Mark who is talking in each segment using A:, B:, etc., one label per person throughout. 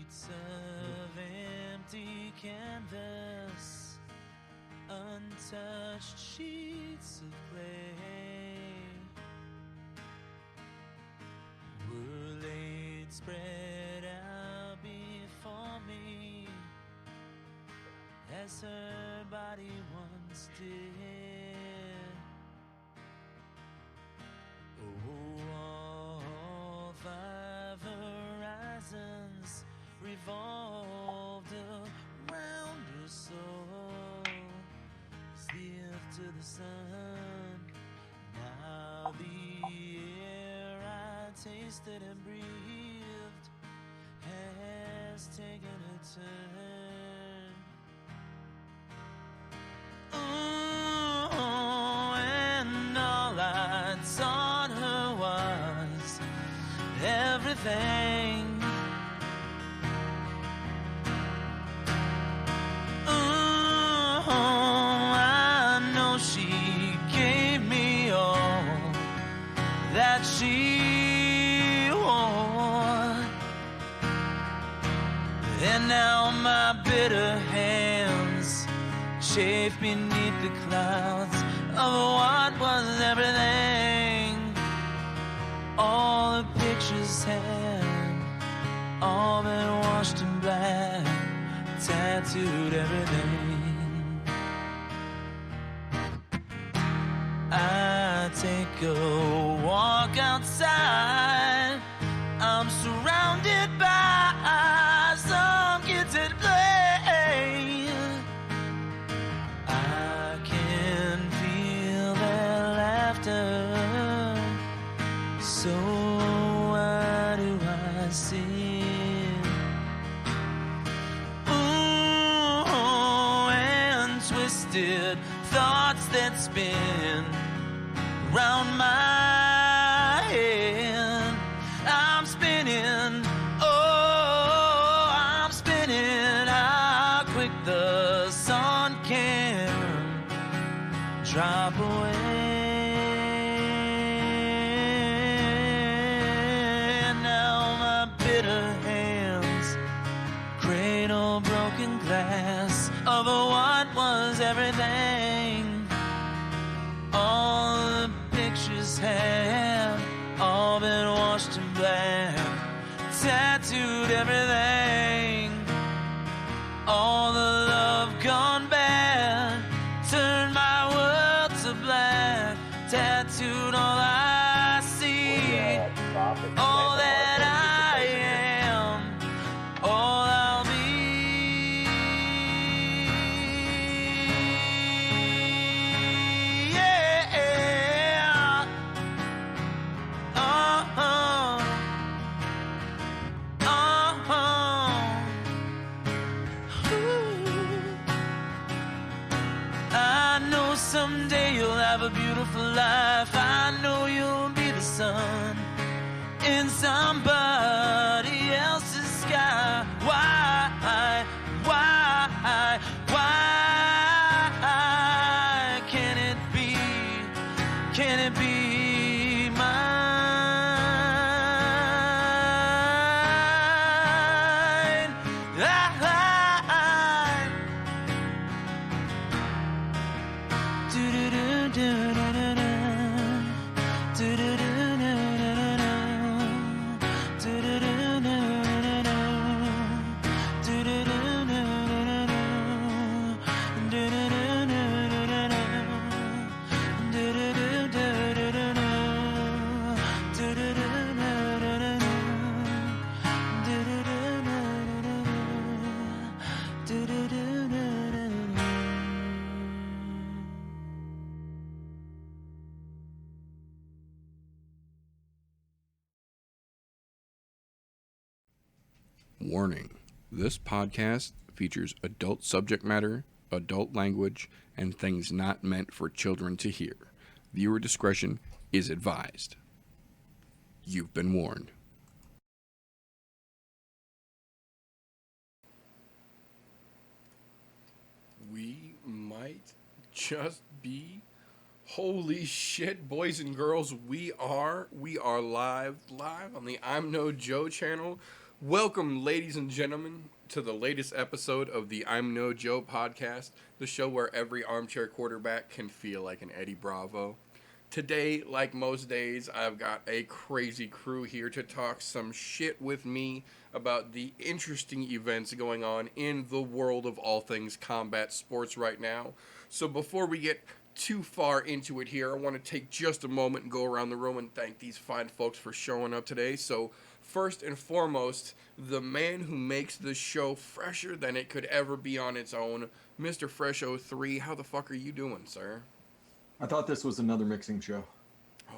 A: Streets of empty canvas, untouched sheets of clay were laid spread out before me as her body once did. Oh, all five horizons revolved around her soul as the earth to the sun. Now the air I tasted and breathed has taken a turn. Oh, and all I taught her was everything. That she wore, and now my bitter hands chafe beneath the clouds of what was everything. All the pictures had all been washed in black, tattooed everything. I take a walk outside. I'm surrounded by some kids at play. I can feel their laughter. So why do I see? Ooh, and twisted thoughts that spin round my head. I'm spinning, oh, I'm spinning. How quick the sun can drop away. Now my bitter hands cradle broken glass of what was everything. All the pictures have all been washed in black, tattooed everything. All the love gone bad, turned my world to black, tattooed all I see, all that I am, all I'll be. Someday you'll have a beautiful life. I know you'll be the sun in somebody else's sky. Why can it be? Can it be mine?
B: Warning: this podcast features adult subject matter, adult language, and things not meant for children to hear. Viewer discretion is advised. You've been warned.
C: We might just be. Holy shit, boys and girls, we are live on the I'm No Joe channel
B: Welcome, ladies and gentlemen, to the latest episode of the I'm No Joe podcast, the show where every armchair quarterback can feel like an Eddie Bravo. Today, like most days, I've got a crazy crew here to talk some shit with me about the interesting events going on in the world of all things combat sports right now. So before we get too far into it here, I want to take just a moment and go around the room and thank these fine folks for showing up today. So first and foremost, the man who makes this show fresher than it could ever be on its own, Mr. Fresh 03. How the fuck are you doing, sir?
D: I thought this was another mixing show.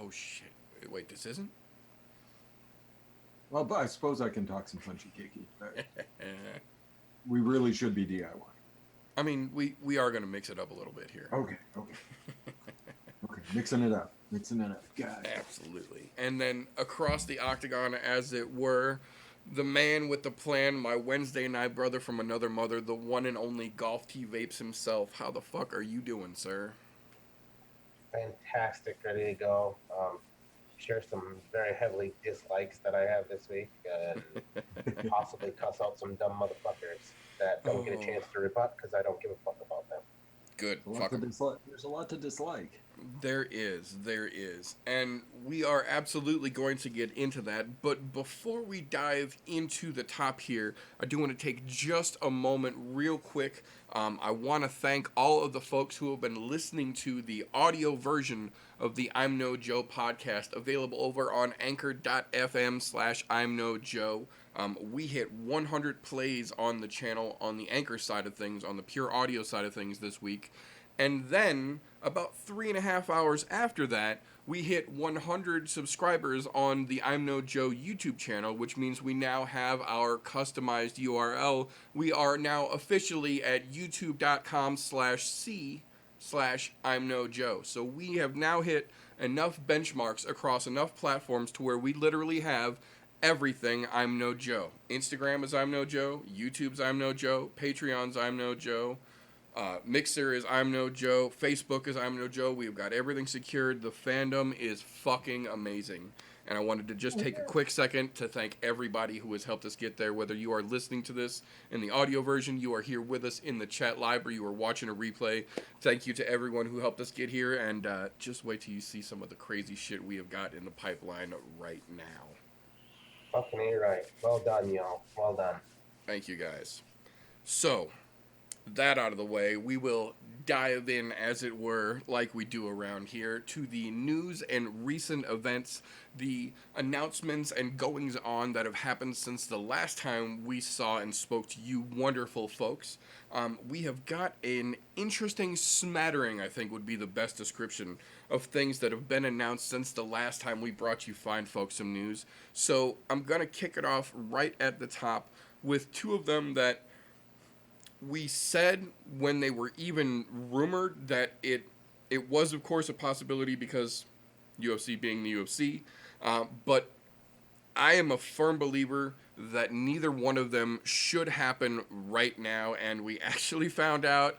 B: Oh, shit. Wait, this isn't?
D: Well, but I suppose I can talk some punchy kicky. We really should be DIY.
B: I mean, we are going to mix it up a little bit here.
D: Okay. Okay, mixing it up. God.
B: Absolutely. And then across the octagon, as it were, the man with the plan, my Wednesday night brother from another mother, the one and only Golf T Vapes himself. How the fuck are you doing, sir?
E: Fantastic, ready to go. Share some very heavily dislikes that I have this week, and possibly cuss out some dumb motherfuckers that don't get a chance to rebut because I don't give a fuck about them.
B: Good.
D: There's a lot to dislike.
B: There is. And we are absolutely going to get into that. But before we dive into the top here, I do want to take just a moment real quick. I want to thank all of the folks who have been listening to the audio version of the I'm No Joe podcast, available over on anchor.fm/I'm No Joe. We hit 100 plays on the channel on the Anchor side of things, on the pure audio side of things this week. And then, about 3.5 hours after that, we hit 100 subscribers on the I'm No Joe YouTube channel, which means we now have our customized URL. We are now officially at youtube.com/c/I'm No Joe. So we have now hit enough benchmarks across enough platforms to where we literally have everything I'm No Joe. Instagram is I'm No Joe, YouTube's I'm No Joe, Patreon's I'm No Joe. Mixer is I'm No Joe. Facebook is I'm No Joe. We've got everything secured. The fandom is fucking amazing. And I wanted to just take a quick second to thank everybody who has helped us get there. Whether you are listening to this in the audio version, you are here with us in the chat live, or you are watching a replay. Thank you to everyone who helped us get here. And just wait till you see some of the crazy shit we have got in the pipeline right now.
E: Fucking A right. Well done, y'all. Well done.
B: Thank you, guys. So, that out of the way, we will dive in, as it were, like we do around here, to the news and recent events, the announcements and goings on that have happened since the last time we saw and spoke to you wonderful folks. We have got an interesting smattering, I think would be the best description, of things that have been announced since the last time we brought you fine folks some news. So I'm going to kick it off right at the top with two of them that we said when they were even rumored that it was, of course, a possibility because UFC being the UFC. But I am a firm believer that neither one of them should happen right now. And we actually found out,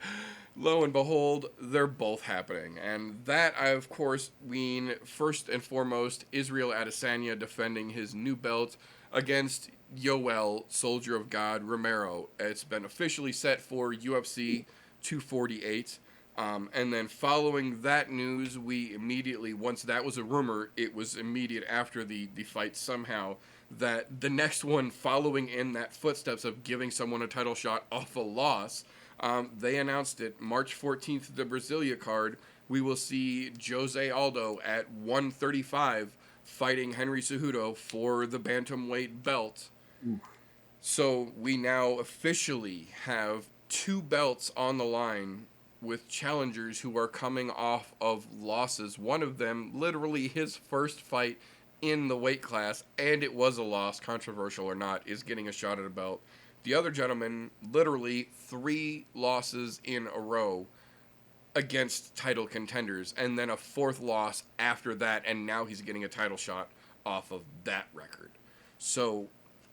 B: lo and behold, they're both happening. And that, I, of course, mean first and foremost, Israel Adesanya defending his new belt against Yoel, Soldier of God, Romero. It's been officially set for UFC 248. And then following that news, we immediately, once that was a rumor, it was immediate after the fight somehow, that the next one following in that footsteps of giving someone a title shot off a loss, they announced it March 14th, the Brasilia card. We will see Jose Aldo at 135 fighting Henry Cejudo for the bantamweight belt. Ooh. So we now officially have two belts on the line with challengers who are coming off of losses. One of them, literally his first fight in the weight class, and it was a loss, controversial or not, is getting a shot at a belt. The other gentleman, literally 3 losses in a row against title contenders, and then a 4th loss after that, and now he's getting a title shot off of that record. So,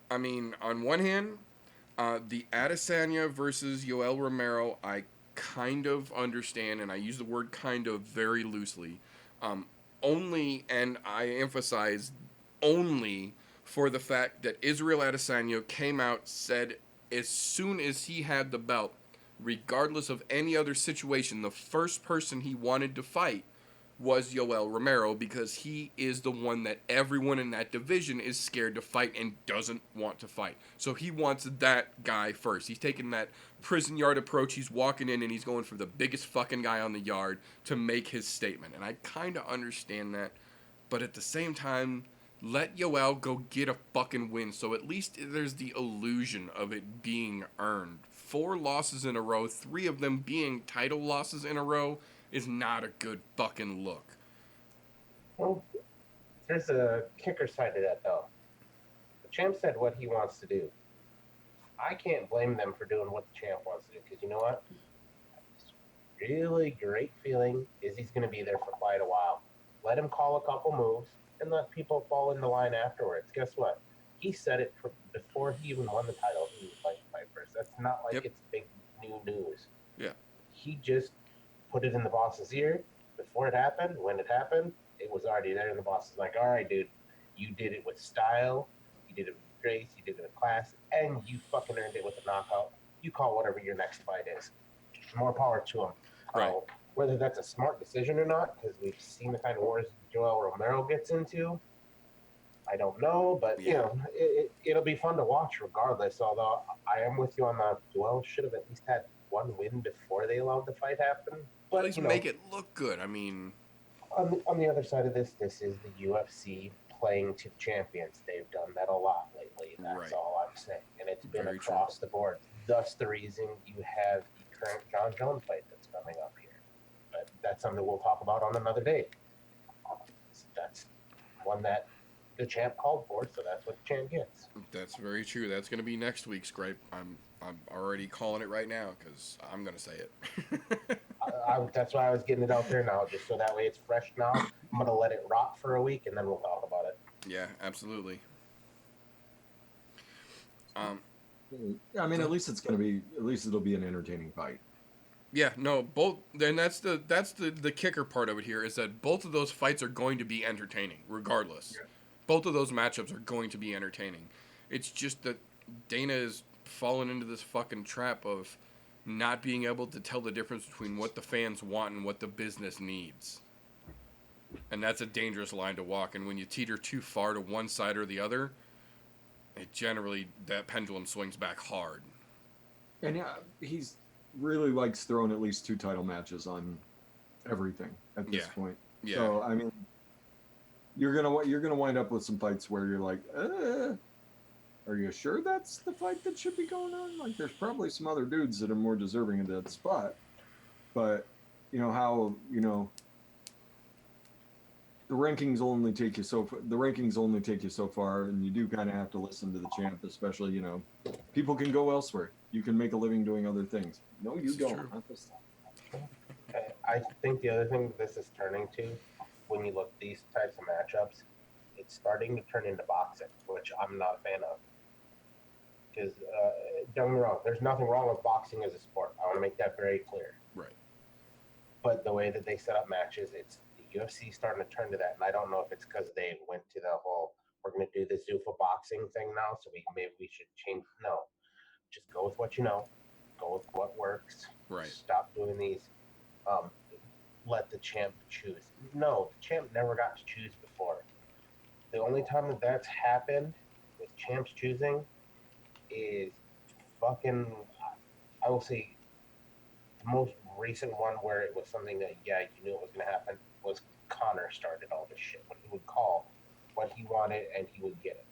B: I mean, on one hand, the Adesanya versus Yoel Romero, I kind of understand, and I use the word kind of very loosely, only, and I emphasize only
C: for the fact that Israel Adesanya came out, said as soon as he had the belt, regardless of any other situation, the first person he wanted to fight was Yoel Romero, because he is the one that everyone in that division is scared to fight and doesn't want to fight. So he wants that guy first. He's taking that prison yard approach. He's walking in and he's going for the biggest fucking guy on the yard to make his statement. And I kind of understand that. But at the same time, let Yoel go get a fucking win. So at least there's the illusion of it being earned. 4 losses in a row, 3 of them being title losses in a row, is not a good fucking look.
E: Well, there's a kicker side to that, though. The champ said what he wants to do. I can't blame them for doing what the champ wants to do, because you know what? Really great feeling is he's going to be there for quite a while. Let him call a couple moves and let people fall into line afterwards. Guess what? He said it before he even won the title. He would like to fight first. That's not like it's big new news.
C: Yeah.
E: He just put it in the boss's ear before it happened. When it happened, it was already there, and the boss is like, all right, dude, you did it with style, you did it with grace, you did it with class, and you fucking earned it with a knockout. You call whatever your next fight is. More power to him.
C: Right.
E: Whether that's a smart decision or not, because we've seen the kind of wars Yoel Romero gets into, I don't know, but you know, it'll be fun to watch regardless. Although I am with you on that. Yoel should have at least had one win before they allowed the fight happen. But
C: at least make it look good. I mean,
E: on the other side of this is the UFC playing to the champions. They've done that a lot lately. That's all I'm saying, and it's been across the board. Thus, the reason you have the current John Jones fight that's coming up here. But that's something we'll talk about on another day. That's one that the champ called for, so that's what the champ gets.
C: That's very true. That's going to be next week's gripe. I'm already calling it right now because I'm going to say it.
E: That's why I was getting it out there now, just so that way it's fresh now. I'm going to let it rot for a week, and then we'll talk about it.
C: Yeah, absolutely.
D: I mean, at least it'll be an entertaining fight.
C: Yeah, no, both. Then that's the kicker part of it here, is that both of those fights are going to be entertaining, regardless. Yeah. Both of those matchups are going to be entertaining. It's just that Dana is fallen into this fucking trap of not being able to tell the difference between what the fans want and what the business needs. And that's a dangerous line to walk. And when you teeter too far to one side or the other, it generally, that pendulum swings back hard.
D: And yeah, he's really likes throwing at least 2 title matches on everything at this point. Yeah. So I mean, you're gonna wind up with some fights where you're like, are you sure that's the fight that should be going on? Like, there's probably some other dudes that are more deserving of that spot. But you know how the rankings only take you so far, and you do kind of have to listen to the champ, especially people can go elsewhere. You can make a living doing other things. No, you don't. Not this time.
E: I think the other thing this is turning to, when you look at these types of matchups, it's starting to turn into boxing, which I'm not a fan of. Because, don't get me wrong, there's nothing wrong with boxing as a sport. I want to make that very clear.
C: Right.
E: But the way that they set up matches, it's the UFC starting to turn to that. And I don't know if it's because they went to the whole, we're going to do this Zuffa boxing thing now, so maybe we should change. No. Just go with what you know. Go with what works.
C: Right.
E: Stop doing these. Let the champ choose. No, the champ never got to choose before. The only time that that's happened with champs choosing is fucking, I will say, the most recent one where it was something that, you knew it was going to happen was Connor started all this shit. When he would call what he wanted and he would get it.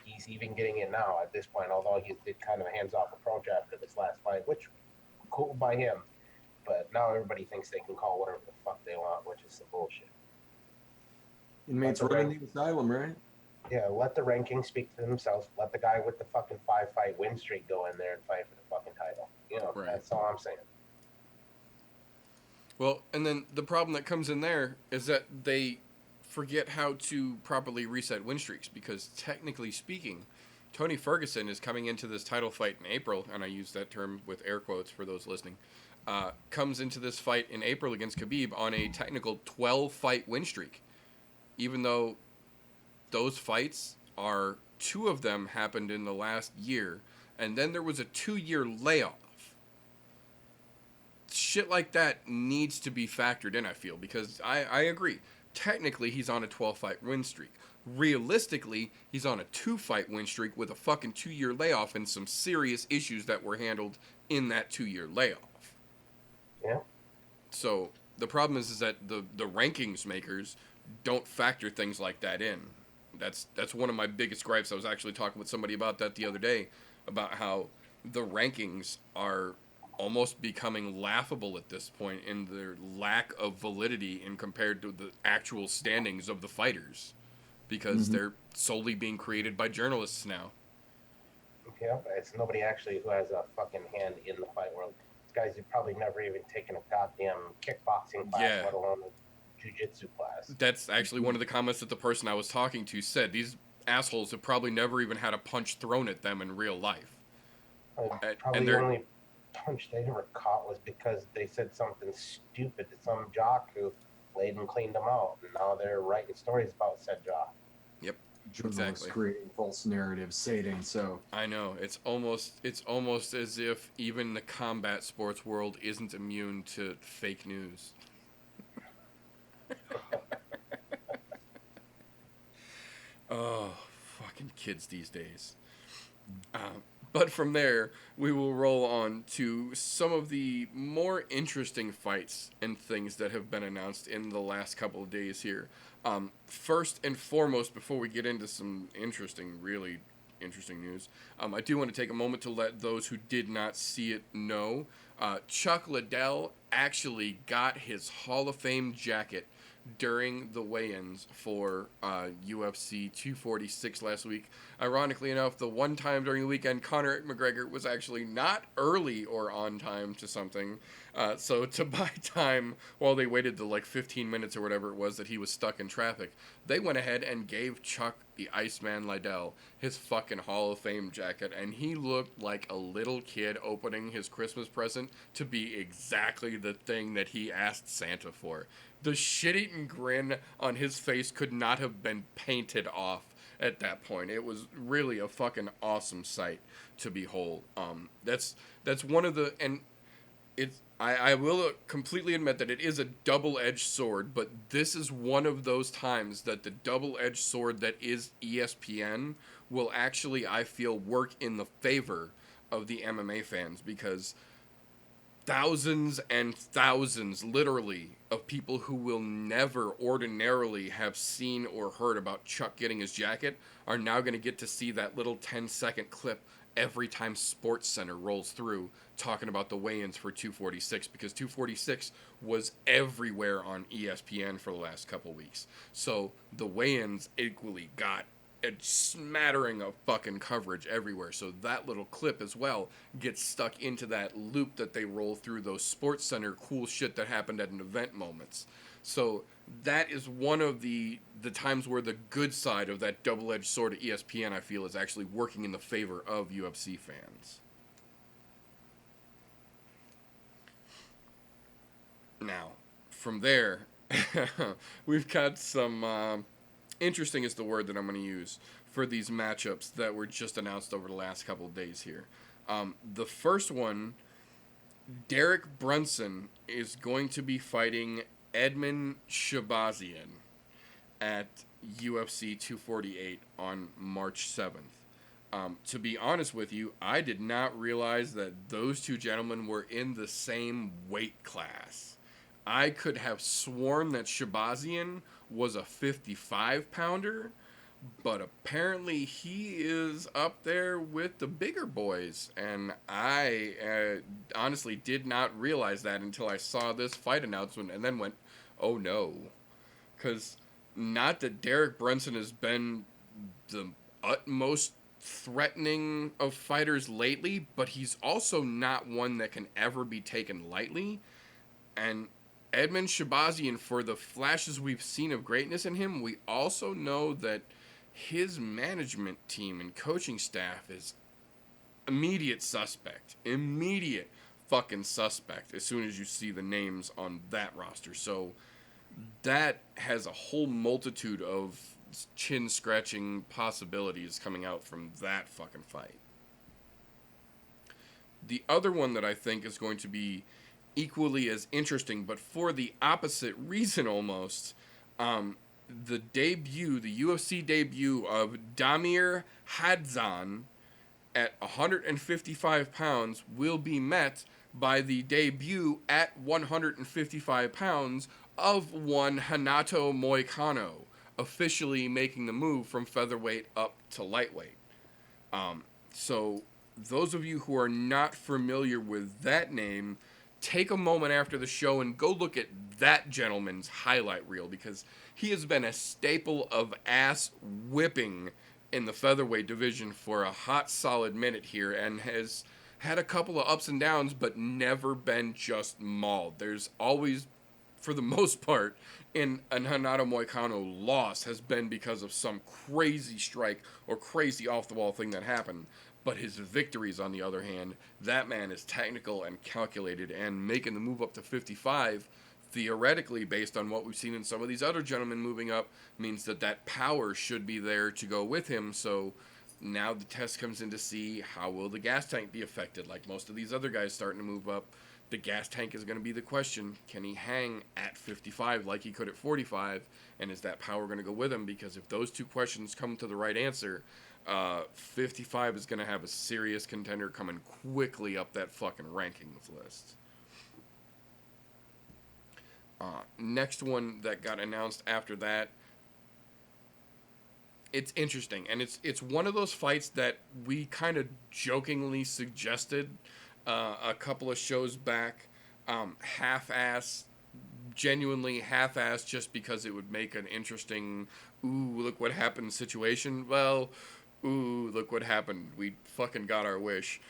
E: He's even getting it now at this point, although he did kind of a hands-off approach after this last fight, which cool by him. But now everybody thinks they can call whatever the fuck they want, which is some bullshit.
D: Inmates running the asylum, right?
E: Yeah, let the rankings speak for themselves. Let the guy with the fucking 5-fight win streak go in there and fight for the fucking title. That's all I'm saying.
C: Well, and then the problem that comes in there is that they forget how to properly reset win streaks, because technically speaking, Tony Ferguson is coming into this title fight in April, and I use that term with air quotes for those listening, comes into this fight in April against Khabib on a technical 12-fight win streak, even though those fights are 2 of them happened in the last year, and then there was a 2-year layoff. Shit like that needs to be factored in, I feel, because I agree. Technically, he's on a 12-fight win streak. Realistically, he's on a 2-fight win streak with a fucking 2-year layoff and some serious issues that were handled in that 2-year layoff.
E: Yeah.
C: So the problem is that the rankings makers don't factor things like that in. That's one of my biggest gripes. I was actually talking with somebody about that the other day, about how the rankings are almost becoming laughable at this point in their lack of validity in compared to the actual standings of the fighters, because they're solely being created by journalists now.
E: Yeah, it's nobody actually who has a fucking hand in the fight world. It's guys who probably never even taken a goddamn kickboxing class, let alone a jiu-jitsu class.
C: That's actually one of the comments that the person I was talking to said. These assholes have probably never even had a punch thrown at them in real life.
E: Probably the only punch they ever caught was because they said something stupid to some jock who laid and cleaned them out, and now they're writing stories about said jock.
C: Yep,
D: journalists creating false narratives, saying so.
C: I know, it's almost as if even the combat sports world isn't immune to fake news. Oh, fucking kids these days. But from there, we will roll on to some of the more interesting fights and things that have been announced in the last couple of days here. First and foremost, before we get into some really interesting news, I do want to take a moment to let those who did not see it know. Chuck Liddell actually got his Hall of Fame jacket during the weigh-ins for UFC 246 last week. Ironically enough, the one time during the weekend Conor McGregor was actually not early or on time to something. So to buy time while they waited the 15 minutes or whatever it was that he was stuck in traffic, they went ahead and gave Chuck the Iceman Liddell his fucking Hall of Fame jacket, and he looked like a little kid opening his Christmas present to be exactly the thing that he asked Santa for. The shit-eating grin on his face could not have been painted off at that point. It was really a fucking awesome sight to behold. That's one of the, and it's, I will completely admit that it is a double-edged sword, but this is one of those times that the double-edged sword that is ESPN will actually, I feel, work in the favor of the MMA fans, because thousands and thousands, literally, of people who will never ordinarily have seen or heard about Chuck getting his jacket are now going to get to see that little 10-second clip every time SportsCenter rolls through talking about the weigh-ins for 246, because 246 was everywhere on ESPN for the last couple weeks. So the weigh-ins equally got a smattering of fucking coverage everywhere. So that little clip as well gets stuck into that loop that they roll through those SportsCenter cool shit that happened at an event moments. So that is one of the times where the good side of that double-edged sword of ESPN, I feel, is actually working in the favor of UFC fans. Now, from there, we've got some interesting is the word that I'm going to use for these matchups that were just announced over the last couple of days here. The first one, Derek Brunson is going to be fighting Edmen Shahbazyan at UFC 248 on March 7th. To be honest with you, I did not realize that those two gentlemen were in the same weight class. I could have sworn that Shahbazyan was a 55-pounder, but apparently he is up there with the bigger boys, and I honestly did not realize that until I saw this fight announcement and then went, oh no. Because not that Derek Brunson has been the utmost threatening of fighters lately, but he's also not one that can ever be taken lightly. And Edmen Shahbazyan, for the flashes we've seen of greatness in him, we also know that his management team and coaching staff is immediate suspect. Immediate fucking suspect as soon as you see the names on that roster. So that has a whole multitude of chin-scratching possibilities coming out from that fucking fight. The other one that I think is going to be equally as interesting, but for the opposite reason almost, the UFC debut of Damir Hadzan at 155 pounds will be met by the debut at 155 pounds of one Renato Moicano, officially making the move from featherweight up to lightweight. So those of you who are not familiar with that name, take a moment after the show and go look at that gentleman's highlight reel, because he has been a staple of ass whipping in the featherweight division for a hot solid minute here, and has had a couple of ups and downs, but never been just mauled. There's always, for the most part, in a Renato Moicano loss has been because of some crazy strike or crazy off-the-wall thing that happened. But his victories, on the other hand, that man is technical and calculated, and making the move up to 55, theoretically, based on what we've seen in some of these other gentlemen moving up, means that that power should be there to go with him. So now the test comes in to see how will the gas tank be affected. Like most of these other guys starting to move up, the gas tank is going to be the question. Can he hang at 55 like he could at 45? And is that power going to go with him? Because if those two questions come to the right answer, 55 is going to have a serious contender coming quickly up that fucking rankings list. Next one that got announced after that, it's interesting, and it's one of those fights that we kind of jokingly suggested a couple of shows back, genuinely half-ass, just because it would make an interesting, ooh, look what happened situation. Well, ooh, look what happened. We fucking got our wish.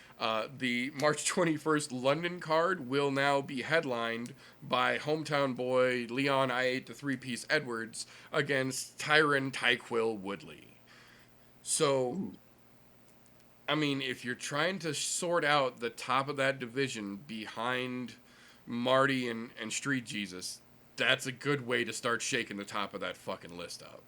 C: The March 21st London card will now be headlined by hometown boy Leon I Ate the Three-Piece Edwards against Tyron Tyquil Woodley. So, I mean, if you're trying to sort out the top of that division behind Marty and Street Jesus, that's a good way to start shaking the top of that fucking list up.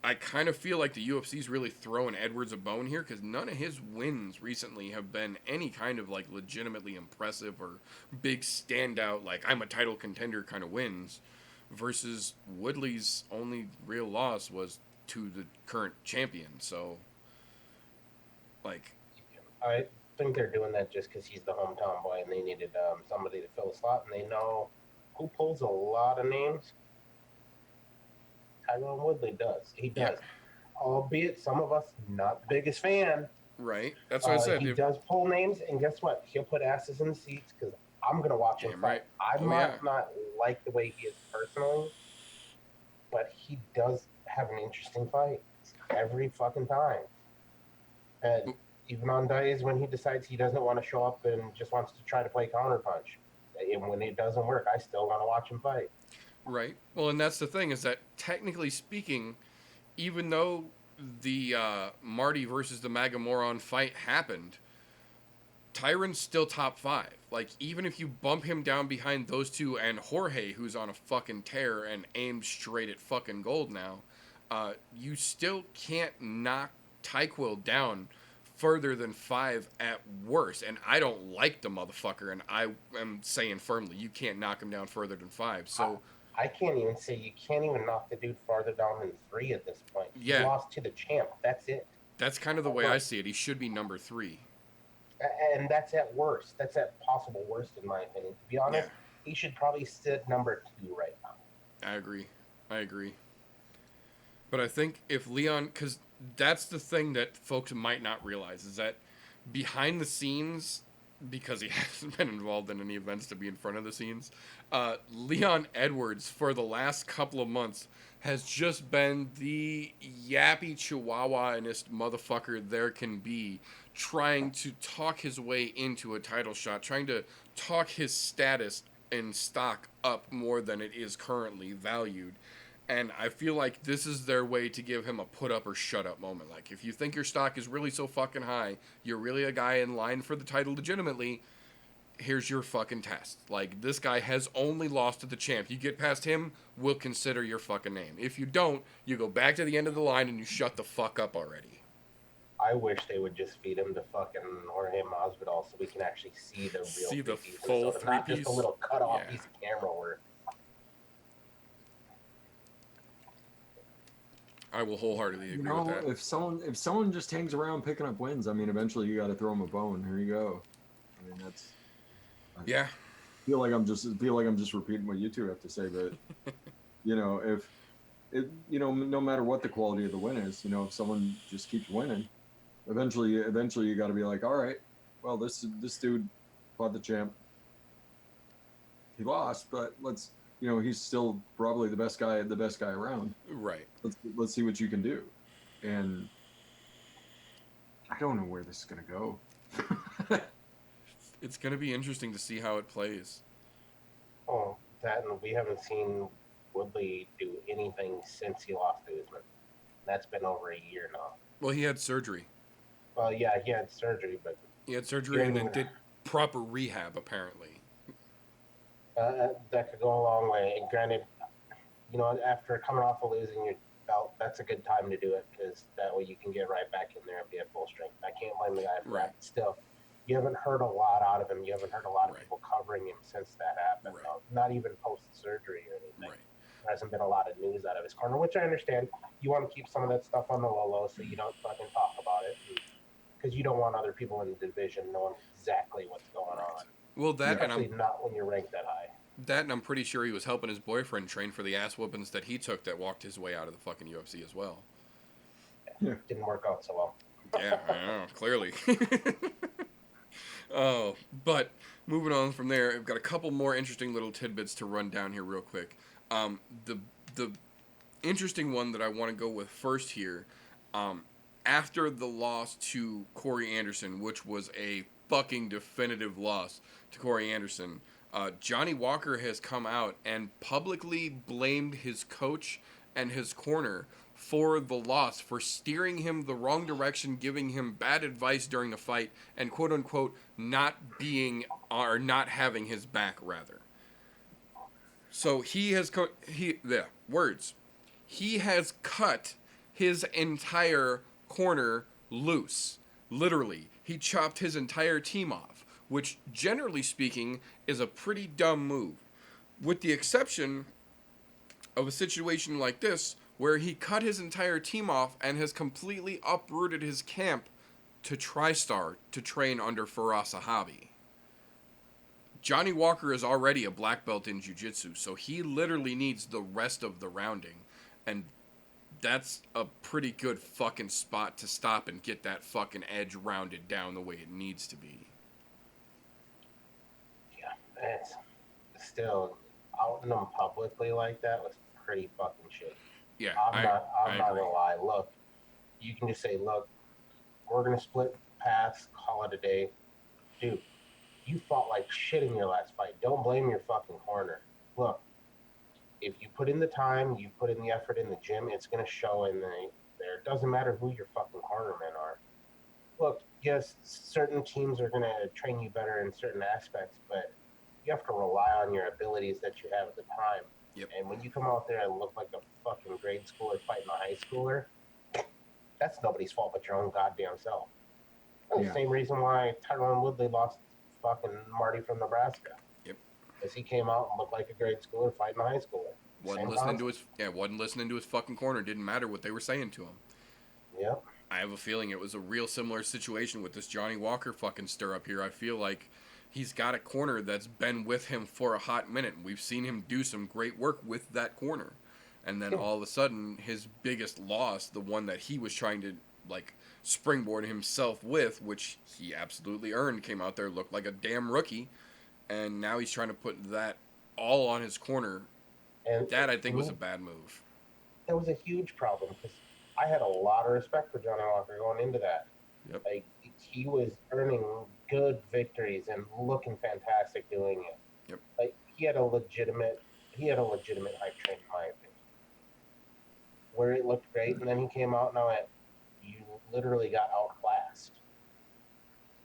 C: I kind of feel like the UFC's really throwing Edwards a bone here, because none of his wins recently have been any kind of like legitimately impressive or big standout, like I'm a title contender kind of wins, versus Woodley's only real loss was to the current champion. So, like,
E: I think they're doing that just because he's the hometown boy and they needed somebody to fill a slot, and they know who pulls a lot of names. Tyron Woodley does. He does. Yeah. Albeit some of us not the biggest fan.
C: Right. That's what I said.
E: He does pull names, and guess what? He'll put asses in the seats because I'm going to watch him fight.
C: Right.
E: I might not like the way he is personally, but he does have an interesting fight every fucking time. And even on days when he decides he doesn't want to show up and just wants to try to play counterpunch, and when it doesn't work, I still want to watch him fight.
C: Right. Well, and that's the thing, is that technically speaking, even though the Marty versus the Magamoron fight happened, Tyron's still top 5. Like, even if you bump him down behind those two and Jorge, who's on a fucking tear and aimed straight at fucking gold now, you still can't knock Tyquil down further than 5 at worst. And I don't like the motherfucker, and I am saying firmly, you can't knock him down further than 5. So
E: I can't even say you can't even knock the dude farther down than 3 at this point.
C: Yeah.
E: He lost to the champ. That's it.
C: That's kind of the way I see it. He should be number 3.
E: And that's at worst. That's at possible worst, in my opinion. To be honest, he should probably sit number 2 right now.
C: I agree. But I think if Leon, because that's the thing that folks might not realize, is that behind the scenes, because he hasn't been involved in any events to be in front of the scenes, Leon Edwards, for the last couple of months, has just been the yappy chihuahua-inest motherfucker there can be, trying to talk his way into a title shot, trying to talk his status and stock up more than it is currently valued. And I feel like this is their way to give him a put up or shut up moment. Like, if you think your stock is really so fucking high, you're really a guy in line for the title legitimately, here's your fucking test. Like, this guy has only lost to the champ. You get past him, we'll consider your fucking name. If you don't, you go back to the end of the line and you shut the fuck up already.
E: I wish they would just feed him to fucking Jorge Masvidal so we can actually see the real
C: See the
E: three-piece
C: full
E: episode, not
C: three-piece?
E: just a little cut-off piece of camera work.
C: I will wholeheartily agree with that.
D: If someone just hangs around picking up wins, I mean, eventually you got to throw him a bone. Here you go. I mean, that's.
C: Yeah.
D: I feel like I'm just repeating what you two have to say, but if no matter what the quality of the win is, if someone just keeps winning, eventually you got to be like, all right, well, this dude fought the champ. He lost, but let's. He's still probably the best guy around.
C: Right.
D: Let's see what you can do. And I don't know where this is going to go.
C: It's going to be interesting to see how it plays.
E: Oh, that, and we haven't seen Woodley do anything since he lost to Usman. That's been over a year now.
C: Well, he had surgery.
E: Well, yeah, he had surgery, but...
C: He had surgery and then did proper rehab, apparently.
E: That could go a long way. And granted, after coming off of losing your belt, that's a good time to do it, because that way you can get right back in there and be at full strength. I can't blame the guy for that. Still, you haven't heard a lot out of him. You haven't heard a lot of people covering him since that happened.
C: Right.
E: Not even post-surgery or anything.
C: Right.
E: There hasn't been a lot of news out of his corner, which I understand. You want to keep some of that stuff on the low so you don't fucking talk about it, because you don't want other people in the division knowing exactly what's going on.
C: Well,
E: especially not when you're ranked that high.
C: That, and I'm pretty sure he was helping his boyfriend train for the ass whoopings that he took that walked his way out of the fucking UFC as well.
E: Yeah. Didn't work out so well.
C: Yeah, I know, clearly. Oh, but moving on from there, I've got a couple more interesting little tidbits to run down here real quick. The interesting one that I want to go with first here, after the loss to Corey Anderson, which was a fucking definitive loss to Corey Anderson, Johnny Walker has come out and publicly blamed his coach and his corner for the loss, for steering him the wrong direction, giving him bad advice during the fight, and quote unquote not having his back, rather. So he has cut his entire corner loose. Literally, he chopped his entire team off, which generally speaking is a pretty dumb move, with the exception of a situation like this where he cut his entire team off and has completely uprooted his camp to TriStar to train under Firas Zahabi. Johnny Walker is already a black belt in jiu-jitsu, so he literally needs the rest of the rounding, and that's a pretty good fucking spot to stop and get that fucking edge rounded down the way it needs to be.
E: Yeah, it's still outing them publicly like that was pretty fucking shit.
C: Yeah,
E: I'm not gonna lie. Look, you can just say, look, we're gonna split paths, call it a day. Dude, you fought like shit in your last fight. Don't blame your fucking corner. Look, if you put in the time, you put in the effort in the gym, it's gonna show in there. It doesn't matter who your fucking cornermen are. Look, yes, certain teams are gonna train you better in certain aspects, but you have to rely on your abilities that you have at the time.
C: Yep.
E: And when you come out there and look like a fucking grade schooler fighting a high schooler, that's nobody's fault but your own goddamn self. That's the same reason why Tyron Woodley lost fucking Marty from Nebraska.
C: Yep.
E: Because he came out and looked like a grade schooler fighting a high schooler.
C: Wasn't listening to his fucking corner. Didn't matter what they were saying to him.
E: Yep.
C: I have a feeling it was a real similar situation with this Johnny Walker fucking stir up here. I feel like he's got a corner that's been with him for a hot minute. We've seen him do some great work with that corner. And then all of a sudden, his biggest loss, the one that he was trying to, springboard himself with, which he absolutely earned, came out there, looked like a damn rookie. And now he's trying to put that all on his corner. And that, I think, was a bad move.
E: It was a huge problem, because I had a lot of respect for Johnny Walker going into that.
C: Yep.
E: He was earning good victories and looking fantastic doing it.
C: Yep.
E: He had a legitimate hype train, in my opinion, where it looked great, and then he came out and I went, you literally got outclassed.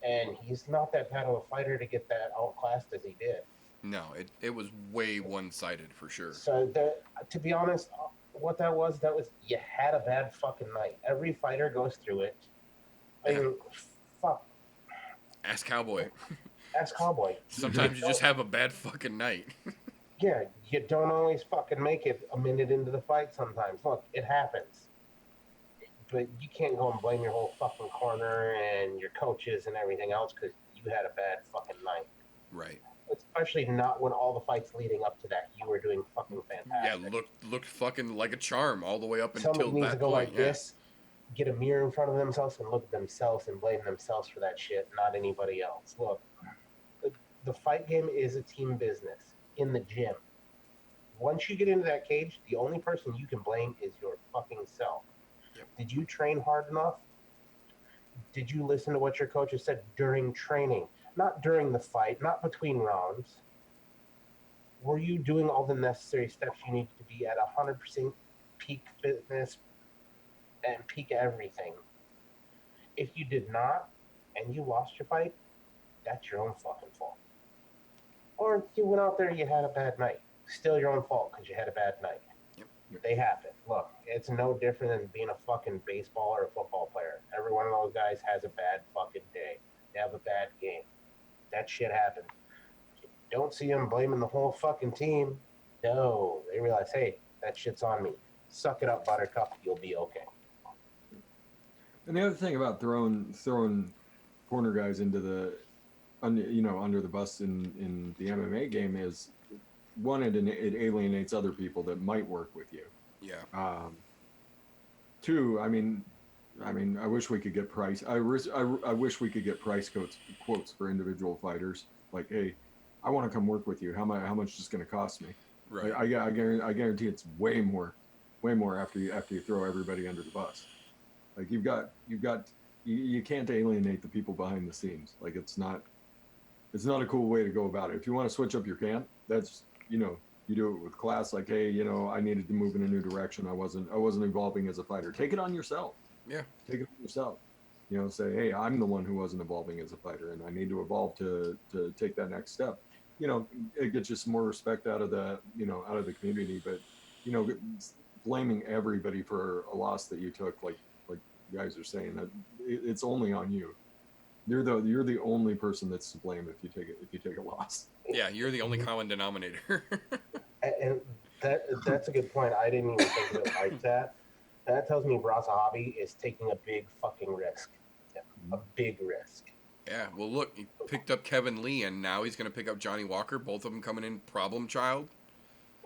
E: And he's not that bad of a fighter to get that outclassed as he did.
C: No, it was way one-sided for sure.
E: So to be honest, what that was you had a bad fucking night. Every fighter goes through it. I mean, fuck.
C: Ask Cowboy.
E: Ask Cowboy.
C: Sometimes you just have a bad fucking night.
E: Yeah, you don't always fucking make it a minute into the fight sometimes. Look, it happens. But you can't go and blame your whole fucking corner and your coaches and everything else because you had a bad fucking night.
C: Right.
E: Especially not when all the fights leading up to that you were doing fucking fantastic.
C: Yeah, looked fucking like a charm all the way up until that point.
E: Somebody needs to go like this, get a mirror in front of themselves and look at themselves and blame themselves for that shit, not anybody else. Look, the fight game is a team business in the gym. Once you get into that cage, the only person you can blame is your fucking self. Yep. Did you train hard enough? Did you listen to what your coaches said during training? Not during the fight, not between rounds. Were you doing all the necessary steps you need to be at 100% peak fitness and peak everything? If you did not, and you lost your fight, that's your own fucking fault. Or you went out there and you had a bad night. Still your own fault because you had a bad night. Yep. They happen. Look, it's no different than being a fucking baseball or a football player. Every one of those guys has a bad fucking day. They have a bad game. That shit happens. You don't see them blaming the whole fucking team. No, they realize, hey, that shit's on me. Suck it up, Buttercup. You'll be okay.
D: And the other thing about throwing corner guys into the, under the bus in the MMA game is, one, it alienates other people that might work with you.
C: Yeah.
D: Two, I mean, I wish we could get price. I wish we could get price quotes for individual fighters. Like, hey, I want to come work with you. How much is this going to cost me?
C: Right.
D: Like, I guarantee it's way more after you throw everybody under the bus. Like you can't alienate the people behind the scenes. Like it's not a cool way to go about it. If you want to switch up your camp, that's, you do it with class. Like, hey, I needed to move in a new direction. I wasn't evolving as a fighter. Take it on yourself.
C: Yeah.
D: Take it on yourself. Say, hey, I'm the one who wasn't evolving as a fighter, and I need to evolve to take that next step. It gets you some more respect out of the community. But, blaming everybody for a loss that you took, like you guys are saying, that it's only on you. You're the only person that's to blame if you take a loss.
C: Yeah, you're the only common denominator.
E: And that's a good point. I didn't even think of it like that. That tells me Brasa Hobby is taking a big fucking risk. A big risk.
C: Yeah, well, look, he picked up Kevin Lee, and now he's going to pick up Johnny Walker, both of them coming in problem child.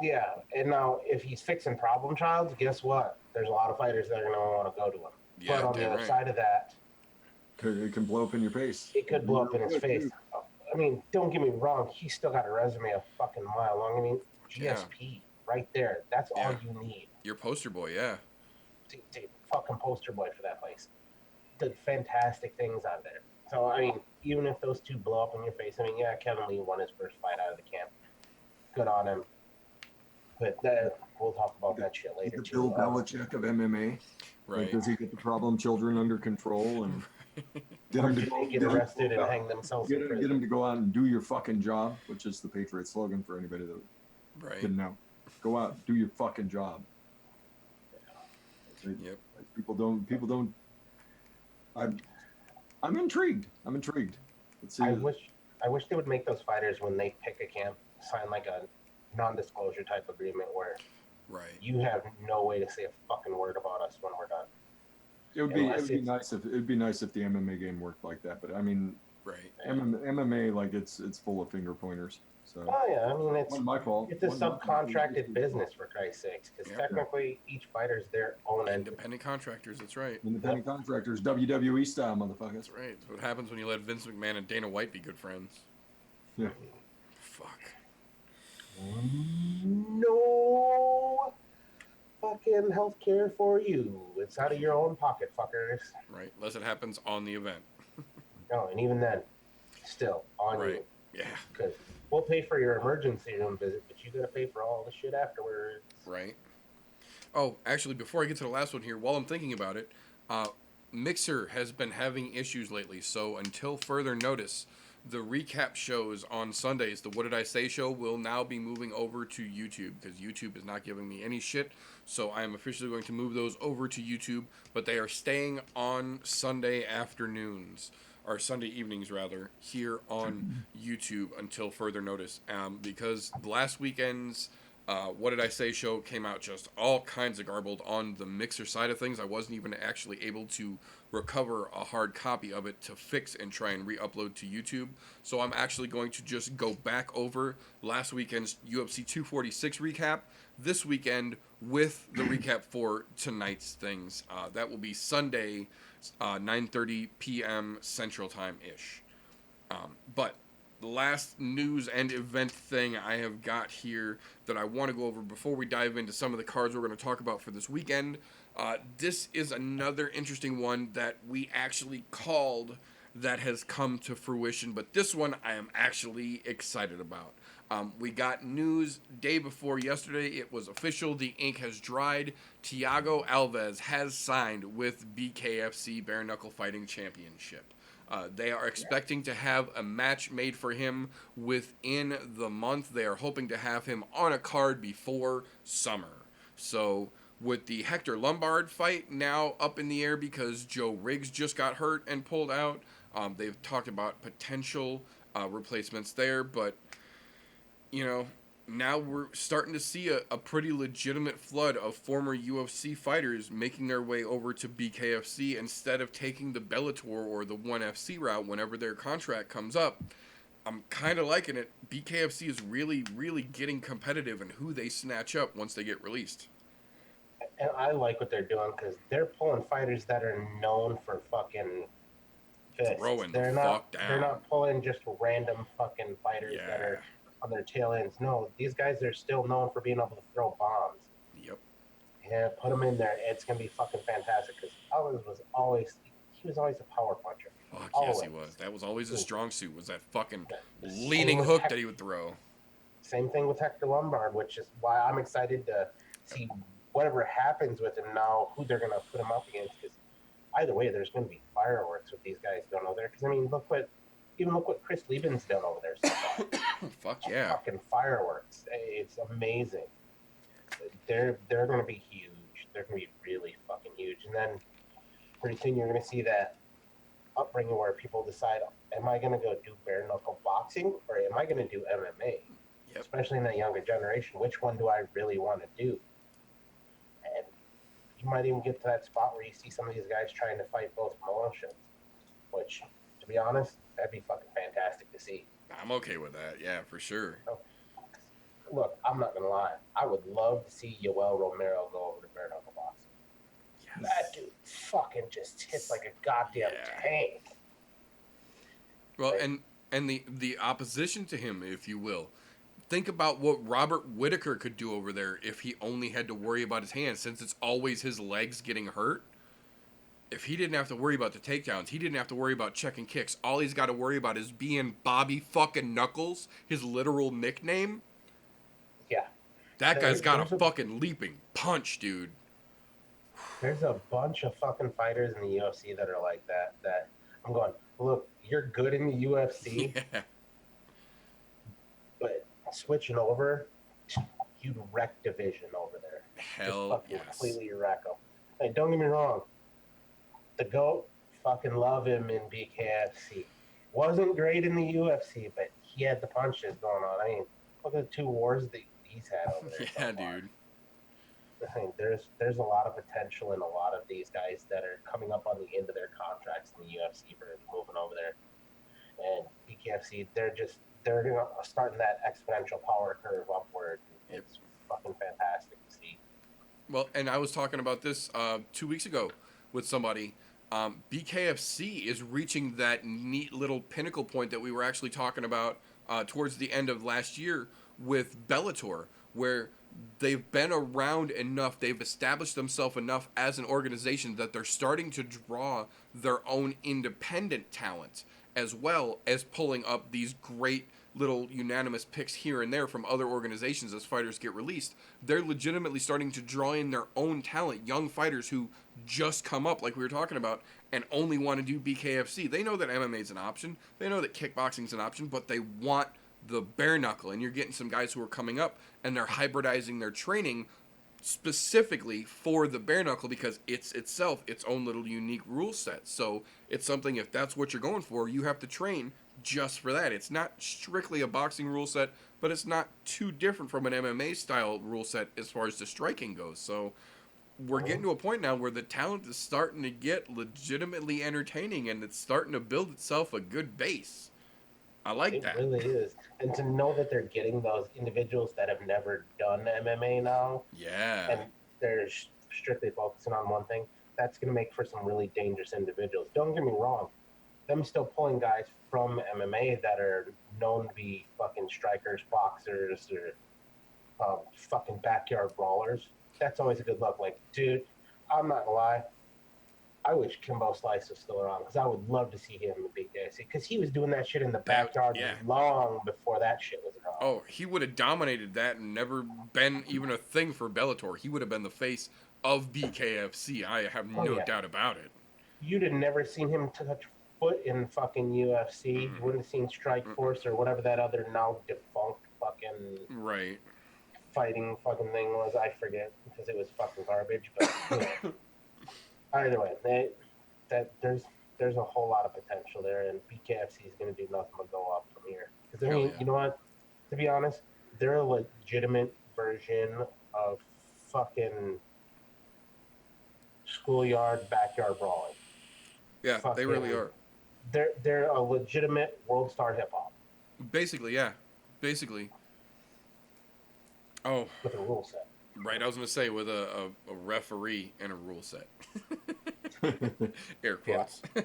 E: Yeah, and now if he's fixing problem child, guess what? There's a lot of fighters that are going to want to go to him.
C: Yeah,
E: but on the other side of that,
D: it can blow up in your face.
E: It could blow up in his face. I mean, don't get me wrong. He's still got a resume a fucking mile long. I mean, GSP right there. That's all you need.
C: Your poster boy, yeah.
E: Dude, fucking poster boy for that place. Did fantastic things out there. So, I mean, even if those two blow up in your face, I mean, yeah, Kevin Lee won his first fight out of the camp. Good on him. But we'll talk about that shit later.
D: The Bill Belichick of MMA.
C: Right.
D: Like, does he get the problem children under control and
E: get them to get arrested and hang themselves in prison?
D: Get them to go out and do your fucking job, which is the Patriot slogan for anybody that didn't know. Go out, do your fucking job.
C: Yep.
D: Like, people don't. I'm intrigued. Let's see.
E: I wish they would make those fighters, when they pick a camp, sign like a non-disclosure type agreement where you have no way to say a fucking word about us when we're done.
D: It would be nice if the MMA game worked like that, but I mean, MMA, like it's full of finger pointers. So
E: I mean, it's
D: my fault.
E: It's a subcontracted business, for Christ's sakes, because technically each fighter's their own
C: independent contractors. That's right.
D: Independent contractors, WWE style, motherfuckers.
C: That's right. That's what happens when you let Vince McMahon and Dana White be good friends.
D: Yeah.
C: Fuck.
E: No fucking health care for you. It's out of your own pocket, fuckers.
C: Right. Unless it happens on the event.
E: No, and even then, still on you.
C: Yeah.
E: Because we'll pay for your emergency room visit, but you gotta pay for all the shit afterwards.
C: Right. Oh, actually, before I get to the last one here, while I'm thinking about it, Mixer has been having issues lately, so until further notice, the recap shows on Sundays, the What Did I Say show, will now be moving over to YouTube because YouTube is not giving me any shit. So I am officially going to move those over to YouTube, but they are staying on Sunday afternoons, or Sunday evenings rather, here on YouTube until further notice. Because last weekend's What Did I Say show came out just all kinds of garbled on the Mixer side of things. I wasn't even actually able to recover a hard copy of it to fix and try and re-upload to YouTube. So I'm actually going to just go back over last weekend's UFC 246 recap this weekend with the recap for tonight's things. That will be Sunday, 9:30 p.m. Central Time-ish. But the last news and event thing I have got here that I want to go over before we dive into some of the cards we're going to talk about for this weekend. This is another interesting one that we actually called that has come to fruition, but this one I am actually excited about. We got news day before yesterday. It was official. The ink has dried. Thiago Alves has signed with BKFC Bare-Knuckle Fighting Championship. They are expecting to have a match made for him within the month. They are hoping to have him on a card before summer. So with the Hector Lombard fight now up in the air because Joe Riggs just got hurt and pulled out, they've talked about potential replacements there. But, you know, now we're starting to see a pretty legitimate flood of former UFC fighters making their way over to BKFC instead of taking the Bellator or the ONE FC route whenever their contract comes up. I'm kind of liking it. BKFC is really, really getting competitive in who they snatch up once they get released.
E: And I like what they're doing because they're pulling fighters that are known for fucking fists.
C: Throwing
E: they're
C: the
E: not,
C: fuck down.
E: They're not pulling just random fucking fighters
C: Yeah.
E: that are on their tail ends. No, these guys are still known for being able to throw bombs.
C: Yep.
E: Yeah, put them in there. It's gonna be fucking fantastic because Alves was always a power puncher.
C: Fuck
E: Always.
C: yes, he was. That was always his strong suit, was that fucking
E: Same
C: leaning
E: with
C: hook that he would throw.
E: Same thing with Hector Lombard, which is why I'm excited to see whatever happens with him now, who they're going to put him up against. Because either way, there's going to be fireworks with these guys going over there. Because, I mean, look what Chris Lieben's done over there so far.
C: Fuck yeah.
E: Fucking fireworks. It's amazing. They're going to be huge. They're going to be really fucking huge. And then pretty soon you're going to see that upbringing where people decide, am I going to go do bare-knuckle boxing or am I going to do MMA?
C: Yep.
E: Especially in that younger generation. Which one do I really want to do? And you might even get to that spot where you see some of these guys trying to fight both promotions, which, to be honest, that'd be fucking fantastic to see.
C: I'm okay with that. Yeah, for sure.
E: Look, I'm not going to lie. I would love to see Yoel Romero go over to bare-knuckle boxing.
C: Yes.
E: That dude fucking just hits like a goddamn tank.
C: Well, and the opposition to him, if you will. Think about what Robert Whittaker could do over there if he only had to worry about his hands, since it's always his legs getting hurt. If he didn't have to worry about the takedowns, he didn't have to worry about checking kicks. All he's got to worry about is being Bobby fucking Knuckles, his literal nickname.
E: Yeah.
C: That guy's got a fucking leaping punch, dude.
E: There's a bunch of fucking fighters in the UFC that are like that I'm going, look, you're good in the UFC,
C: Yeah.
E: but switching over, you'd wreck division over there.
C: Hell
E: Just
C: yes.
E: completely wreck them. Hey, don't get me wrong. The GOAT, fucking love him in BKFC. Wasn't great in the UFC, but he had the punches going on. I mean, look at the 2 wars that he's had over there.
C: Yeah,
E: so far.
C: dude.
E: I mean, there's a lot of potential in a lot of these guys that are coming up on the end of their contracts in the UFC for moving over there. And BKFC, they're starting that exponential power curve upward. It's fucking fantastic to see.
C: Well, and I was talking about this 2 weeks ago with somebody. BKFC is reaching that neat little pinnacle point that we were actually talking about towards the end of last year with Bellator, where they've been around enough, they've established themselves enough as an organization that they're starting to draw their own independent talent as well as pulling up these great little unanimous picks here and there from other organizations as fighters get released. They're legitimately starting to draw in their own talent, young fighters who just come up, like we were talking about, and only want to do BKFC. They know that MMA is an option. They know that kickboxing is an option, but they want the bare-knuckle. And you're getting some guys who are coming up, and they're hybridizing their training specifically for the bare-knuckle because it's itself its own little unique rule set. So it's something, if that's what you're going for, you have to train just for that. It's not strictly a boxing rule set, but it's not too different from an MMA style rule set as far as the striking goes. So we're getting to a point now where the talent is starting to get legitimately entertaining, and it's starting to build itself a good base. I like that.
E: It really is. And to know that they're getting those individuals that have never done MMA now.
C: Yeah.
E: And they're strictly focusing on one thing, that's going to make for some really dangerous individuals. Don't get me wrong. Them still pulling guys from MMA that are known to be fucking strikers, boxers, or fucking backyard brawlers. That's always a good look. Like, dude, I'm not gonna lie. I wish Kimbo Slice was still around because I would love to see him in BKFC because he was doing that shit in the backyard long before that shit was around.
C: Oh, he would have dominated that and never been even a thing for Bellator. He would have been the face of BKFC. I have no doubt about it.
E: You'd have never seen him touch foot in fucking UFC. You wouldn't have seen Strike Force or whatever that other now defunct fucking fighting fucking thing was. I forget because it was fucking garbage. But either way, there's a whole lot of potential there, and BKFC is going to do nothing but go up from here. Because I mean, you know what? To be honest, they're a legitimate version of fucking schoolyard backyard brawling.
C: Yeah, fucking, they really are.
E: They're a legitimate world star hip hop.
C: Basically, yeah. Basically. Oh.
E: With a rule set.
C: Right, I was going to say with a referee and a rule set. Air quotes. Yeah.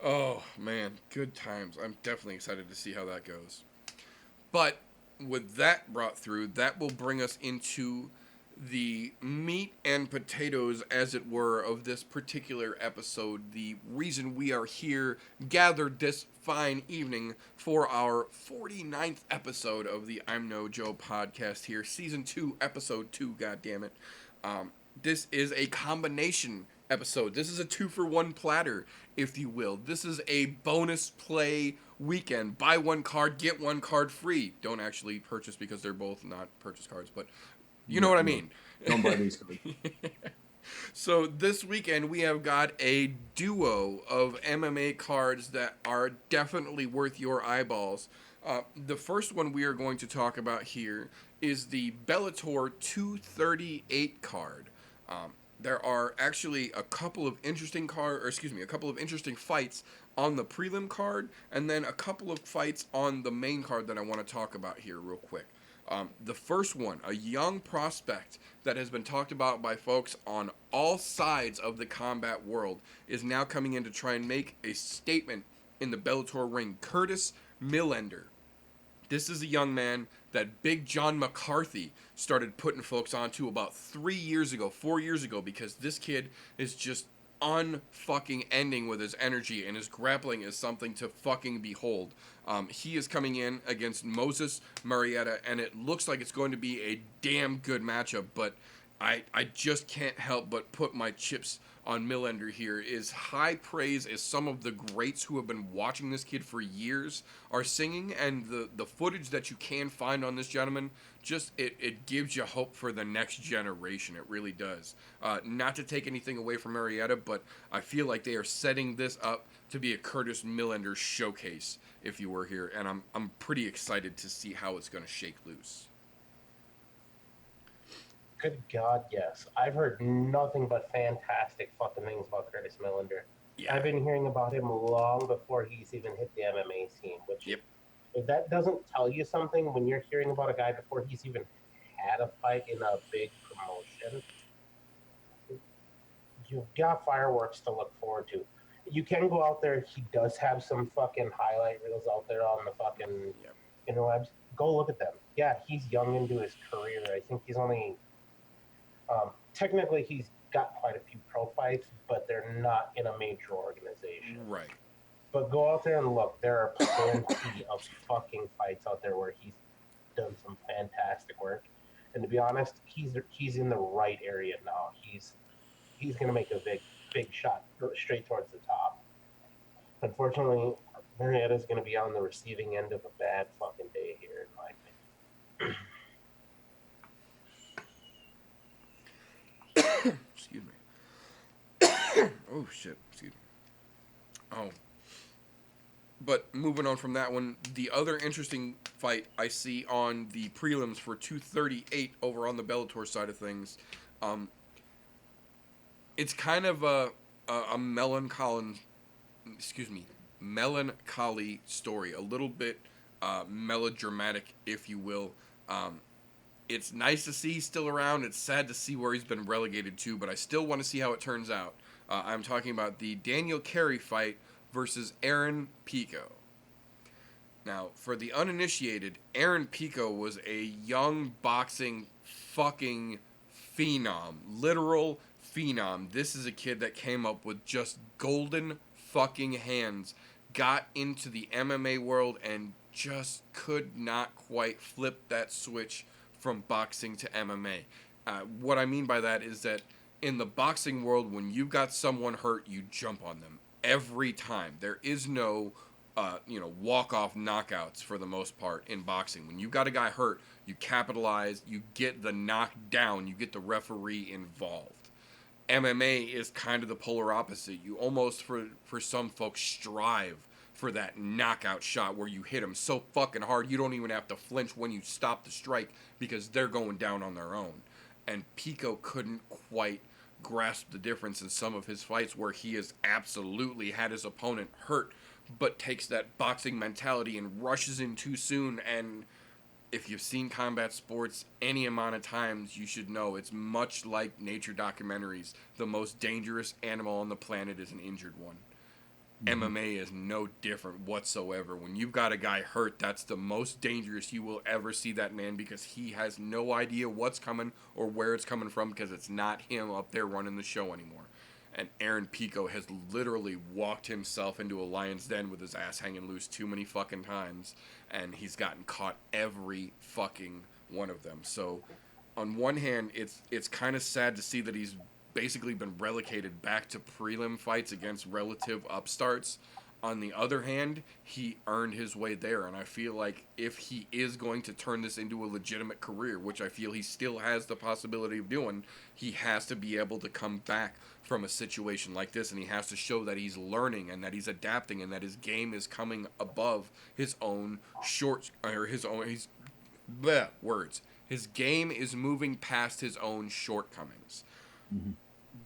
C: Oh, man. Good times. I'm definitely excited to see how that goes. But with that brought through, that will bring us into the meat and potatoes, as it were, of this particular episode. The reason we are here, gathered this fine evening for our 49th episode of the I'm No Joe podcast here. Season 2, episode 2, goddammit. This is a combination episode. This is a 2-for-1 platter, if you will. This is a bonus play weekend. Buy one card, get one card free. Don't actually purchase because they're both not purchase cards, but you know what I mean.
D: Don't buy these cards.
C: So this weekend we have got a duo of MMA cards that are definitely worth your eyeballs. The first one we are going to talk about here is the Bellator 238 card. There are actually a couple of interesting fights on the prelim card, and then a couple of fights on the main card that I want to talk about here real quick. The first one, a young prospect that has been talked about by folks on all sides of the combat world, is now coming in to try and make a statement in the Bellator ring. Curtis Millender. This is a young man that Big John McCarthy started putting folks onto about 4 years ago, because this kid is just unfucking ending with his energy, and his grappling is something to fucking behold. He is coming in against Moses Marietta, and it looks like it's going to be a damn good matchup, but I just can't help but put my chips on Millender here. Is high praise as some of the greats who have been watching this kid for years are singing, and the footage that you can find on this gentleman, just it gives you hope for the next generation. It really does. Not to take anything away from Marietta, but I feel like they are setting this up to be a Curtis Millender showcase, if you were here, and I'm pretty excited to see how it's going to shake loose.
E: Good God, yes. I've heard nothing but fantastic fucking things about Curtis Millender. Yeah. I've been hearing about him long before he's even hit the MMA scene, which if that doesn't tell you something when you're hearing about a guy before he's even had a fight in a big promotion, you've got fireworks to look forward to. You can go out there. He does have some fucking highlight reels out there on the fucking interwebs. Go look at them. Yeah, he's young into his career. I think he's only... technically, he's got quite a few pro fights, but they're not in a major organization.
C: Right.
E: But go out there and look. There are plenty of fucking fights out there where he's done some fantastic work. And to be honest, he's in the right area now. He's gonna make a big shot straight towards the top. Unfortunately, Marietta's gonna be on the receiving end of a bad fucking day here, in my
C: opinion. Excuse me. Oh shit. Excuse me. Oh. But moving on from that one, the other interesting fight I see on the prelims for 238 over on the Bellator side of things, it's kind of a melancholy story, a little bit melodramatic, if you will. It's nice to see he's still around. It's sad to see where he's been relegated to, but I still want to see how it turns out. I'm talking about the Daniel Carey fight versus Aaron Pico. Now, for the uninitiated, Aaron Pico was a young boxing fucking phenom. Literal phenom. This is a kid that came up with just golden fucking hands, got into the MMA world, and just could not quite flip that switch from boxing to MMA. What I mean by that is that in the boxing world, when you've got someone hurt, you jump on them. Every time. There is no, walk-off knockouts for the most part in boxing. When you've got a guy hurt, you capitalize, you get the knockdown, you get the referee involved. MMA is kind of the polar opposite. You almost, for some folks, strive for that knockout shot where you hit them so fucking hard you don't even have to flinch when you stop the strike because they're going down on their own. And Pico couldn't quite grasp the difference in some of his fights where he has absolutely had his opponent hurt but takes that boxing mentality and rushes in too soon. And if you've seen combat sports any amount of times, you should know it's much like nature documentaries. The most dangerous animal on the planet is an injured one. MMA is no different whatsoever. When you've got a guy hurt, that's the most dangerous you will ever see that man, because he has no idea what's coming or where it's coming from, because it's not him up there running the show anymore. And Aaron Pico has literally walked himself into a lion's den with his ass hanging loose too many fucking times, and he's gotten caught every fucking one of them. So on one hand, it's kind of sad to see that he's basically been relocated back to prelim fights against relative upstarts. On the other hand, he earned his way there, and I feel like if he is going to turn this into a legitimate career, which I feel he still has the possibility of doing, he has to be able to come back from a situation like this, and he has to show that he's learning and that he's adapting and that his game is coming above his own his game is moving past his own shortcomings. Mm-hmm.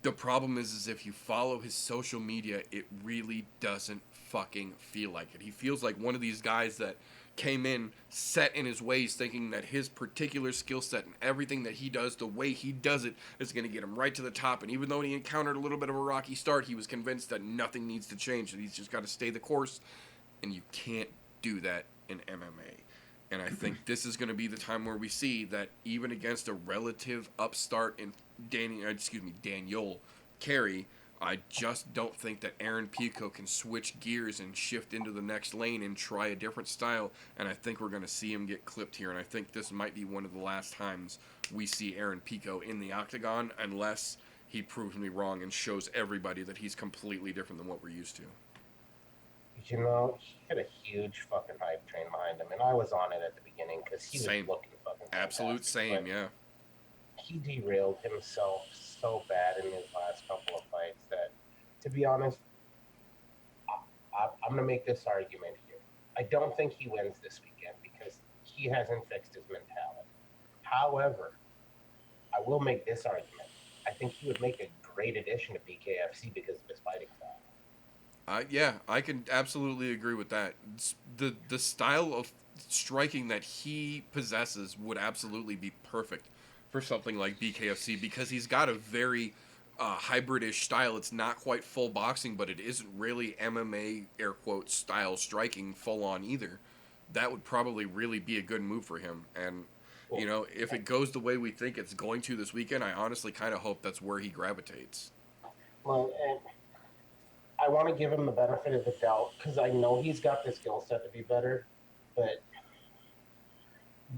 C: The problem is if you follow his social media, it really doesn't fucking feel like it. He feels like one of these guys that came in set in his ways, thinking that his particular skill set and everything that he does, the way he does it, is going to get him right to the top. And even though he encountered a little bit of a rocky start, he was convinced that nothing needs to change, that he's just got to stay the course. And you can't do that in MMA. And I think this is going to be the time where we see that even against a relative upstart in Daniel Carey, I just don't think that Aaron Pico can switch gears and shift into the next lane and try a different style. And I think we're going to see him get clipped here. And I think this might be one of the last times we see Aaron Pico in the octagon, unless he proves me wrong and shows everybody that he's completely different than what we're used to.
E: You know, he had a huge fucking hype train behind him, and I was on it at the beginning because he was looking fucking
C: absolute same, yeah.
E: He derailed himself so bad in his last couple of fights that, to be honest, I'm going to make this argument here. I don't think he wins this weekend because he hasn't fixed his mentality. However, I will make this argument. I think he would make a great addition to BKFC because of his fighting style.
C: Yeah, I can absolutely agree with that. The style of striking that he possesses would absolutely be perfect for something like BKFC, because he's got a very hybrid-ish style. It's not quite full boxing, but it isn't really MMA, air quotes, style striking full-on either. That would probably really be a good move for him. And, you know, if it goes the way we think it's going to this weekend, I honestly kind of hope that's where he gravitates.
E: Well, I want to give him the benefit of the doubt because I know he's got the skill set to be better, but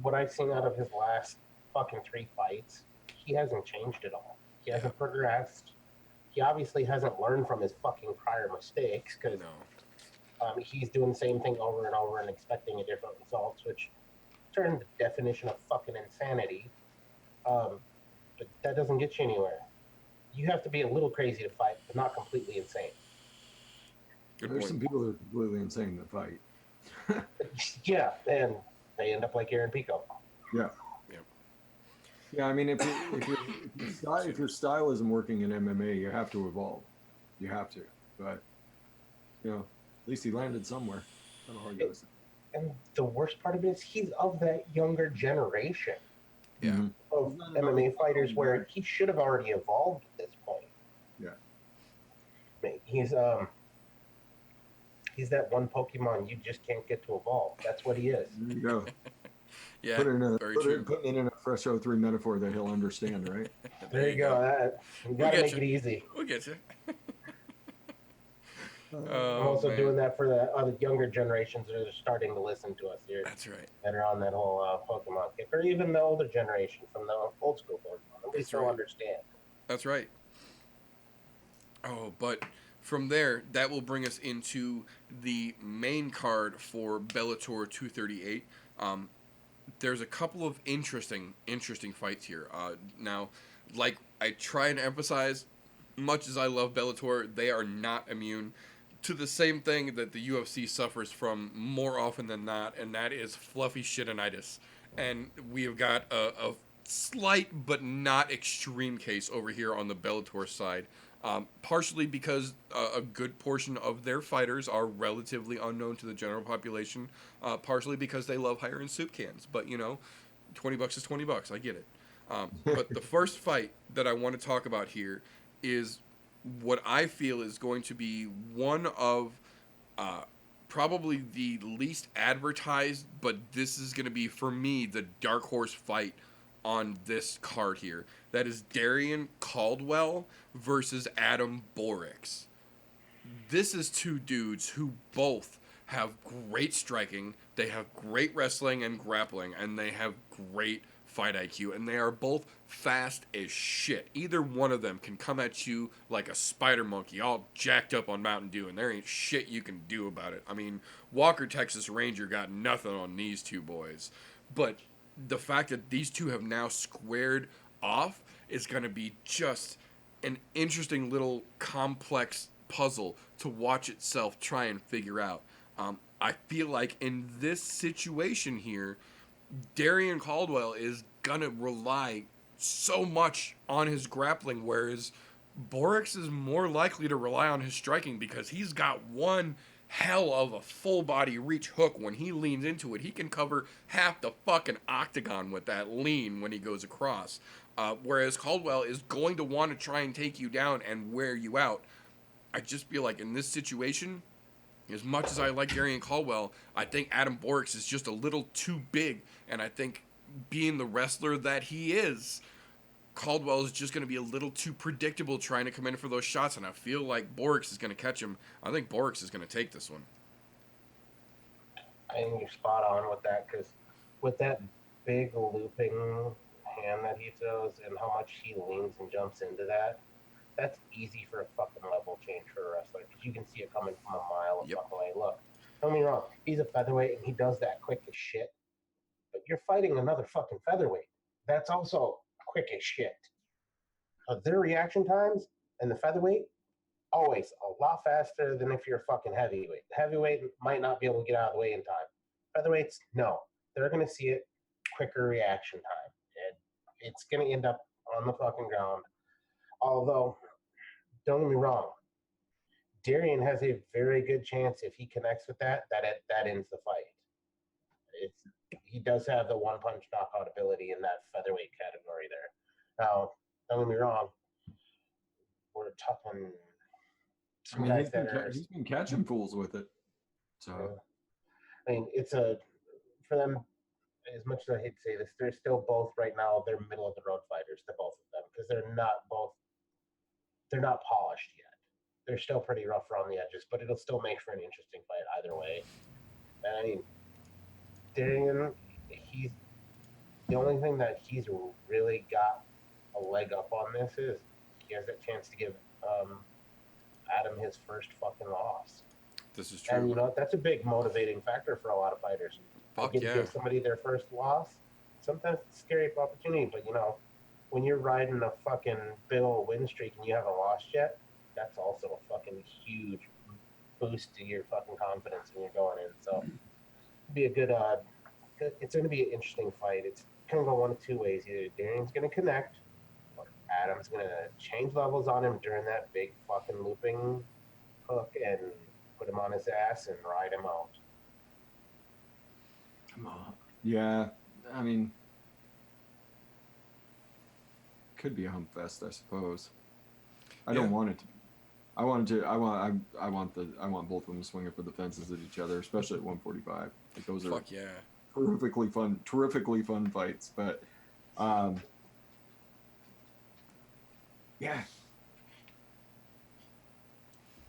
E: what I've seen out of his last fucking 3 fights, he hasn't changed at all. He hasn't progressed. He obviously hasn't learned from his fucking prior mistakes because he's doing the same thing over and over and expecting a different results, which turned the definition of fucking insanity. But that doesn't get you anywhere. You have to be a little crazy to fight, but not completely insane.
D: There's some people that are completely insane to fight.
E: Yeah, and they end up like Aaron Pico.
D: Yeah. Yeah, I mean, if your style isn't working in MMA, you have to evolve. You have to. But, at least he landed somewhere. I don't know how he goes.
E: And the worst part of it is he's of that younger generation of MMA fighters where he should have already evolved at this point.
D: Yeah.
E: He's that one Pokemon you just can't get to evolve. That's what he is.
D: There you go.
C: Yeah,
D: putting it in a fresh 03 metaphor that he'll understand, right?
E: There you go. You gotta make it easy.
C: We'll get you.
E: I'm also doing that for the other younger generations that are starting to listen to us here.
C: That's right.
E: That are on that whole Pokemon kick, or even the older generation from the old school Pokemon. At least they'll understand.
C: That's right. Oh, but from there, that will bring us into the main card for Bellator 238. There's a couple of interesting fights here. Now, like I try and emphasize, much as I love Bellator, they are not immune to the same thing that the UFC suffers from more often than not, and that is fluffy shitinitis. And we have got a slight but not extreme case over here on the Bellator side. Partially because a good portion of their fighters are relatively unknown to the general population. Partially because they love hiring soup cans. But, $20 is $20. I get it. But the first fight that I want to talk about here is what I feel is going to be one of probably the least advertised, but this is going to be, for me, the dark horse fight on this card here. That is Darien Caldwell versus Adam Boryx. This is two dudes who both have great striking, they have great wrestling and grappling, and they have great fight IQ, and they are both fast as shit. Either one of them can come at you like a spider monkey, all jacked up on Mountain Dew, and there ain't shit you can do about it. I mean, Walker Texas Ranger got nothing on these two boys. But the fact that these two have now squared off is going to be just an interesting little complex puzzle to watch itself try and figure out. I feel like in this situation here, Darien Caldwell is going to rely so much on his grappling, whereas Boryx is more likely to rely on his striking because he's got one hell of a full body reach hook. When he leans into it, he can cover half the fucking octagon with that lean when he goes across. Whereas Caldwell is going to want to try and take you down and wear you out. I just feel like in this situation, as much as I like Darien Caldwell, I think Adam Boryx is just a little too big. And I think being the wrestler that he is, Caldwell is just going to be a little too predictable trying to come in for those shots. And I feel like Boryx is going to catch him. I think Boryx is going to take this one.
E: I think you're spot on with that, because with that big looping hand that he throws and how much he leans and jumps into that, that's easy for a fucking level change for a wrestler, because you can see it coming from a mile away. Look, don't get me wrong, he's a featherweight and he does that quick as shit, but you're fighting another fucking featherweight that's also quick as shit. Their reaction times and the featherweight, always a lot faster than if you're a fucking heavyweight. The heavyweight might not be able to get out of the way in time. Featherweights, no. They're going to see it quicker reaction time. And it's going to end up on the fucking ground. Although, don't get me wrong, Darien has a very good chance if he connects with that ends the fight. He does have the one punch knockout ability in that featherweight category there. Now, don't get me wrong, we're talking some guys
D: he's been catching fools with it. So
E: I mean, for them, as much as I hate to say this, they're still both right now, they're middle of the road fighters, to both of them, because they're not polished yet. they're still pretty rough around the edges, but it'll still make for an interesting fight either way. And I mean, Darien, he's the only thing that he's really got a leg up on this is he has that chance to give Adam his first fucking loss.
C: This is true.
E: And you know that's a big motivating factor for a lot of fighters.
C: Fuck
E: Give somebody their first loss. Sometimes it's a scary opportunity, but you know, when you're riding a fucking big old win streak and you haven't lost yet, that's also a fucking huge boost to your fucking confidence when you're going in. So it'd be a good it's going to be an interesting fight. It's going to go one of two ways. Either Darien's going to connect, or Adam's going to change levels on him during that big fucking looping hook and put him on his ass and ride him out.
D: Come on. Yeah, I mean, could be a hump fest, I suppose. I don't want it to be. I want both of them swinging for the fences at each other, especially at 145. Like those are terrifically fun fights. But yeah.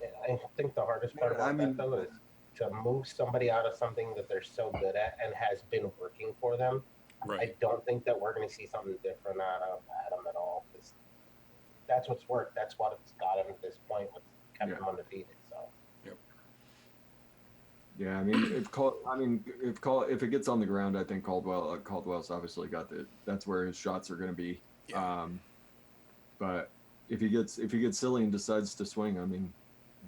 E: I think the hardest part about that though is to move somebody out of something that they're so good at and has been working for them. Right. I don't think that we're going to see something different out of Adam at all. Because that's what's worked. That's what's got him to this point. What's kept him undefeated. So.
C: Yep.
D: Yeah, I mean, if it gets on the ground, I think Caldwell's obviously got that's where his shots are going to be. Yeah. But if he gets silly and decides to swing, I mean,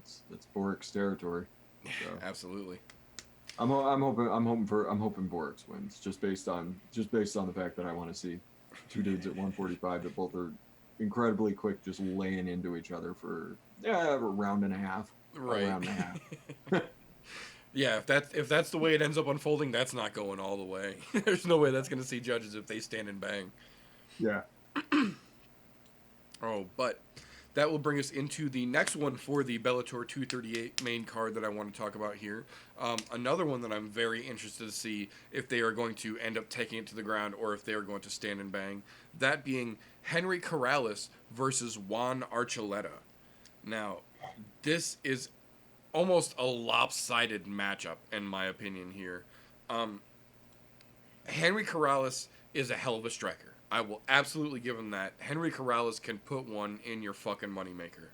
D: it's Borik's territory. So.
C: Absolutely.
D: I'm hoping Borix wins just based on the fact that I want to see two dudes at 145 that both are incredibly quick, just laying into each other for a round and a half.
C: Right.
D: A round and a half.
C: Yeah, if that's the way it ends up unfolding, that's not going all the way. There's no way that's going to see judges if they stand and bang.
D: Yeah.
C: Oh, but that will bring us into the next one for the Bellator 238 main card that I want to talk about here. Another one that I'm very interested to see if they are going to end up taking it to the ground or if they are going to stand and bang. That being Henry Corrales versus One Archuleta. Now, this is almost a lopsided matchup, in my opinion here. Henry Corrales is a hell of a striker. I will absolutely give him that. Henry Corrales can put one in your fucking moneymaker.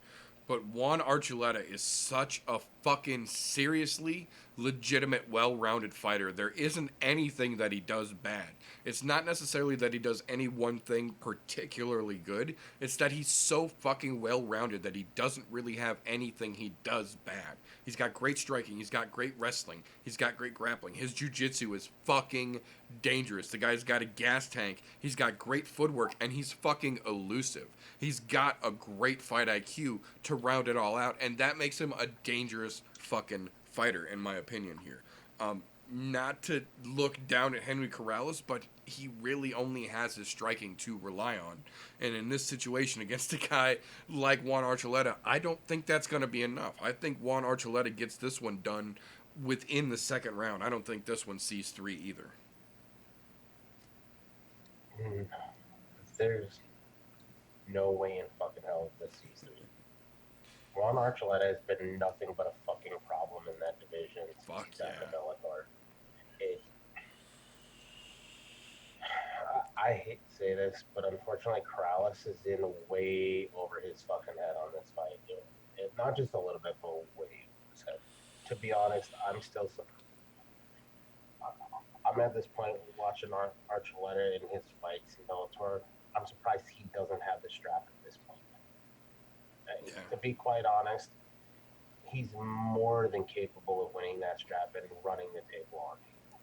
C: But One Archuleta is such a fucking seriously legitimate, well-rounded fighter. There isn't anything that he does bad. It's not necessarily that he does any one thing particularly good. It's that he's so fucking well-rounded that he doesn't really have anything he does bad. He's got great striking. He's got great wrestling. He's got great grappling. His jiu-jitsu is fucking dangerous. The guy's got a gas tank. He's got great footwork, and he's fucking elusive. He's got a great fight IQ to round it all out, and that makes him a dangerous fucking fighter, in my opinion here. Not to look down at Henry Corrales, but he really only has his striking to rely on. And in this situation against a guy like One Archuleta, I don't think that's going to be enough. I think One Archuleta gets this one done within the second round. I don't think this one sees 3 either.
E: There's no way in fucking hell this sees 3. One Archuleta has been nothing but a fucking problem in that division.
C: Fuck yeah.
E: Bellator. I hate to say this, but unfortunately, Corrales is in way over his fucking head on this fight. Not just a little bit, but way over his head. To be honest, I'm still I'm at this point watching Archuleta in his fights in Bellator. I'm surprised he doesn't have the strap at this point. Yeah. To be quite honest, he's more than capable of winning that strap and running the table on people.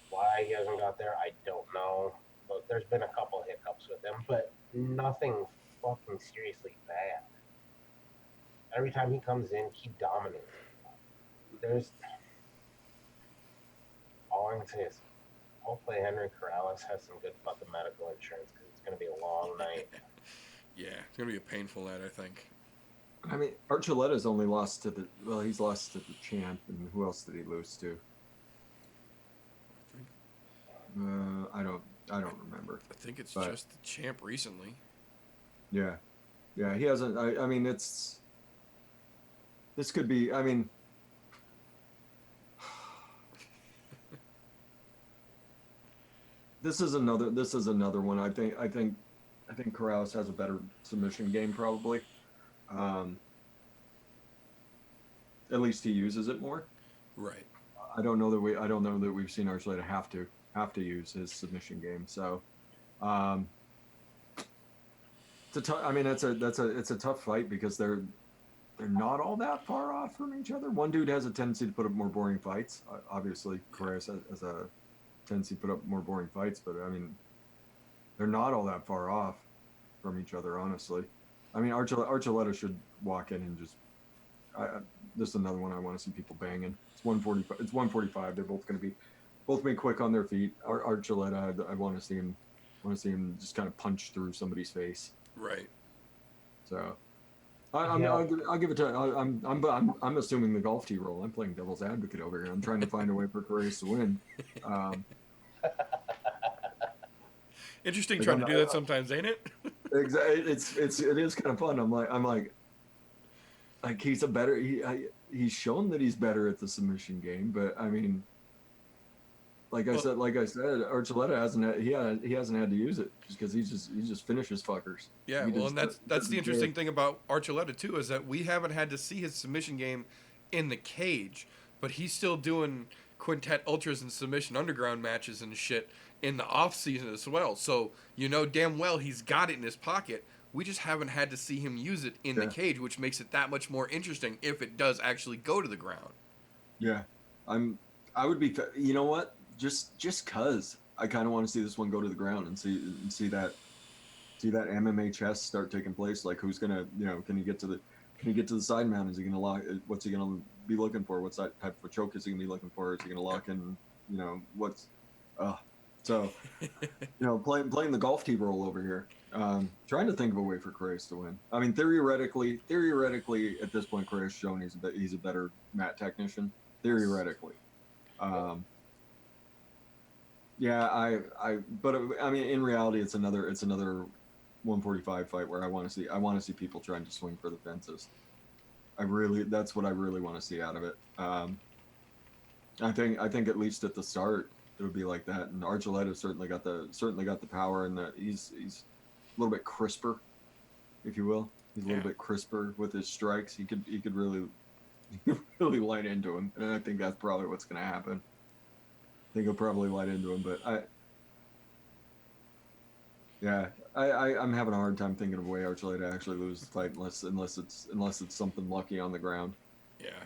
E: Why he hasn't got there, I don't know. But there's been a couple hiccups with him, but nothing fucking seriously bad. Every time he comes in, he dominates. All I can say is, hopefully Henry Corrales has some good fucking medical insurance because it's going to be a long night.
C: Yeah, it's going to be a painful night, I think.
D: I mean, Archuleta's only lost to he's lost to the champ, and who else did he lose to? I don't remember.
C: I think it's just the champ recently.
D: Yeah, he hasn't. I mean, it's this could be. I mean, this is another one. I think Corrales has a better submission game probably. At least he uses it more.
C: Right.
D: I don't know that we've seen Archuleta have to use his submission game. So, it's a tough fight because they're not all that far off from each other. One dude has a tendency to put up more boring fights. Obviously, Corrales has a tendency to put up more boring fights, but I mean, they're not all that far off from each other, honestly. I mean, Archuleta should walk in and just. This is another one I want to see people banging. It's 145. It's 145. They're both going to be quick on their feet. Archuleta, I want to see him just kind of punch through somebody's face.
C: Right.
D: So, I'll give it to. I'm assuming the golf tee roll. I'm playing devil's advocate over here. I'm trying to find a way for Corrales to win.
C: Interesting trying to do that sometimes, ain't it?
D: Exactly. It is kind of fun. I'm like he's shown that he's better at the submission game, but I mean, like I said, Archuleta hasn't had to use it just because he just finishes fuckers.
C: Yeah, and that's the interesting thing about Archuleta too, is that we haven't had to see his submission game in the cage, but he's still doing quintet ultras and submission underground matches and shit in the off season as well. So you know damn well he's got it in his pocket. We just haven't had to see him use it in the cage, which makes it that much more interesting if it does actually go to the ground. Yeah,
D: I would be. You know what? Just cause I kind of want to see this one go to the ground and see that MMA chess start taking place. Like who's gonna, can he get to the side mount? Is he gonna lock? What's he gonna be looking for? What's that type of choke is he gonna be looking for? Is he gonna lock in? What's so playing the golf tee role over here. Trying to think of a way for Corrales to win. I mean, theoretically, at this point, Corrales shown he's a better mat technician. Theoretically, but I mean, in reality, it's another 145 fight where I want to see people trying to swing for the fences. That's what I really want to see out of it. I think at least at the start it would be like that, and Archuleta certainly got the power, and that he's a little bit crisper, if you will. He's a little bit crisper with his strikes. He could really light into him, and I think that's probably what's going to happen. I think he'll probably light into him, but I'm having a hard time thinking of a way Archuleta actually loses the fight unless it's something lucky on the ground.
E: Yeah.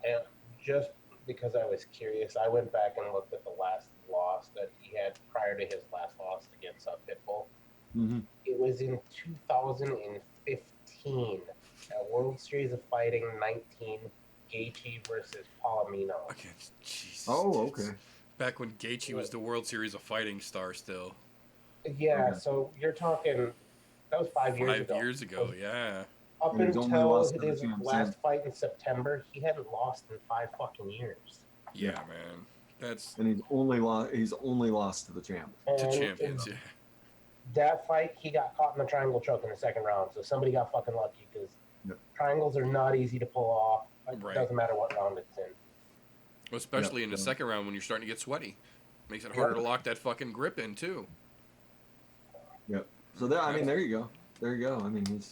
E: And just because I was curious, I went back and looked at the last loss that he had prior to his last loss against Pitbull.
D: Mm-hmm.
E: It was in 2015 at World Series of Fighting 19, Gaethje versus Palomino.
C: Okay, Jesus.
D: Oh, okay.
C: Back when Gaethje was the World Series of Fighting star still.
E: Yeah, so you're talking, that was 5 years ago.
C: 5 years ago, yeah.
E: Up until his last fight in September, he hadn't lost in 5 fucking years.
C: Yeah, man.
D: And he's only lost to the champ.
C: To champions, yeah.
E: That fight, he got caught in the triangle choke in the second round, so somebody got fucking lucky because triangles are not easy to pull off. It doesn't matter what round it's in.
C: Well, especially in the second round when you're starting to get sweaty. Makes it harder to lock that fucking grip in, too.
D: Yep. So, there you go. There you go. I mean,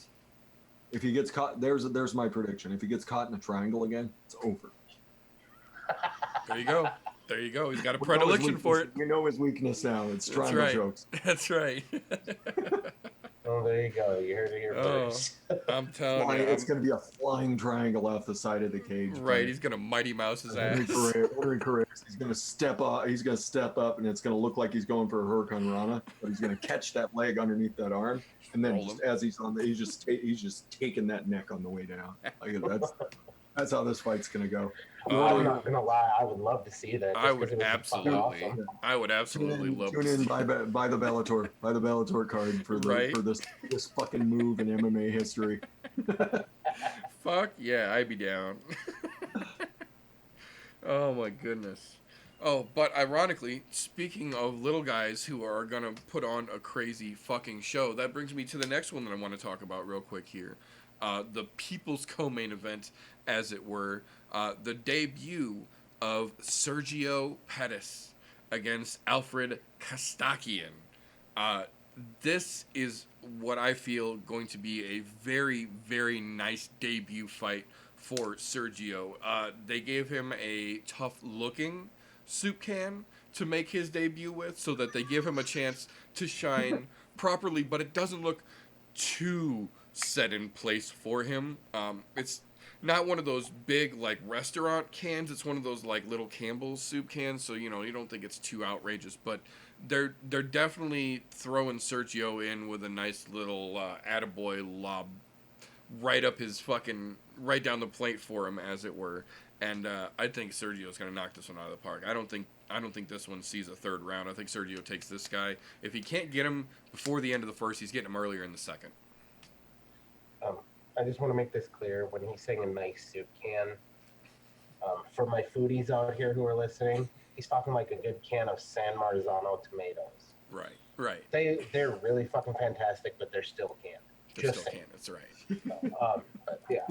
D: if he gets caught, there's my prediction. If he gets caught in a triangle again, it's over.
C: There you go. There you go. He's got a predilection for it.
D: We know his weakness now. It's triangle jokes.
C: That's right.
E: Oh, there you go. You heard it here first.
C: I'm telling you.
D: It's going to be a flying triangle off the side of the cage.
C: Right. He's going to Mighty Mouse his ass.
D: He's going to step up. He's going to step up, and it's going to look like he's going for a Hurricane Rana, but he's going to catch that leg underneath that arm, and then as he's on, he's just taking that neck on the way down. That's how this fight's going to go.
E: I'm not going to lie. I would love to see that.
C: I would absolutely love to.
D: Tune in by the Bellator card for this fucking move in MMA history.
C: Fuck yeah, I'd be down. Oh my goodness. Oh, but ironically, speaking of little guys who are going to put on a crazy fucking show, that brings me to the next one that I want to talk about real quick here. the people's co-main event, as it were, the debut of Sergio Pettis against Alfred Kazakian. This is what I feel going to be a very, very nice debut fight for Sergio. They gave him a tough-looking soup can to make his debut with, so that they give him a chance to shine properly, but it doesn't look too set in place for him. It's not one of those big, like, restaurant cans. It's one of those, like, little Campbell's soup cans, so, you know, you don't think it's too outrageous, but they're definitely throwing Sergio in with a nice little attaboy lob right up his fucking, right down the plate for him, as it were. And I think Sergio's going to knock this one out of the park. I don't think this one sees a third round. I think Sergio takes this guy. If he can't get him before the end of the first, he's getting him earlier in the second.
E: I just want to make this clear. When he's saying a nice soup can, for my foodies out here who are listening, he's talking like a good can of San Marzano tomatoes.
C: Right.
E: They're really fucking fantastic, but they're still canned.
C: They're still canned, that's right.
E: But yeah,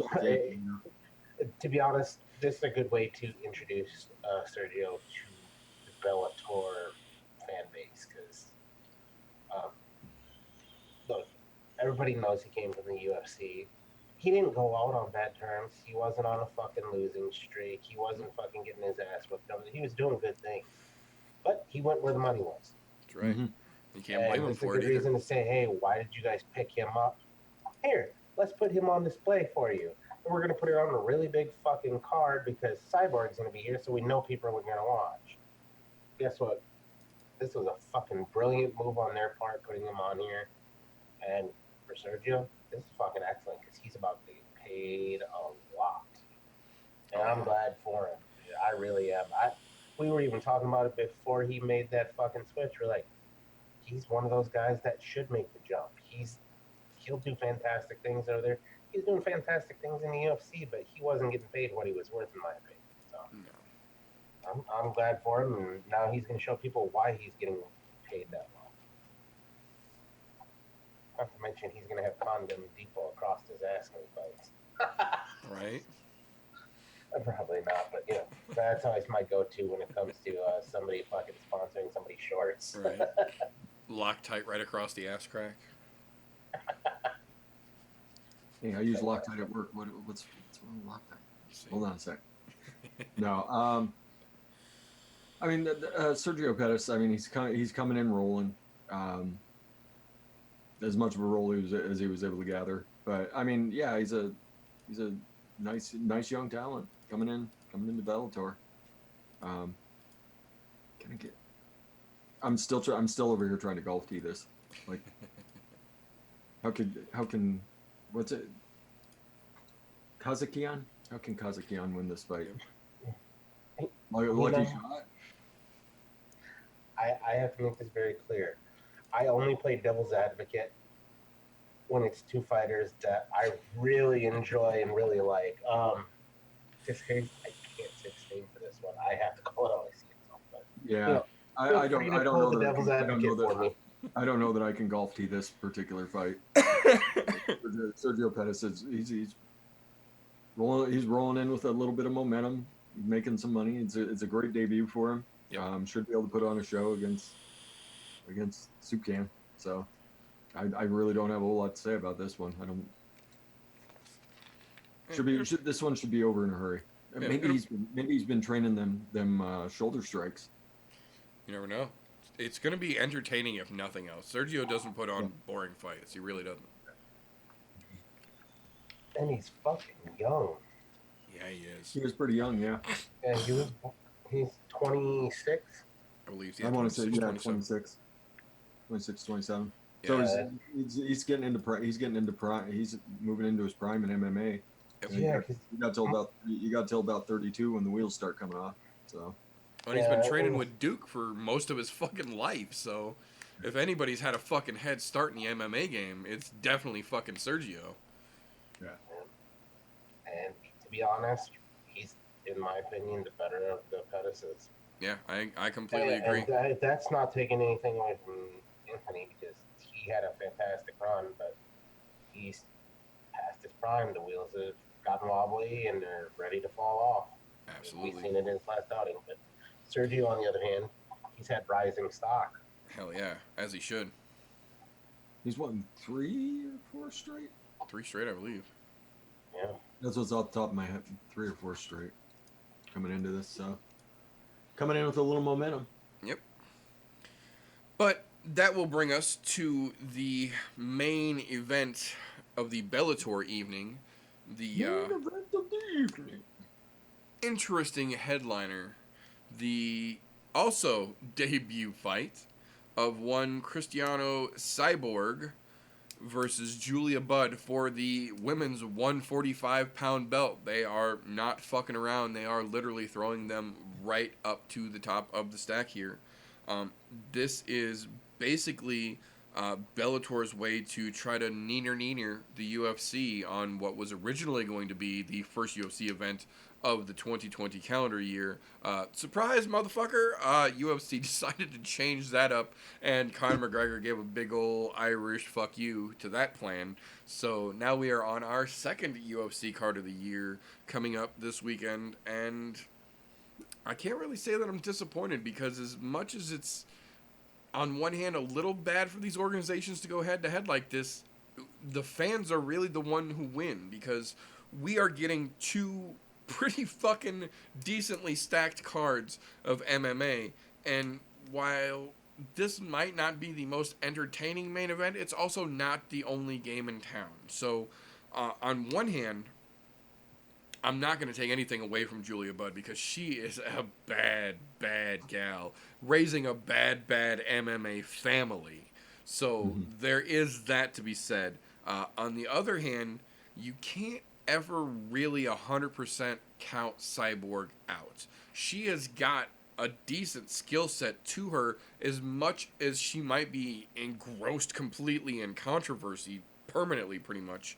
E: to be honest, this is a good way to introduce Sergio to the Bellator fan base, because look, everybody knows he came from the UFC. He didn't go out on bad terms. He wasn't on a fucking losing streak. He wasn't fucking getting his ass whipped. He was doing good things, but he went where the money was.
C: That's right. Mm-hmm. You can't blame him for it.
E: It's a good reason to say, hey, why did you guys pick him up? Here, let's put him on display for you. We're going to put it on a really big fucking card because Cyborg's going to be here, so we know people are going to watch. Guess what? This was a fucking brilliant move on their part, putting him on here. And for Sergio, this is fucking excellent because he's about to get paid a lot. And I'm glad for him. I really am. We were even talking about it before he made that fucking switch. We're like, he's one of those guys that should make the jump. He'll do fantastic things over there. He's doing fantastic things in the UFC, but he wasn't getting paid what he was worth, in my opinion. So no. I'm glad for him, and now he's going to show people why he's getting paid that well. Not to mention, he's going to have Condom Depot across his ass when he fights.
C: Right?
E: Probably not, but you know, that's always my go-to when it comes to somebody fucking sponsoring somebody's shorts.
C: Right. Loctite right across the ass crack.
D: Hey, I use Loctite at work. What's wrong with Loctite? Hold on a sec. No, I mean Sergio Pettis. I mean he's coming in rolling, as much of a role as he was able to gather. But I mean, yeah, he's a nice young talent coming into Bellator. I'm still over here trying to golf tee this. Like, how can what's it? Kazakian? How can Kazakian win this fight? Lucky shot.
E: I have to make this very clear. I only play devil's advocate when it's two fighters that I really enjoy and really like. This case, I can't say the same for this one. I have to call it how I see it. But,
D: yeah,
E: you know,
D: I don't know
E: the devil's advocate for me.
D: I don't know that I can golf tee this particular fight. Sergio Pettis he's rolling in with a little bit of momentum, making some money. It's a great debut for him. Yep. Should be able to put on a show against Soup Can. So I really don't have a whole lot to say about this one. I don't. This one should be over in a hurry. Yeah, maybe he's been training them shoulder strikes.
C: You never know. It's going to be entertaining if nothing else. Sergio doesn't put on boring fights. He really doesn't.
E: And he's fucking young.
C: Yeah, he is.
D: He was pretty young, yeah.
E: And he's 26.
C: I believe.
D: I want to say 26, 27. Yeah. So he's getting into prime. He's moving into his prime in MMA.
E: Yeah,
D: you got till about 32 when the wheels start coming off. So.
C: And he's been training with Duke for most of his fucking life, so if anybody's had a fucking head start in the MMA game, it's definitely fucking Sergio.
D: Yeah.
E: And to be honest, he's, in my opinion, the better of the Pettises.
C: Yeah, I completely agree.
E: And that's not taking anything away from Anthony, because he had a fantastic run, but he's past his prime. The wheels have gotten wobbly and they're ready to fall off.
C: Absolutely.
E: We've seen it in his last outing. But Sergio, on the other hand, he's had rising stock.
C: Hell yeah, as he should.
D: He's won 3 or 4 straight?
C: 3 straight, I believe.
E: Yeah.
D: That's what's off the top of my head. 3 or 4 straight coming into this. So coming in with a little momentum.
C: Yep. But that will bring us to the main event of the Bellator evening. The
D: Main event of the evening.
C: Interesting headliner. The also debut fight of one Cristiano Cyborg versus Julia Budd for the women's 145-pound belt. They are not fucking around. They are literally throwing them right up to the top of the stack here. This is basically Bellator's way to try to neener the UFC on what was originally going to be the first UFC event of the 2020 calendar year. Surprise, motherfucker! UFC decided to change that up, and Conor McGregor gave a big ol' Irish fuck you to that plan. So now we are on our second UFC card of the year coming up this weekend, and I can't really say that I'm disappointed, because as much as it's on one hand a little bad for these organizations to go head-to-head like this, the fans are really the one who win, because we are getting 2 pretty fucking decently stacked cards of MMA, and while this might not be the most entertaining main event, it's also not the only game in town. So on one hand, I'm not going to take anything away from Julia Budd, because she is a bad gal, raising a bad MMA family. So there is that to be said. On the other hand, you can't ever really 100% count Cyborg out. She has got a decent skill set to her, as much as she might be engrossed completely in controversy permanently, pretty much.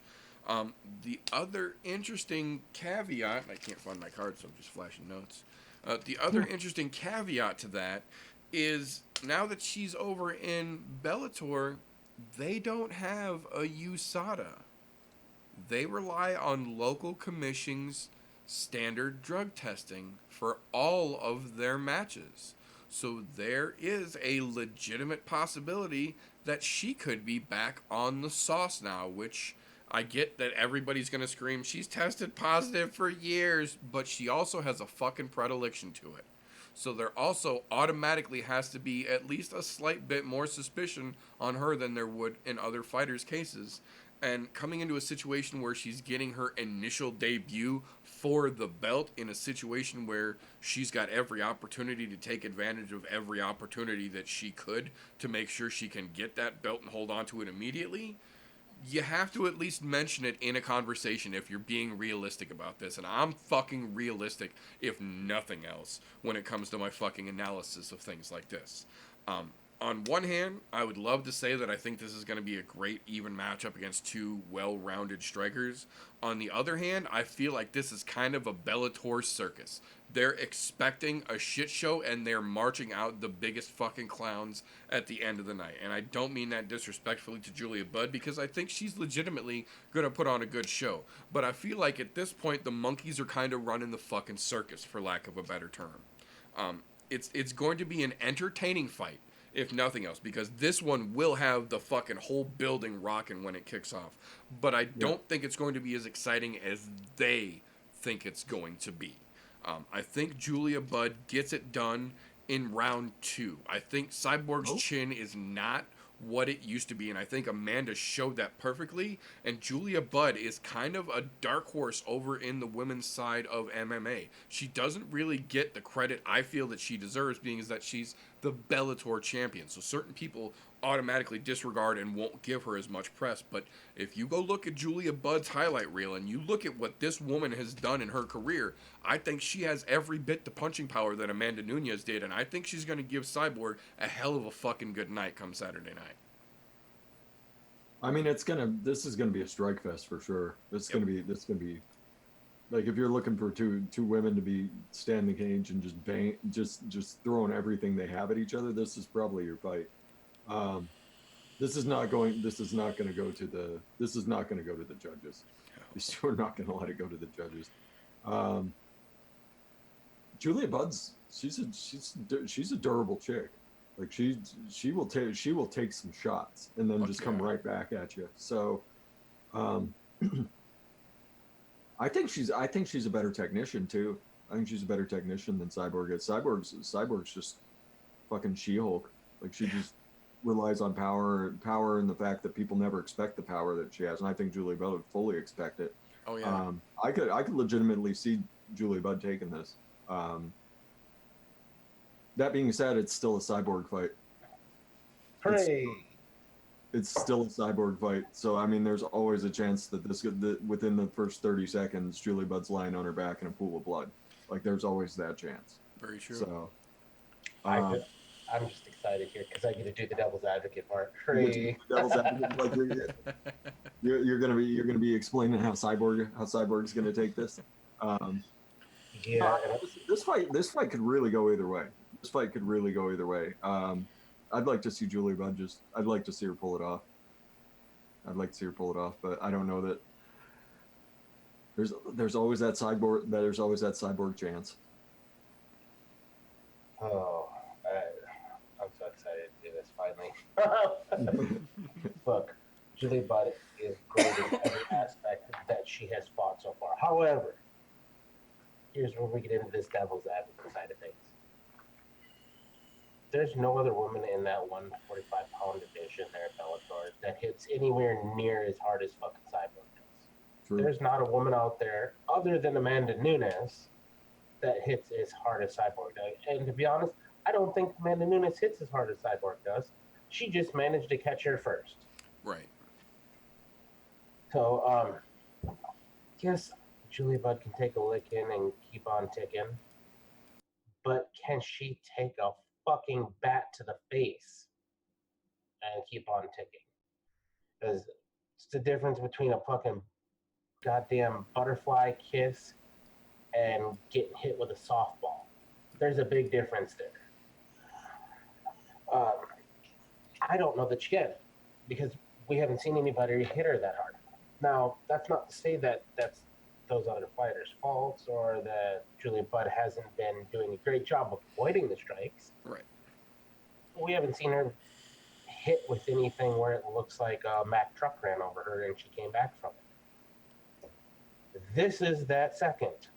C: The other interesting caveat, I can't find my card, so I'm just flashing notes. The other interesting caveat to that is, now that she's over in Bellator, they don't have a USADA. They rely on local commissions' standard drug testing for all of their matches. So there is a legitimate possibility that she could be back on the sauce now, which I get that everybody's going to scream, she's tested positive for years, but she also has a fucking predilection to it. So there also automatically has to be at least a slight bit more suspicion on her than there would in other fighters' cases. And coming into a situation where she's getting her initial debut for the belt, in a situation where she's got every opportunity to take advantage of every opportunity that she could to make sure she can get that belt and hold on to it immediately, you have to at least mention it in a conversation if you're being realistic about this. And I'm fucking realistic, if nothing else, when it comes to my fucking analysis of things like this. On one hand, I would love to say that I think this is going to be a great even matchup against 2 well-rounded strikers. On the other hand, I feel like this is kind of a Bellator circus. They're expecting a shit show, and they're marching out the biggest fucking clowns at the end of the night. And I don't mean that disrespectfully to Julia Budd, because I think she's legitimately going to put on a good show. But I feel like at this point, the monkeys are kind of running the fucking circus, for lack of a better term. It's going to be an entertaining fight, if nothing else, because this one will have the fucking whole building rocking when it kicks off. But I don't think it's going to be as exciting as they think it's going to be. I think Julia Budd gets it done in round 2. I think Cyborg's chin is not what it used to be, and I think Amanda showed that perfectly. And Julia Budd is kind of a dark horse over in the women's side of MMA. She doesn't really get the credit I feel that she deserves, being that she's the Bellator champion. So certain people automatically disregard and won't give her as much press. But if you go look at Julia Budd's highlight reel and you look at what this woman has done in her career, I think she has every bit the punching power that Amanda Nunes did, and I think she's going to give Cyborg a hell of a fucking good night come Saturday night.
D: I mean, this is gonna be a strike fest for sure. This is gonna be like, if you're looking for two women to be standing cage and just throwing everything they have at each other, this is probably your fight. This is not going to go to the judges. These two are not going to let it go to the judges. Julia Budd's she's a durable chick. Like she will take some shots and then just come right back at you. So, I think she's a better technician too. I think she's a better technician than Cyborg is. Cyborg's just fucking She-Hulk. Like she just relies on power and the fact that people never expect the power that she has. And I think Julia Budd would fully expect it.
C: Oh yeah.
D: I could legitimately see Julia Budd taking this. That being said, it's still a Cyborg fight.
E: Hooray!
D: It's still a Cyborg fight. So, I mean, there's always a chance that within the first 30 seconds, Julie Budd's lying on her back in a pool of blood. Like, there's always that chance.
C: Very true.
D: So,
E: I'm just excited here because I get to do the devil's advocate part. Hooray!
D: Devil's advocate, like you're gonna be explaining how Cyborg's gonna take this.
E: Yeah.
D: This fight could really go either way. I'd like to see Julia Budd I'd like to see her pull it off. But I don't know that there's always that cyborg chance.
E: Oh, I'm so excited to do this finally. Look, Julia Budd is great in every aspect that she has fought so far. However, here's where we get into this devil's advocate side of things. There's no other woman in that 145-pound division there at Bellator that hits anywhere near as hard as fucking Cyborg does. True. There's not a woman out there other than Amanda Nunes that hits as hard as Cyborg does. And to be honest, I don't think Amanda Nunes hits as hard as Cyborg does. She just managed to catch her first.
C: Right.
E: So, yes, Julia Budd can take a licking and keep on ticking. But can she take a fucking bat to the face and keep on ticking? Because it's the difference between a fucking goddamn butterfly kiss and getting hit with a softball. There's a big difference there. I don't know that she can, because we haven't seen anybody hit her that hard. Now, that's not to say that that's those other fighters' faults or that Julia Budd hasn't been doing a great job of avoiding the strikes.
C: Right.
E: We haven't seen her hit with anything where it looks like a Mack truck ran over her and she came back from it. This is that second.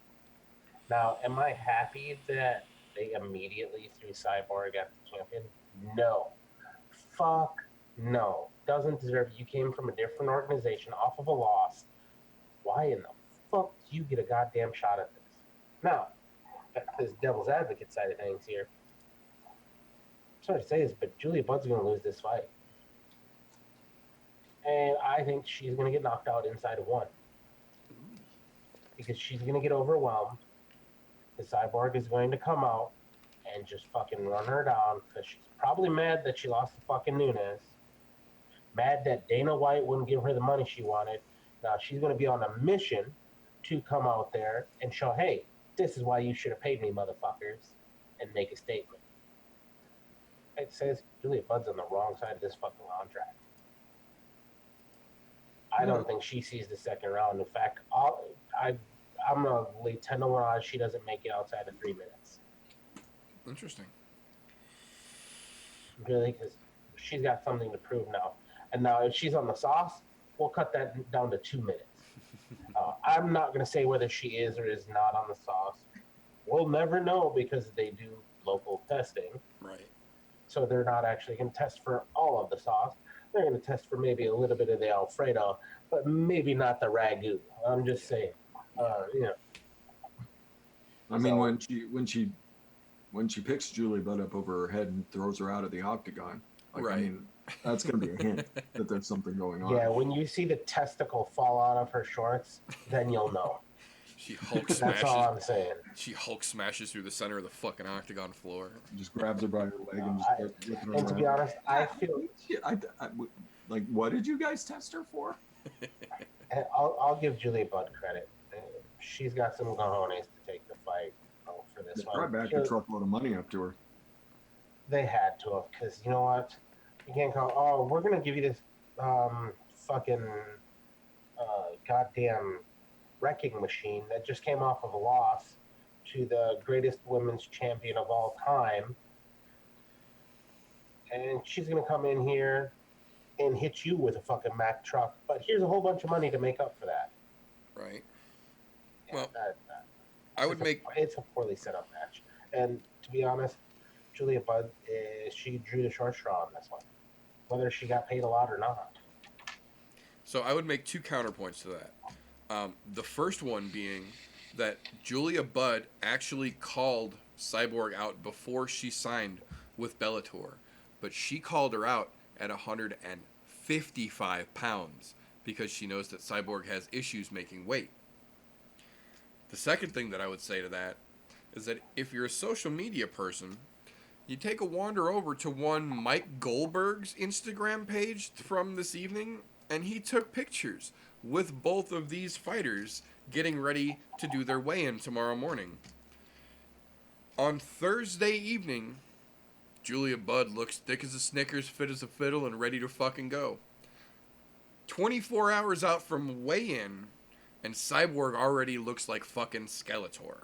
E: Now, am I happy that they immediately threw Cyborg at the champion? No. Fuck no. Doesn't deserve it. You came from a different organization off of a loss. Why in the fuck do you get a goddamn shot at this? Now, this devil's advocate side of things here. I'm sorry to say this, but Julia Budd's going to lose this fight. And I think she's going to get knocked out inside of one. Because she's going to get overwhelmed. The Cyborg is going to come out and just fucking run her down because she's probably mad that she lost to fucking Nunes. Mad that Dana White wouldn't give her the money she wanted. Now she's going to be on a mission to come out there and show, hey, this is why you should have paid me, motherfuckers, and make a statement. It says Julia Budd's on the wrong side of this fucking contract. I don't think she sees the second round. In fact, I'm going to leave 10 to 1 odds she doesn't make it outside of 3 minutes.
C: Interesting.
E: Really, because she's got something to prove now. And now if she's on the sauce, we'll cut that down to 2 minutes. I'm not going to say whether she is or is not on the sauce. We'll never know because they do local testing.
C: Right.
E: So they're not actually going to test for all of the sauce. They're going to test for maybe a little bit of the Alfredo, but maybe not the ragu. I'm just saying.
D: I mean, when she picks Julie Budd up over her head and throws her out of the octagon, like, right. I mean, that's going to be a hint that there's something going on.
E: Yeah, when you see the testicle fall out of her shorts, then you'll know.
C: She Hulk smashes.
E: That's all I'm saying.
C: She Hulk smashes through the center of the fucking octagon floor.
D: Just grabs her by her leg and just starts flipping her around.
E: To be honest, I feel
D: like, what did you guys test her for?
E: I'll give Julia Budd credit. She's got some cojones to take the fight for this one.
D: Brought back a truckload of money up to her.
E: They had to have, because you know what? You can't go, we're going to give you this fucking goddamn wrecking machine that just came off of a loss to the greatest women's champion of all time. And she's going to come in here and hit you with a fucking Mack truck. But here's a whole bunch of money to make up for that.
C: Right.
E: Yeah,
C: Well, I would make...
E: It's a poorly set up match. And to be honest, Julia Budd, she drew the short straw on this one. Whether she got paid a lot or not.
C: So I would make 2 counterpoints to that. The first one being that Julia Budd actually called Cyborg out before she signed with Bellator. But she called her out at 155 pounds because she knows that Cyborg has issues making weight. The second thing that I would say to that is that if you're a social media person, you take a wander over to one Mike Goldberg's Instagram page from this evening, and he took pictures with both of these fighters getting ready to do their weigh-in tomorrow morning. On Thursday evening, Julia Budd looks thick as a Snickers, fit as a fiddle, and ready to fucking go. 24 hours out from weigh-in, and Cyborg already looks like fucking Skeletor.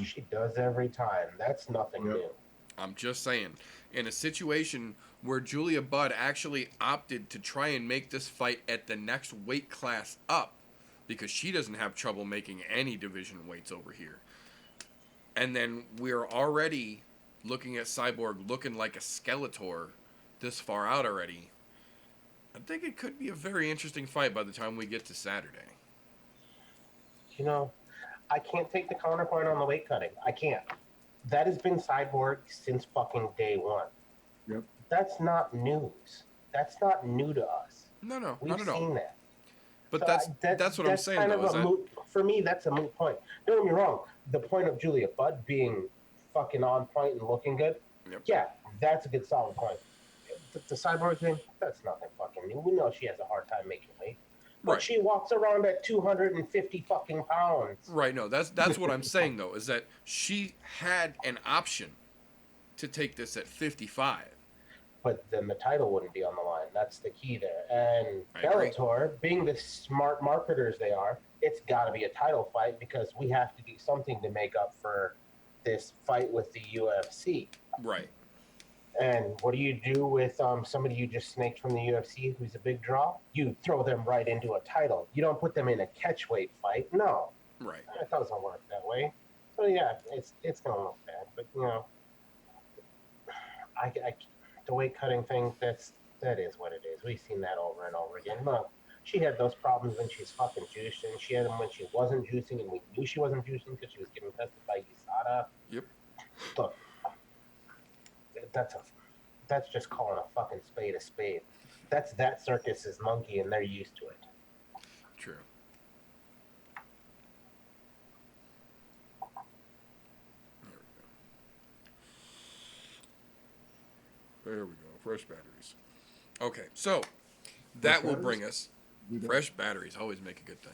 E: She does every time. That's nothing new.
C: I'm just saying. In a situation where Julia Budd actually opted to try and make this fight at the next weight class up, because she doesn't have trouble making any division weights over here. And then we're already looking at Cyborg looking like a Skeletor this far out already. I think it could be a very interesting fight by the time we get to Saturday.
E: You know, I can't take the counterpoint on the weight cutting. I can't. That has been Cyborg since fucking day one.
D: Yep.
E: That's not news. That's not new to us.
C: No,
E: We've
C: not at all.
E: seen that.
C: But
E: So
C: that's what I'm saying, though.
E: For me, that's a moot point. Don't get me wrong. The point of Julia Budd being fucking on point and looking good, yeah, that's a good solid point. The Cyborg thing, that's nothing fucking new. We know she has a hard time making weight. But she walks around at 250 fucking pounds.
C: Right, no, that's what I'm saying, though, is that she had an option to take this at 55.
E: But then the title wouldn't be on the line. That's the key there. And Bellator, being the smart marketers they are, it's got to be a title fight because we have to do something to make up for this fight with the UFC.
C: Right.
E: And what do you do with somebody you just snaked from the UFC who's a big draw? You throw them right into a title. You don't put them in a catchweight fight. No.
C: Right.
E: It doesn't work that way. So, yeah, it's going to look bad. But, you know, the weight cutting thing, that is what it is. We've seen that over and over again. Look, she had those problems when she's fucking juicing. She had them when she wasn't juicing, and we knew she wasn't juicing because she was getting tested by USADA.
C: Yep.
E: Look, that's just calling a fucking spade a spade. That's that circus's monkey, and they're used to it.
C: True. There we go. Fresh batteries. Okay, so that will bring us. Fresh batteries always make a good thing.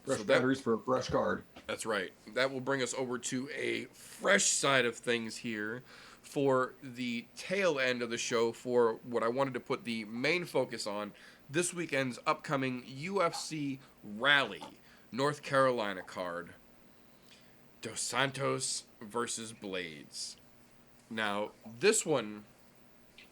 D: Fresh batteries for a fresh card.
C: That's right. That will bring us over to a fresh side of things here for the tail end of the show for what I wanted to put the main focus on, this weekend's upcoming UFC Raleigh, North Carolina card. Dos Santos versus Blaydes. Now, this one,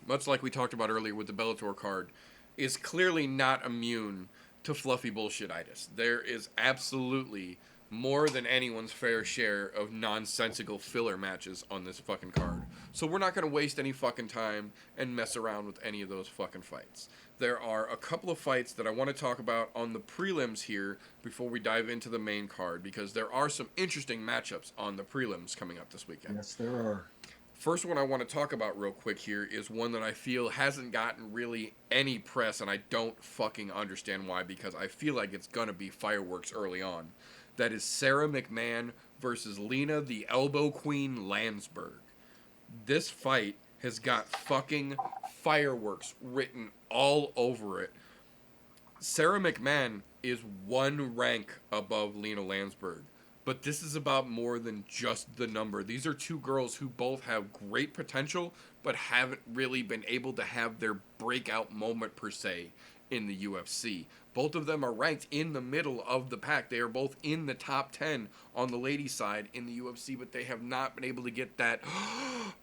C: much like we talked about earlier with the Bellator card, is clearly not immune to fluffy bullshit-itis. There is absolutely more than anyone's fair share of nonsensical filler matches on this fucking card. So we're not going to waste any fucking time and mess around with any of those fucking fights. There are a couple of fights that I want to talk about on the prelims here before we dive into the main card, because there are some interesting matchups on the prelims coming up this weekend.
D: Yes, there are.
C: First one I want to talk about real quick here is one that I feel hasn't gotten really any press, and I don't fucking understand why, because I feel like it's going to be fireworks early on. That is Sara Mcmann versus Lena, the Elbow Queen Landsberg. This fight has got fucking fireworks written all over it. Sara Mcmann is one rank above Lena Landsberg. But this is about more than just the number. These are two girls who both have great potential, but haven't really been able to have their breakout moment per se in the UFC. Both of them are ranked in the middle of the pack. They are both in the top 10 on the ladies' side in the UFC, but they have not been able to get that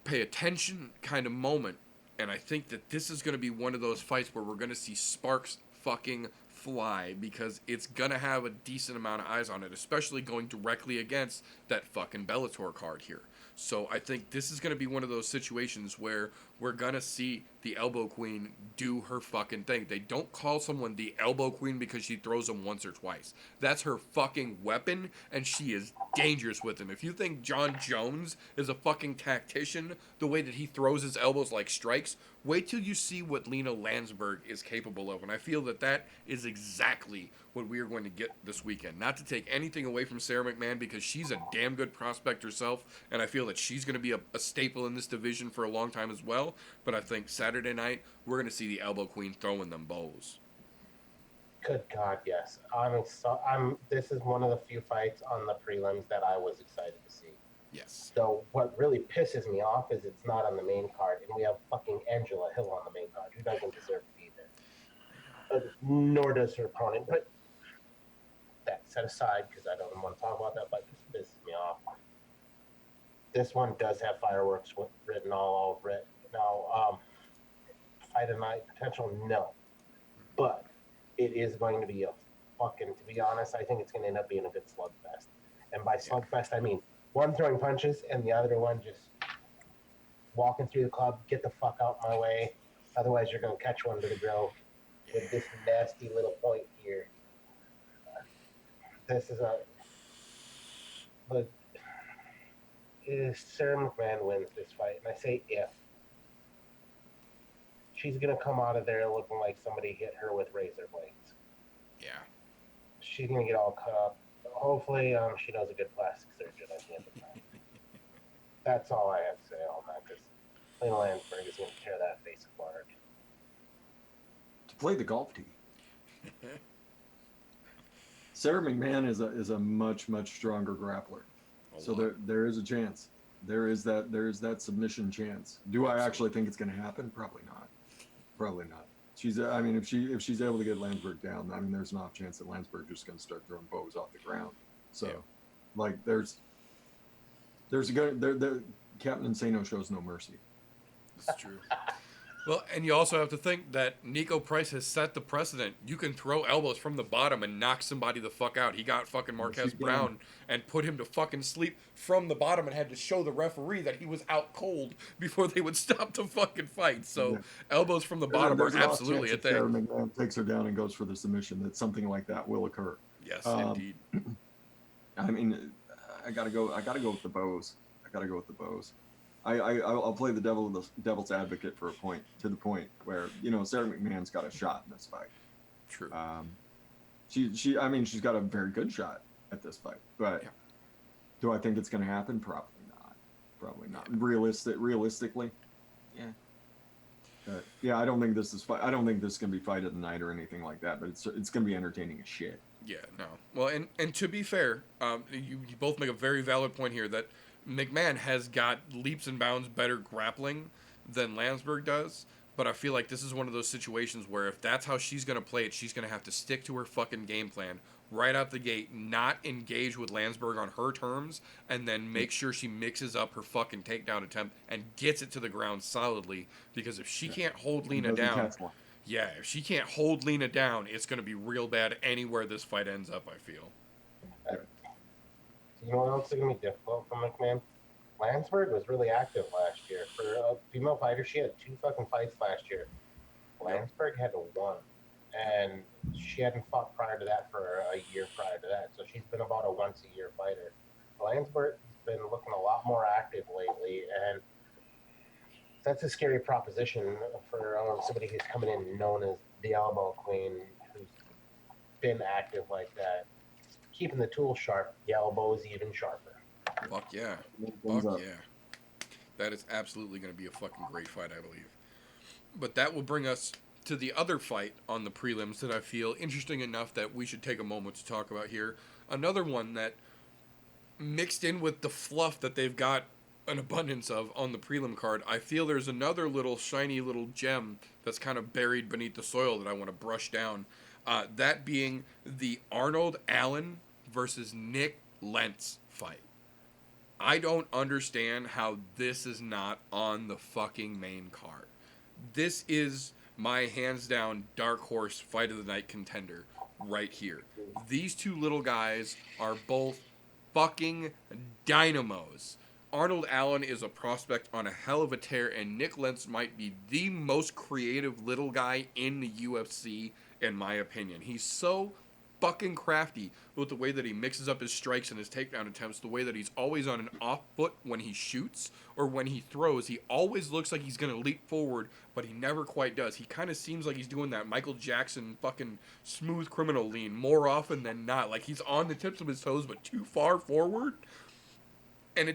C: pay attention kind of moment. And I think that this is going to be one of those fights where we're going to see sparks fucking fly, because it's going to have a decent amount of eyes on it, especially going directly against that fucking Bellator card here. So I think this is going to be one of those situations where we're going to see the Elbow Queen do her fucking thing. They don't call someone the Elbow Queen because she throws them once or twice. That's her fucking weapon, and she is dangerous with them. If you think John Jones is a fucking tactician, the way that he throws his elbows like strikes, wait till you see what Lena Landsberg is capable of. And I feel that that is exactly what we are going to get this weekend. Not to take anything away from Sara Mcmann, because she's a damn good prospect herself, and I feel that she's going to be a staple in this division for a long time as well. But I think Saturday night, we're going to see the Elbow Queen throwing them bows.
E: Good God, yes. This is one of the few fights on the prelims that I was excited to see.
C: Yes.
E: So what really pisses me off is it's not on the main card, and we have fucking Angela Hill on the main card, who doesn't deserve to be there. Nor does her opponent. But that set aside, because I don't want to talk about that, but it pisses me off. This one does have fireworks written all over it. Now, fight of night potential, no. But it is going to be a fucking, to be honest, I think it's going to end up being a good slugfest. And by slugfest, I mean one throwing punches and the other one just walking through the club, get the fuck out my way. Otherwise, you're going to catch one to the grill with this nasty little point here. This is but if Sara Mcmann wins this fight, and I say if, she's going to come out of there looking like somebody hit her with razor blades.
C: Yeah.
E: She's going to get all cut up. Hopefully, she knows a good plastic surgeon at the end of the night. That's all I have to say on that, because Lena Landsberg is going to tear that face apart.
D: To play the golf tee. Sara Mcmann is a much stronger grappler, so there is a chance. There is that submission chance. Do I actually think it's going to happen? Probably not. Probably not. I mean, if she's able to get Landsberg down, I mean, there's an off chance that Landsberg just going to start throwing bows off the ground. So, like, there's Captain Insano shows no mercy.
C: That's true. Well, and you also have to think that Nico Price has set the precedent. You can throw elbows from the bottom and knock somebody the fuck out. He got fucking Marquez Brown and put him to fucking sleep from the bottom and had to show the referee that he was out cold before they would stop the fucking fight. So elbows from the bottom are absolutely a thing.
D: Sara Mcmann takes her down and goes for the submission, that something like that will occur.
C: Yes, indeed.
D: I mean, I gotta go with the bows. I'll play the devil's advocate for to the point where, Sara McMahon's got a shot in this fight.
C: True.
D: She's got a very good shot at this fight, but do I think it's going to happen? Probably not. Realistically, yeah. I don't think this is I don't think this is going to be fight of the night or anything like that, but it's going to be entertaining as shit.
C: Yeah, no. Well, and to be fair, you both make a very valid point here that McMahon has got leaps and bounds better grappling than Landsberg does, but I feel like this is one of those situations where if that's how she's going to play it, she's going to have to stick to her fucking game plan right out the gate, not engage with Landsberg on her terms, and then make sure she mixes up her fucking takedown attempt and gets it to the ground solidly, because if she can't hold Lena down... Yeah, if she can't hold Lena down, it's going to be real bad anywhere this fight ends up, I feel.
E: You know what else is going to be difficult for McMahon? Landsberg was really active last year. For a female fighter, she had 2 fucking fights last year. Landsberg had 1. And she hadn't fought prior to that for a year prior to that. So she's been about a once-a-year fighter. Landsberg's been looking a lot more active lately, and that's a scary proposition for somebody who's coming in known as the Elbow Queen, who's been active like that. Keeping the tool sharp, the elbow is even sharper.
C: Fuck yeah. Fuck yeah. That is absolutely going to be a fucking great fight, I believe. But that will bring us to the other fight on the prelims that I feel interesting enough that we should take a moment to talk about here. Another one that, mixed in with the fluff that they've got an abundance of on the prelim card. I feel there's another little shiny little gem that's kind of buried beneath the soil that I want to brush down. That being the Arnold Allen versus Nick Lentz fight. I don't understand how this is not on the fucking main card. This is my hands down dark horse fight of the night contender right here. These two little guys are both fucking dynamos. Arnold Allen is a prospect on a hell of a tear, and Nick Lentz might be the most creative little guy in the UFC, in my opinion. He's so fucking crafty with the way that he mixes up his strikes and his takedown attempts, the way that he's always on an off foot when he shoots or when he throws. He always looks like he's going to leap forward, but he never quite does. He kind of seems like he's doing that Michael Jackson fucking smooth criminal lean more often than not. Like he's on the tips of his toes, but too far forward. And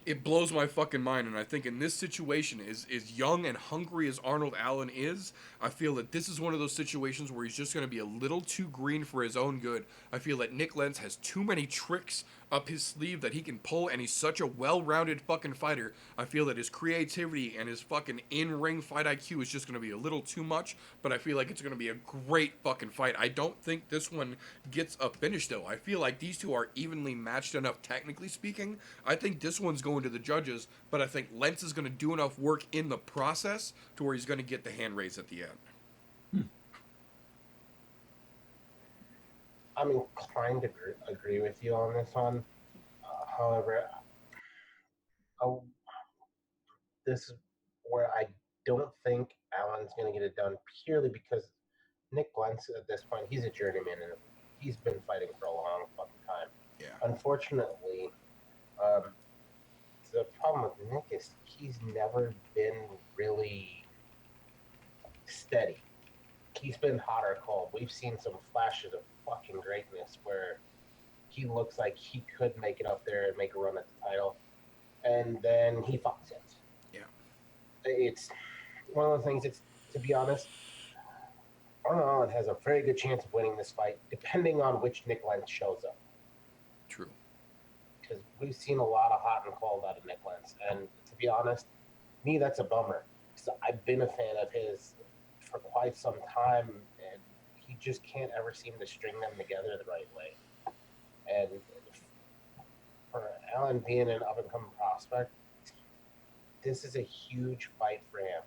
C: it blows my fucking mind. And I think in this situation, as young and hungry as Arnold Allen is, I feel that this is one of those situations where he's just going to be a little too green for his own good. I feel that Nick Lentz has too many tricks up his sleeve that he can pull, and he's such a well-rounded fucking fighter. I feel that his creativity and his fucking in-ring fight IQ is just going to be a little too much, but I feel like it's going to be a great fucking fight. I don't think this one gets a finish, though. I feel like these two are evenly matched enough, technically speaking. I think this one's going to the judges, but I think Lentz is going to do enough work in the process to where he's going to get the hand raise at the end.
E: I'm inclined to agree with you on this one. However, this is where I don't think Allen's going to get it done purely because Nick Lentz at this point, he's a journeyman and he's been fighting for a long fucking time.
C: Yeah.
E: Unfortunately, the problem with Nick is he's never been really steady. He's been hot or cold. We've seen some flashes of fucking greatness where he looks like he could make it up there and make a run at the title, and then he fucks it.
C: Yeah.
E: It's one of those things, to be honest, Arnold Allen has a very good chance of winning this fight, depending on which Nick Lentz shows up.
C: True.
E: Because we've seen a lot of hot and cold out of Nick Lentz, and to be honest, me, that's a bummer. Because I've been a fan of his for quite some time, and he just can't ever seem to string them together the right way. And for Allen being an up-and-coming prospect, this is a huge fight for him.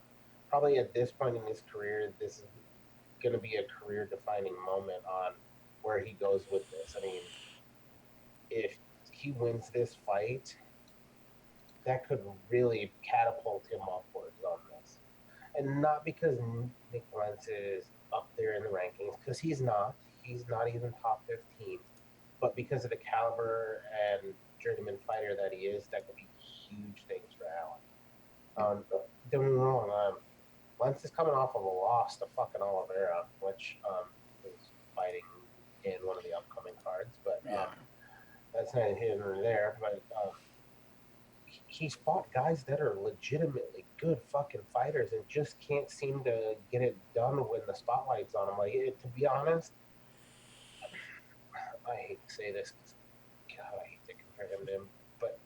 E: Probably at this point in his career, this is going to be a career-defining moment on where he goes with this. I mean, if he wins this fight, that could really catapult him upwards on this. And not because Nick Lentz is up there in the rankings, because he's not. He's not even top 15. But because of the caliber and journeyman fighter that he is, that could be huge things for Allen. Don't get me wrong, Lentz is coming off of a loss to fucking Oliveira, which is fighting in one of the upcoming cards. But that's not here nor there. But he's fought guys that are legitimately good fucking fighters and just can't seem to get it done when the spotlight's on him. Like, to be honest, I hate to say this, God, I hate to compare him to him, but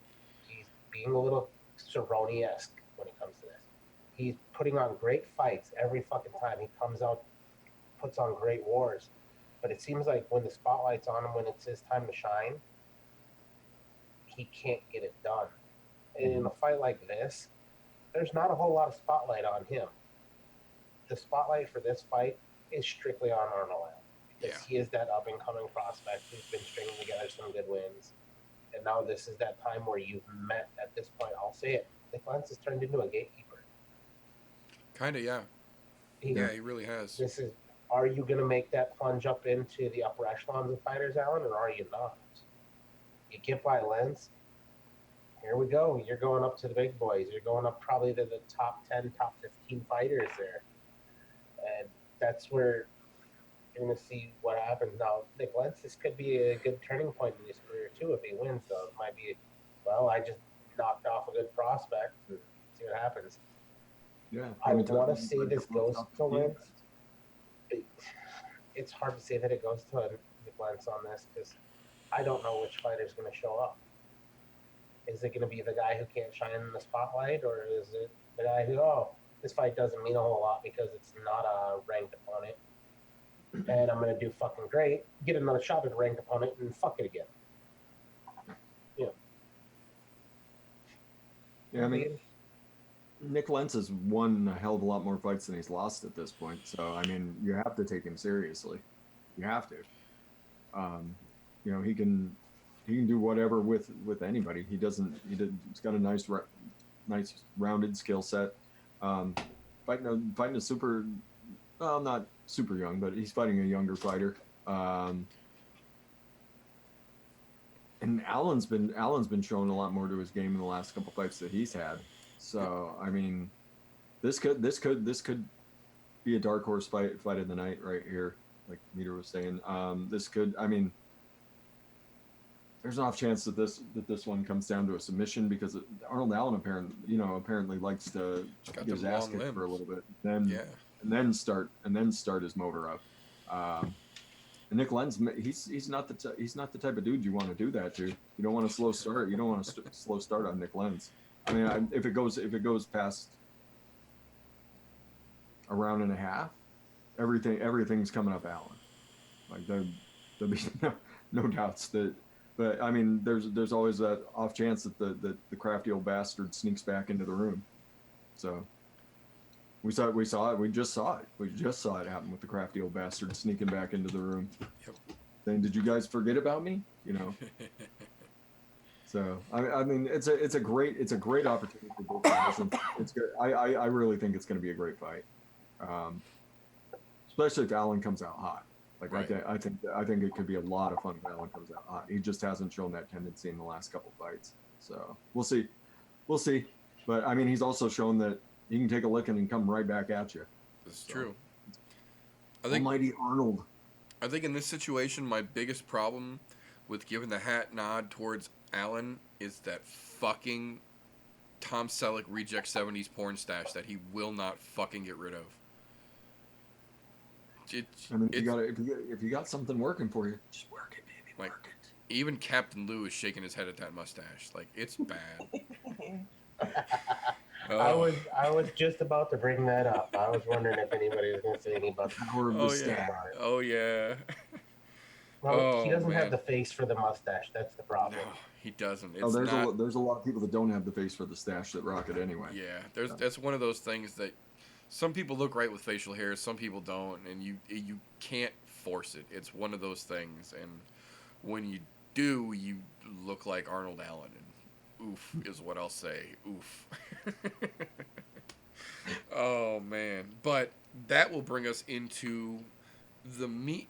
E: he's being a little Cerrone-esque when it comes to this. He's putting on great fights every fucking time. He comes out, puts on great wars, but it seems like when the spotlight's on him, when it's his time to shine, he can't get it done. And in a fight like this, there's not a whole lot of spotlight on him. The spotlight for this fight is strictly on Arnold Allen. Because he is that up-and-coming prospect who's been stringing together some good wins. And now this is that time where you've met, at this point, I'll say it, Nick Lentz has turned into a gatekeeper.
C: Kind of, yeah. He really has.
E: This is, are you going to make that plunge up into the upper echelons of fighters, Allen, or are you not? You get by Lentz, here we go. You're going up to the big boys. You're going up probably to the top 10, top 15 fighters there. And that's where you're going to see what happens. Now, Nick Lentz, this could be a good turning point in his career, too, if he wins, though. It might be, well, I just knocked off a good prospect and see what happens.
D: Yeah.
E: I want to say this goes to Lentz. It's hard to say that it goes to Nick Lentz on this because I don't know which fighter's going to show up. Is it going to be the guy who can't shine in the spotlight, or is it the guy who, oh, this fight doesn't mean a whole lot because it's not a ranked opponent, and I'm going to do fucking great, get another shot at a ranked opponent, and fuck it again.
D: Yeah, I mean, Nick Lentz has won a hell of a lot more fights than he's lost at this point. So, I mean, you have to take him seriously. You have to. He can do whatever with anybody. He's got a nice rounded skill set. Fighting a super, well, not super young, but he's fighting a younger fighter. And Allen's been showing a lot more to his game in the last couple fights that he's had. So I mean, this could be a dark horse fight of the night right here, like Meter was saying. This could, I mean, there's an off chance that this one comes down to a submission because Arnold Allen apparently likes to get his ass kicked for a little bit, and then start his motor up. And Nick Lenz, he's not the type of dude you want to do that to. You don't want to slow start. You don't want to slow start on Nick Lenz. I mean, if it goes past a round and a half, everything's coming up Allen. Like there'll be no doubts that. But I mean, there's always that off chance that the crafty old bastard sneaks back into the room. So. We saw it. We just saw it happen with the crafty old bastard sneaking back into the room. Yep. Saying, "Did you guys forget about me?" So I mean, it's a great opportunity for both guys. It's good. I really think it's going to be a great fight, especially if Allen comes out hot. Like right. I think it could be a lot of fun if Allen comes out hot. He just hasn't shown that tendency in the last couple fights. So we'll see. But I mean, he's also shown that. He can take a licking and come right back at you.
C: This is true.
D: Almighty Arnold.
C: I think in this situation, my biggest problem with giving the hat nod towards Allen is that fucking Tom Selleck reject 70s porn stash that he will not fucking get rid of.
D: If you got something working for you, just work it, baby.
C: Like,
D: work it.
C: Even Captain Lou is shaking his head at that mustache. Like, it's bad.
E: Oh. I was just about to bring that up. I was wondering if anybody was going to say anything about the power of the
C: stash. Oh yeah.
E: Well, he doesn't have the face for the mustache. That's the problem. No,
C: he doesn't.
D: There's a lot of people that don't have the face for the stash that rock it anyway.
C: Yeah, that's one of those things that some people look right with facial hair, some people don't, and you can't force it. It's one of those things, and when you do, you look like Arnold Allen. Oof is what I'll say. Oof. Oh, man. But that will bring us into the meat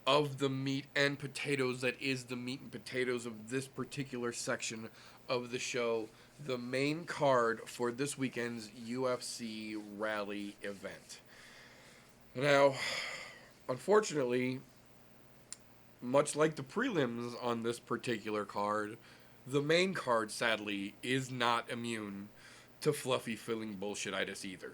C: and potatoes that is the meat and potatoes of this particular section of the show. The main card for this weekend's UFC Raleigh event. Now, unfortunately, much like the prelims on this particular card, the main card, sadly, is not immune to fluffy filling bullshit-itis either.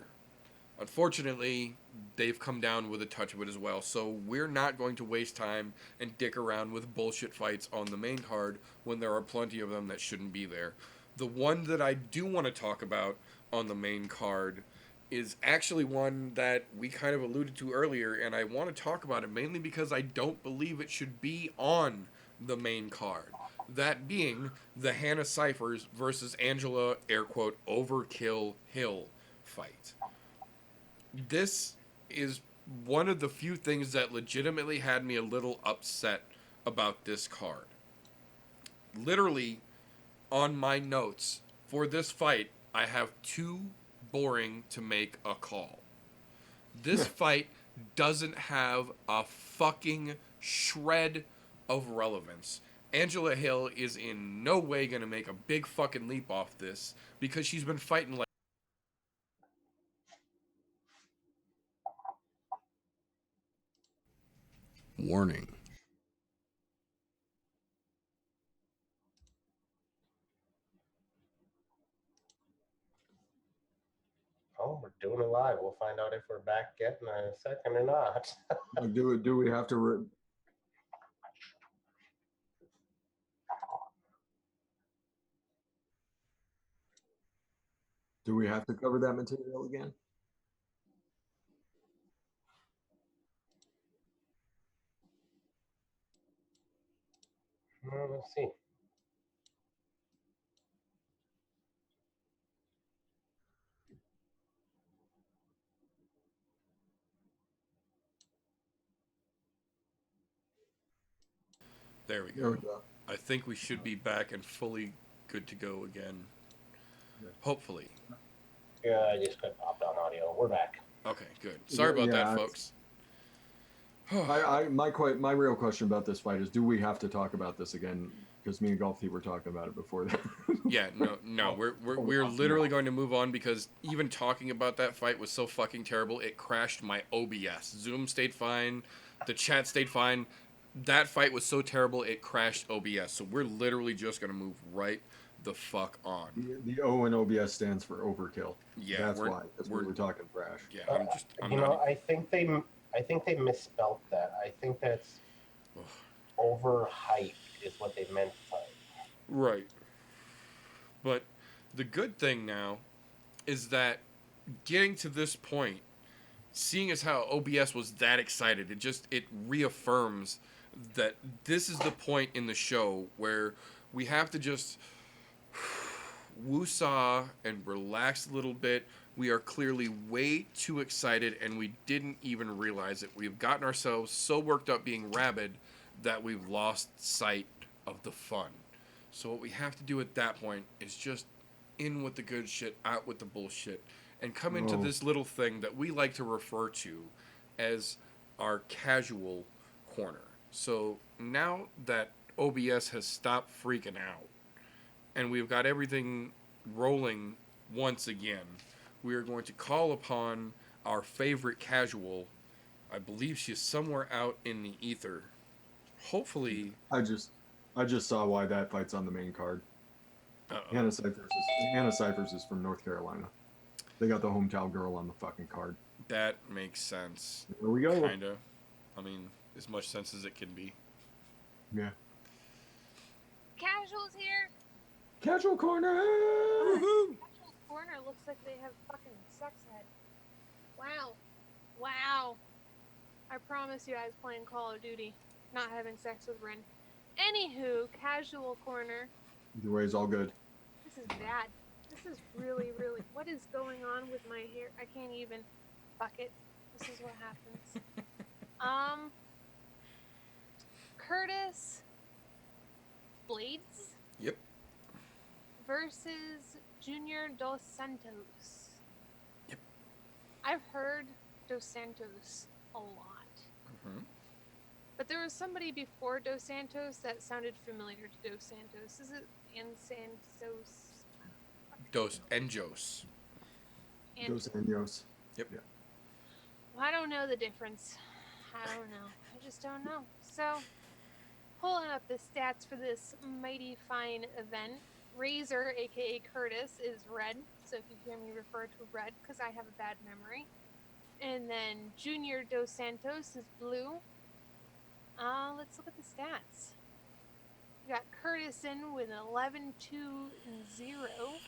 C: Unfortunately, they've come down with a touch of it as well, so we're not going to waste time and dick around with bullshit fights on the main card when there are plenty of them that shouldn't be there. The one that I do want to talk about on the main card is actually one that we kind of alluded to earlier, and I want to talk about it mainly because I don't believe it should be on the main card. That being the Hannah Cyphers versus Angela, air quote, Overkill Hill fight. This is one of the few things that legitimately had me a little upset about this card. Literally, on my notes for this fight, I have too boring to make a call. This fight doesn't have a fucking shred of relevance. Angela Hill is in no way going to make a big fucking leap off this because she's been fighting like...
B: Warning.
E: Oh, we're doing it live. We'll find out if we're back yet in a second or not.
D: Do we have to... Do we have to cover that material again?
E: Let's see.
C: There we go. I think we should be back and fully good to go again. Yeah. Hopefully.
E: Yeah, I just couldn't pop down audio. We're back.
C: Okay, good. Sorry about that, folks.
D: My real question about this fight is: do we have to talk about this again? Because me and Golfy were talking about it before that.
C: Yeah, no. We're literally going to move on because even talking about that fight was so fucking terrible. It crashed my OBS. Zoom stayed fine. The chat stayed fine. That fight was so terrible it crashed OBS. So we're literally just gonna move right the fuck on.
D: The O in OBS stands for overkill.
C: Yeah,
D: that's why. That's why we're talking trash.
C: Yeah,
E: I think they misspelled that. I think that's overhyped is what they meant to say.
C: Right. But the good thing now is that getting to this point, seeing as how OBS was that excited, it reaffirms that this is the point in the show where we have to just woosah and relax a little bit. We are clearly way too excited and we didn't even realize it. We've gotten ourselves so worked up being rabid that we've lost sight of the fun. So what we have to do at that point is just in with the good shit, out with the bullshit, and come into this little thing that we like to refer to as our casual corner. So now that OBS has stopped freaking out and we've got everything rolling once again, we are going to call upon our favorite casual. I believe she is somewhere out in the ether. Hopefully...
D: I just saw why that fight's on the main card. Hannah Cyphers is from North Carolina. They got the hometown girl on the fucking card.
C: That makes sense.
D: There we go.
C: Kinda. I mean, as much sense as it can be.
D: Yeah.
F: Casuals here.
D: Casual corner.
F: Woohoo! Casual corner looks like they have fucking sex ed. Wow. I promise you I was playing Call of Duty, not having sex with Ren. Anywho, casual corner.
D: Either way is all good.
F: This is bad. This is really, what is going on with my hair? I can't even. Fuck it. This is what happens. Curtis Blaydes.
C: Yep.
F: Versus Junior Dos Santos.
C: Yep.
F: I've heard Dos Santos a lot.
C: Mm-hmm.
F: But there was somebody before Dos Santos that sounded familiar to Dos Santos. Is it Santos?
C: Dos Anjos.
D: Dos Anjos.
C: Yep.
D: Yeah.
F: Well, I don't know the difference. I don't know. I just don't know. So, pulling up the stats for this mighty fine event. Razor, aka Curtis, is red. So if you hear me refer to red, because I have a bad memory. And then Junior Dos Santos is blue. Let's look at the stats. We got Curtis in with an 11-2-0.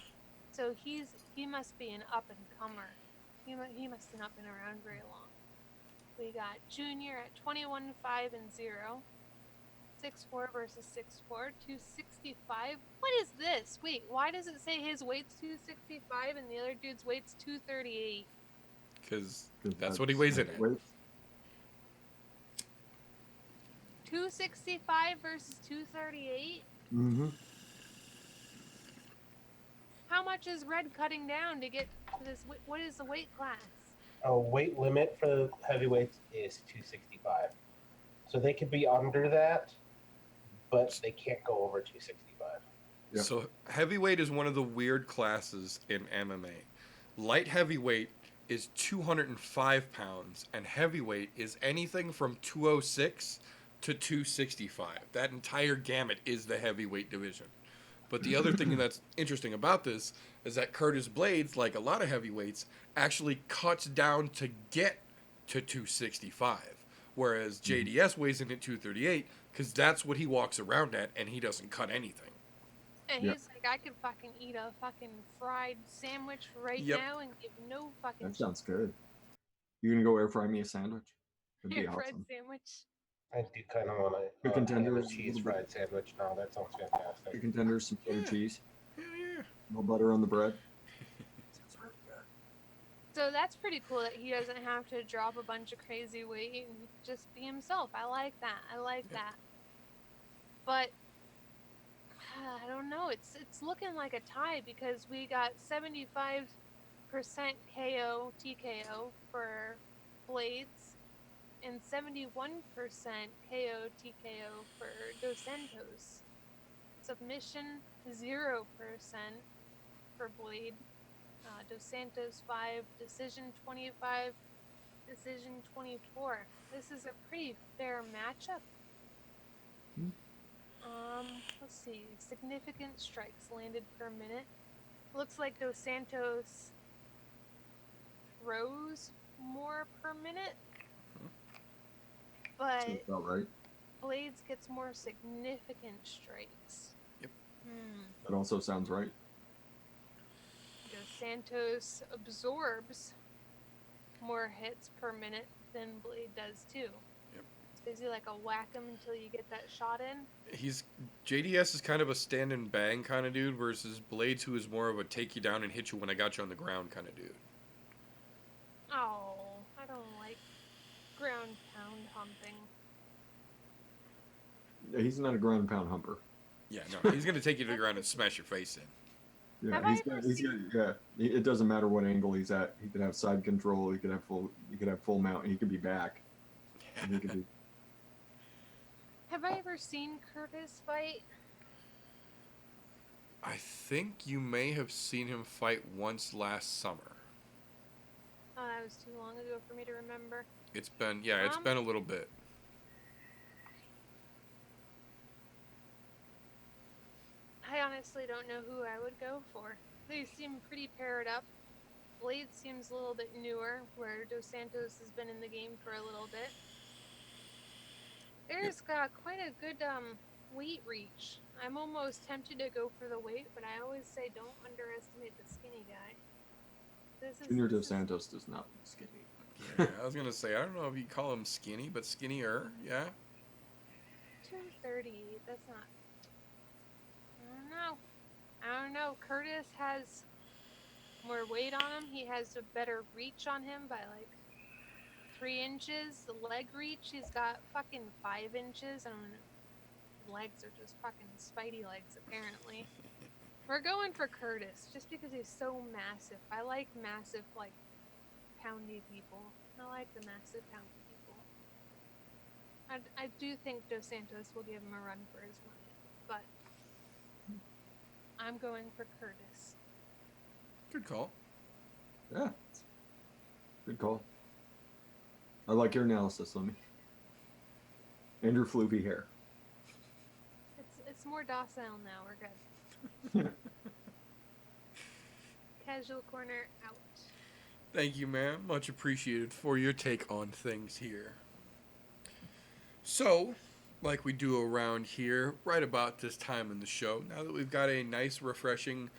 F: So he must be an up-and-comer. He must have not been around very long. We got Junior at 21-5-0. 6'4" versus 6'4", 265. What is this? Wait, why does it say his weight's 265 and the other dude's weight's 238?
C: Because that's what he weighs in at.
F: 265 versus 238?
D: Mm-hmm.
F: How much is Red cutting down to get to this? What is the weight class?
E: Weight limit for the heavyweights is 265. So they could be under that, but they can't go over 265.
D: Yep.
C: So heavyweight is one of the weird classes in MMA. Light heavyweight is 205 pounds, and heavyweight is anything from 206 to 265. That entire gamut is the heavyweight division. But the other thing that's interesting about this is that Curtis Blaydes, like a lot of heavyweights, actually cuts down to get to 265. Whereas JDS weighs in at 238 because that's what he walks around at, and he doesn't cut anything.
F: And he's like, I could fucking eat a fucking fried sandwich right now and give no fucking.
D: That sounds good. You gonna go air fry me a sandwich? That'd be
F: fried
D: awesome.
F: sandwich.
E: I do kind of want a ham and cheese fried sandwich now. That sounds fantastic.
D: Chicken tenders, some cheddar cheese.
C: Yeah.
D: No butter on the bread.
F: So that's pretty cool that he doesn't have to drop a bunch of crazy weight and just be himself. I like that. But I don't know. It's looking like a tie because we got 75% KO TKO for Blaydes and 71% KO TKO for Dos Santos. Submission 0% for Blaydes. Dos Santos 5, decision 25, decision 24. This is a pretty fair matchup. Let's see. Significant strikes landed per minute. Looks like Dos Santos throws more per minute. But
D: about right.
F: Blaydes gets more significant strikes.
C: Yep.
D: That also sounds right.
F: Dos Santos absorbs more hits per minute than Blaydes does too.
C: Yep.
F: It's basically like a whack 'em until you get that shot in.
C: JDS is kind of a stand and bang kind of dude versus Blaydes, who is more of a take you down and hit you when I got you on the ground kind of dude.
F: Oh, I don't like ground pound humping.
D: Yeah, he's not a ground and pound humper.
C: Yeah, no, he's gonna take you to the ground and smash your face in.
D: Yeah, it doesn't matter what angle he's at. He could have side control. He could have full mount. And he could be back. And he could be.
F: Have I ever seen Curtis fight?
C: I think you may have seen him fight once last summer.
F: Oh, that was too long ago for me to remember.
C: It's been a little bit.
F: I honestly don't know who I would go for. They seem pretty paired up. Blaydes seems a little bit newer, where Dos Santos has been in the game for a little bit. There's got quite a good weight reach. I'm almost tempted to go for the weight, but I always say don't underestimate the skinny guy.
D: Junior Dos Santos does not look skinny.
C: Yeah, I was gonna say, I don't know if you call him skinny, but skinnier, yeah.
F: 230. That's not. I don't know. Curtis has more weight on him. He has a better reach on him by like 3 inches. The leg reach, he's got fucking 5 inches. Legs are just fucking Spidey legs, apparently. We're going for Curtis, just because he's so massive. I like massive, like, poundy people. I like the massive poundy people. I do think Dos Santos will give him a run for his money, but I'm going for Curtis.
C: Good call.
D: Yeah. Good call. I like your analysis, Lemmy. And your floofy hair.
F: It's more docile now. We're good. Casual corner out.
C: Thank you, ma'am. Much appreciated for your take on things here. So, like we do around here, right about this time in the show, now that we've got a nice, refreshing,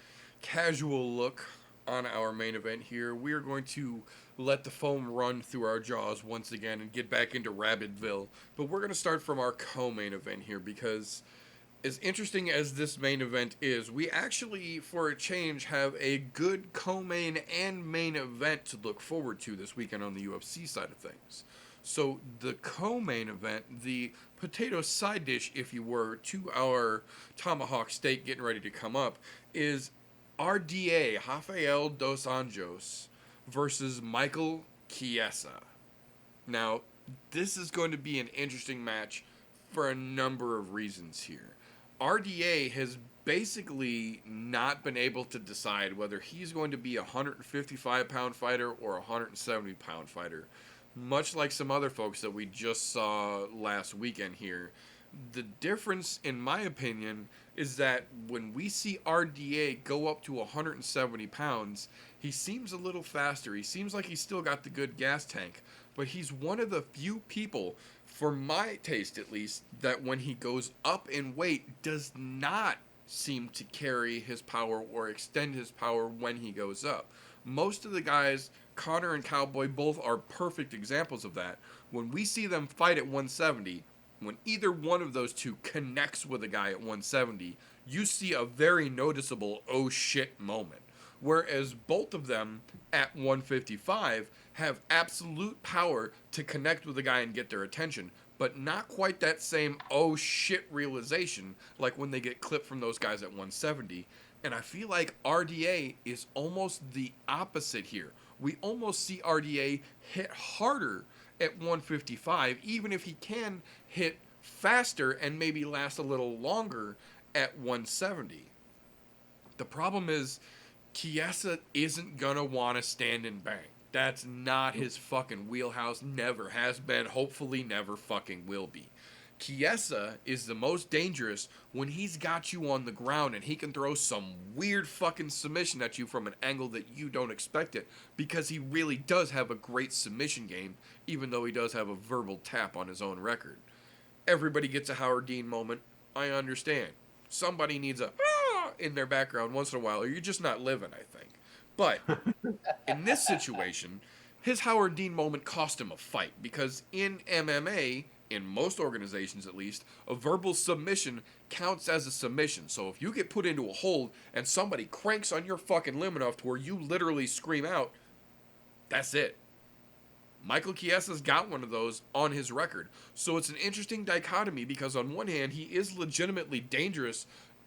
C: casual look on our main event here, we are going to let the foam run through our jaws once again and get back into Rabbidville. But we're going to start from our co-main event here, because as interesting as this main event is, we actually, for a change, have a good co-main and main event to look forward to this weekend on the UFC side of things. So the co-main event, the potato side dish, if you were, to our tomahawk steak getting ready to come up, is RDA, Rafael Dos Anjos, versus Michael Chiesa. Now, this is going to be an interesting match for a number of reasons here. RDA has basically not been able to decide whether he's going to be a 155-pound fighter or a 170-pound fighter. Much like some other folks that we just saw last weekend here. The difference, in my opinion, is that when we see RDA go up to 170 pounds, he seems a little faster. He seems like he's still got the good gas tank. But he's one of the few people, for my taste at least, that when he goes up in weight, does not seem to carry his power or extend his power when he goes up. Most of the guys, Connor and Cowboy, both are perfect examples of that. When we see them fight at 170, when either one of those two connects with a guy at 170, you see a very noticeable oh shit moment. Whereas both of them at 155 have absolute power to connect with a guy and get their attention, but not quite that same oh shit realization like when they get clipped from those guys at 170. And I feel like RDA is almost the opposite here. We almost see RDA hit harder at 155, even if he can hit faster and maybe last a little longer at 170. The problem is Chiesa isn't gonna want to stand and bang. That's not his fucking wheelhouse, never has been, hopefully never fucking will be. Chiesa is the most dangerous when he's got you on the ground and he can throw some weird fucking submission at you from an angle that you don't expect it, because he really does have a great submission game, even though he does have a verbal tap on his own record. Everybody gets a Howard Dean moment, I understand. Somebody needs a in their background once in a while, or you're just not living, I think. But in this situation, his Howard Dean moment cost him a fight, because in MMA, in most organizations at least, a verbal submission counts as a submission. So if you get put into a hold and somebody cranks on your fucking limb enough to where you literally scream out, that's it. Michael Chiesa's got one of those on his record. So it's an interesting dichotomy, because on one hand, he is legitimately dangerous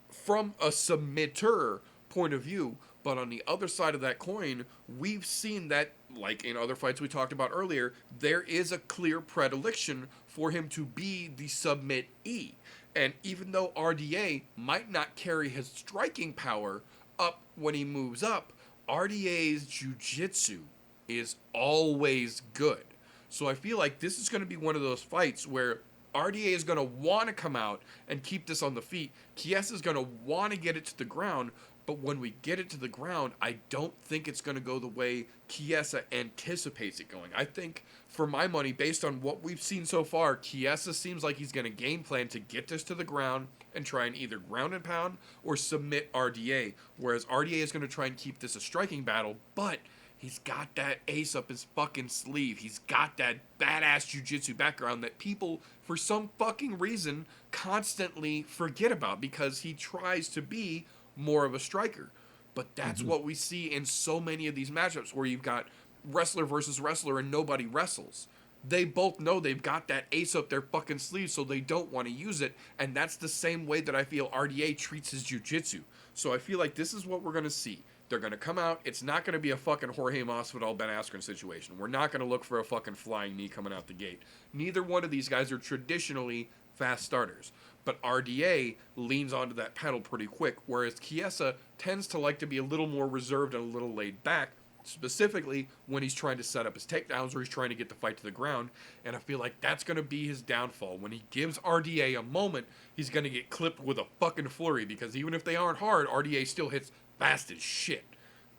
C: from a submitter point of view, but on the other side of that coin, we've seen that, like in other fights we talked about earlier, there is a clear predilection for him to be the submit-E. And even though RDA might not carry his striking power up when he moves up, RDA's jiu-jitsu is always good. So I feel like this is going to be one of those fights where RDA is going to want to come out and keep this on the feet. Chiesa is going to want to get it to the ground, but when we get it to the ground, I don't think it's going to go the way Chiesa anticipates it going. I think, for my money, based on what we've seen so far, Chiesa seems like he's going to game plan to get this to the ground and try and either ground and pound or submit RDA, whereas RDA is going to try and keep this a striking battle, but he's got that ace up his fucking sleeve. He's got that badass jiu-jitsu background that people, for some fucking reason, constantly forget about, because he tries to be more of a striker. But that's what we see in so many of these matchups where you've got wrestler versus wrestler and nobody wrestles. They both know they've got that ace up their fucking sleeve, so they don't want to use it, and that's the same way that I feel RDA treats his jiu-jitsu. So I feel like this is what we're going to see. They're going to come out. It's not going to be a fucking Jorge Masvidal, Ben Askren situation. We're not going to look for a fucking flying knee coming out the gate. Neither one of these guys are traditionally fast starters. But RDA leans onto that pedal pretty quick, whereas Chiesa tends to like to be a little more reserved and a little laid back, specifically when he's trying to set up his takedowns or he's trying to get the fight to the ground. And I feel like that's going to be his downfall. When he gives RDA a moment, he's going to get clipped with a fucking flurry, because even if they aren't hard, RDA still hits fast as shit.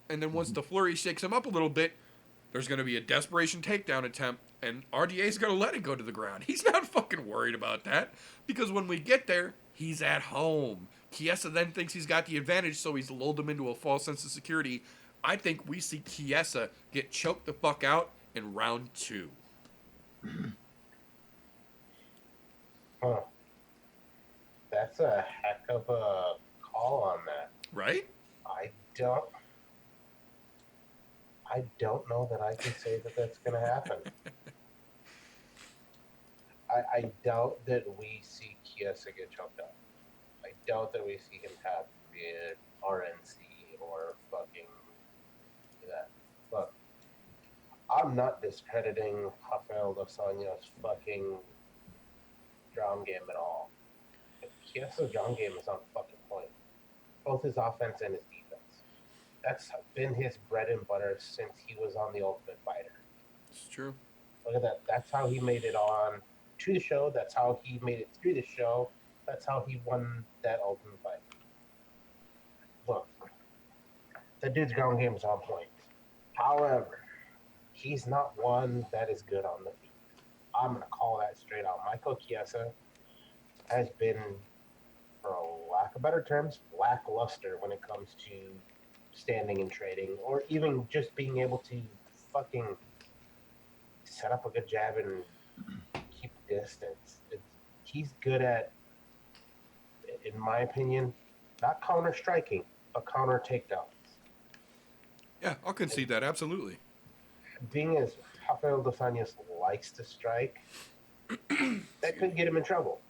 C: And then once the flurry shakes him up a little bit, there's going to be a desperation takedown attempt, and RDA's going to let it go to the ground. He's not fucking worried about that, because when we get there, he's at home. Chiesa then thinks he's got the advantage, so he's lulled him into a false sense of security. I think we see Chiesa get choked the fuck out in round 2.
E: Huh. That's a heck of a call on that.
C: Right?
E: I don't know that I can say that that's going to happen. I doubt that we see Chiesa get choked up. I doubt that we see him have an RNC or fucking that. But I'm not discrediting Rafael Adesanya's fucking ground game at all. Chiesa's ground game is on fucking point. Both his offense and his defense. That's been his bread and butter since he was on The Ultimate Fighter.
C: It's true.
E: Look at that. That's how he made it on to the show. That's how he made it through the show. That's how he won that Ultimate Fight. Look, the dude's ground game is on point. However, he's not one that is good on the feet. I'm going to call that straight out. Michael Chiesa has been for a lack of better terms, lackluster when it comes to standing and trading, or even just being able to fucking set up a good jab and keep distance. He's good at, in my opinion, not counter striking, but counter takedowns.
C: Yeah, I'll concede that, absolutely.
E: Being as Rafael dos Anjos likes to strike, that could get him in trouble.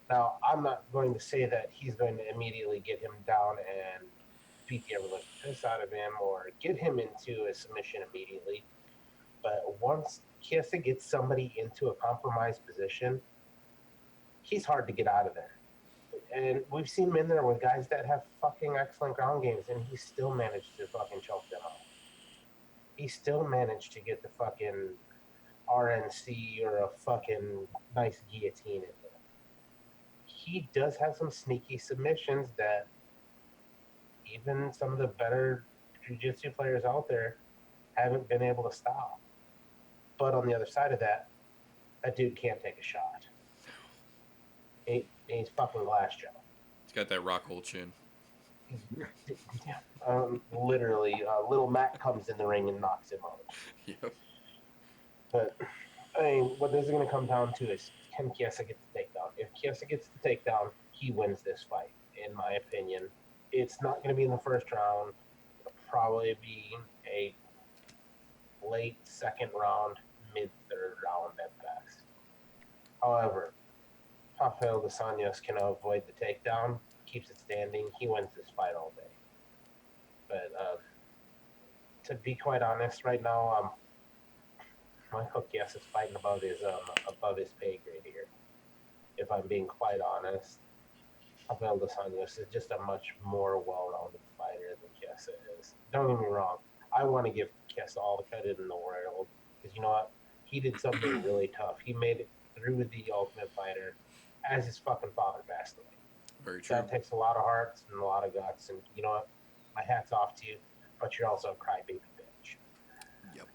E: Now, I'm not going to say that he's going to immediately get him down and beat the ever living piss out of him or get him into a submission immediately. But once Chiesa gets somebody into a compromised position, he's hard to get out of there. And we've seen him in there with guys that have fucking excellent ground games, and he still managed to fucking choke them out. He still managed to get the fucking RNC or a fucking nice guillotine in there. He does have some sneaky submissions that even some of the better jiu-jitsu players out there haven't been able to stop. But on the other side of that, that dude can't take a shot. He's fucking glass jaw.
C: He's got that rock hole chin.
E: Literally, little Matt comes in the ring and knocks him out.
C: Yep.
E: But, I mean, what this is going to come down to is, can Chiesa get the takedown? If Chiesa gets the takedown, he wins this fight, in my opinion. It's not going to be in the first round. It'll probably be a late second round, mid-third round at best. However, Rafael dos Anjos can avoid the takedown, keeps it standing. He wins this fight all day. But to be quite honest, right now, Michael Chiesa is fighting above his pay grade here. If I'm being quite honest, Rafael dos Anjos is just a much more well-rounded fighter than Chiesa is. Don't get me wrong. I want to give Chiesa all the credit in the world because you know what? He did something really tough. He made it through the Ultimate Fighter as his fucking father passed away.
C: Very true.
E: That takes a lot of hearts and a lot of guts. And you know what? My hat's off to you, but you're also a crybaby bitch.
C: Yep.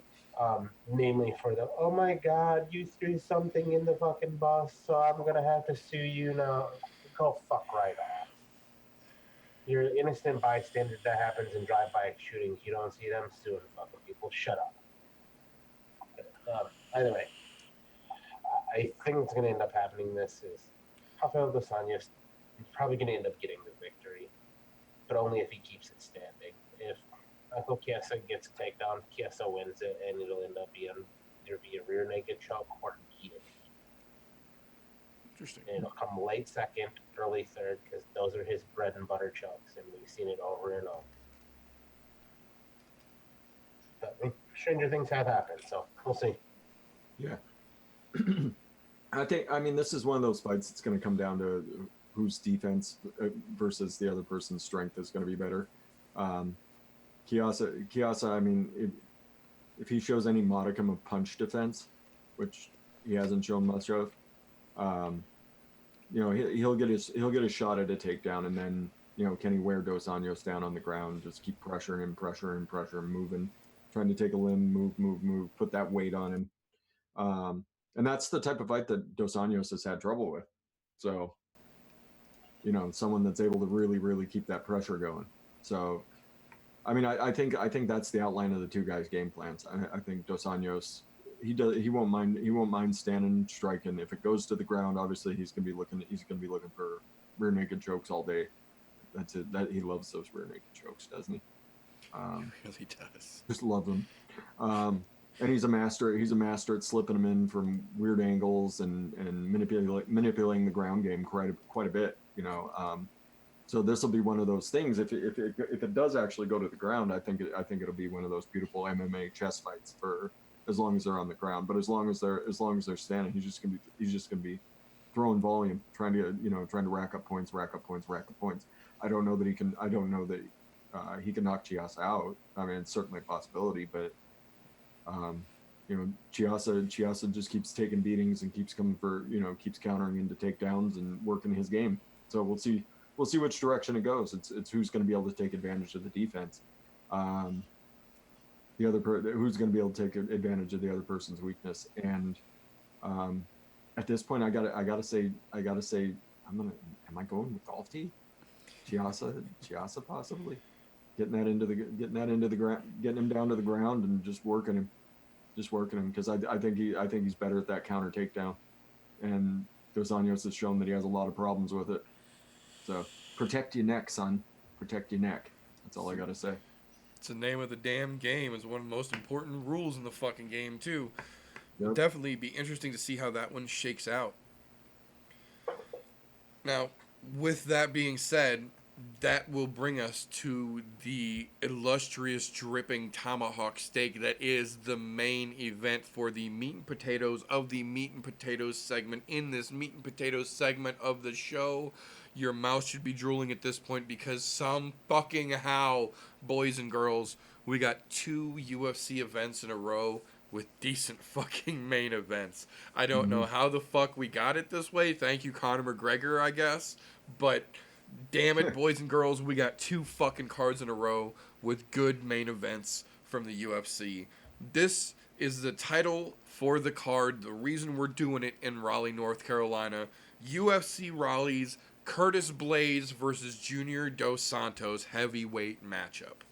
E: Namely for the, oh my God, you threw something in the fucking bus, so I'm going to have to sue you now. Go fuck right off. You're an innocent bystander. That happens in drive-by shootings. You don't see them suing fucking people. Shut up. Either way, I think what's going to end up happening this is Rafael dos Anjos is probably going to end up getting the victory, but only if he keeps it standing. If Michael Chiesa gets a takedown, Chiesa wins it, and it'll end up being either be a rear naked choke or guillotine.
C: Interesting.
E: And it'll come late second, early third, because those are his bread and butter chokes, and we've seen it over and over. But stranger things have happened, so we'll see.
D: Yeah. I mean, this is one of those fights that's going to come down to whose defense versus the other person's strength is going to be better. Chiesa, I mean, if he shows any modicum of punch defense, which he hasn't shown much of, you know, he'll get a shot at a takedown, and then, you know, can he wear Dos Anjos down on the ground, just keep pressuring him, moving, trying to take a limb, move, put that weight on him. And that's the type of fight that Dos Anjos has had trouble with. So, you know, someone that's able to really keep that pressure going. So, I mean, I think that's the outline of the two guys' game plans. I think Dos Anjos, he won't mind standing, striking. If it goes to the ground, obviously he's gonna be looking for rear naked chokes all day. That's it. That he loves those rear naked chokes, doesn't he?
C: He really does.
D: Just love them. And he's a master at slipping them in from weird angles and manipulating the ground game quite a bit, you know. So this will be one of those things. If it does actually go to the ground, I think it'll be one of those beautiful MMA chess fights for as long as they're on the ground. But as long as they're standing, he's just gonna be throwing volume, trying to rack up points. I don't know that he can knock Chiesa out. I mean, it's certainly a possibility, but you know, Chiesa just keeps taking beatings and keeps countering into takedowns and working his game. So we'll see which direction it goes. It's who's going to be able to take advantage of the defense. Who's going to be able to take advantage of the other person's weakness. And at this point, I gotta say Am I going with Golf Tee? Chiasa possibly getting that into the ground, getting him down to the ground and just working him because I think he's better at that counter takedown, and Dos Anjos has shown that he has a lot of problems with it. So protect your neck, son. Protect your neck. That's all I gotta say.
C: It's the name of the damn game. It's one of the most important rules in the fucking game too.
D: Yep.
C: It'll definitely be interesting to see how that one shakes out. Now, with that being said, that will bring us to the illustrious dripping tomahawk steak that is the main event for the meat and potatoes of the meat and potatoes segment. In this meat and potatoes segment of the show, your mouth should be drooling at this point because some fucking how, boys and girls, we got 2 UFC events in a row with decent fucking main events. I don't know how the fuck we got it this way. Thank you, Conor McGregor, I guess. But damn it, boys and girls, we got 2 fucking cards in a row with good main events from the UFC. This is the title for the card. The reason we're doing it in Raleigh, North Carolina. UFC Raleigh's Curtis Blaydes versus Junior Dos Santos heavyweight matchup.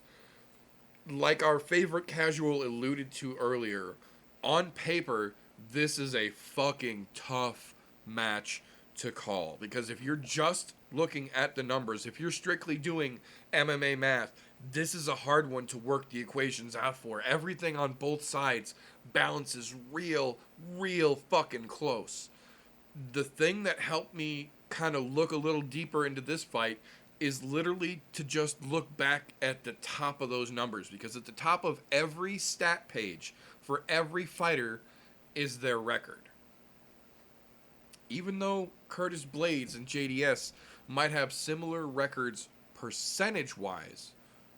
C: Like our favorite casual alluded to earlier, on paper, this is a fucking tough match to call. Because if you're just looking at the numbers, if you're strictly doing MMA math, this is a hard one to work the equations out for. Everything on both sides balances real fucking close. The thing that helped me kind of look a little deeper into this fight is literally to just look back at the top of those numbers, because at the top of every stat page for every fighter is their record. Even though Curtis Blaydes and JDS might have similar records percentage-wise,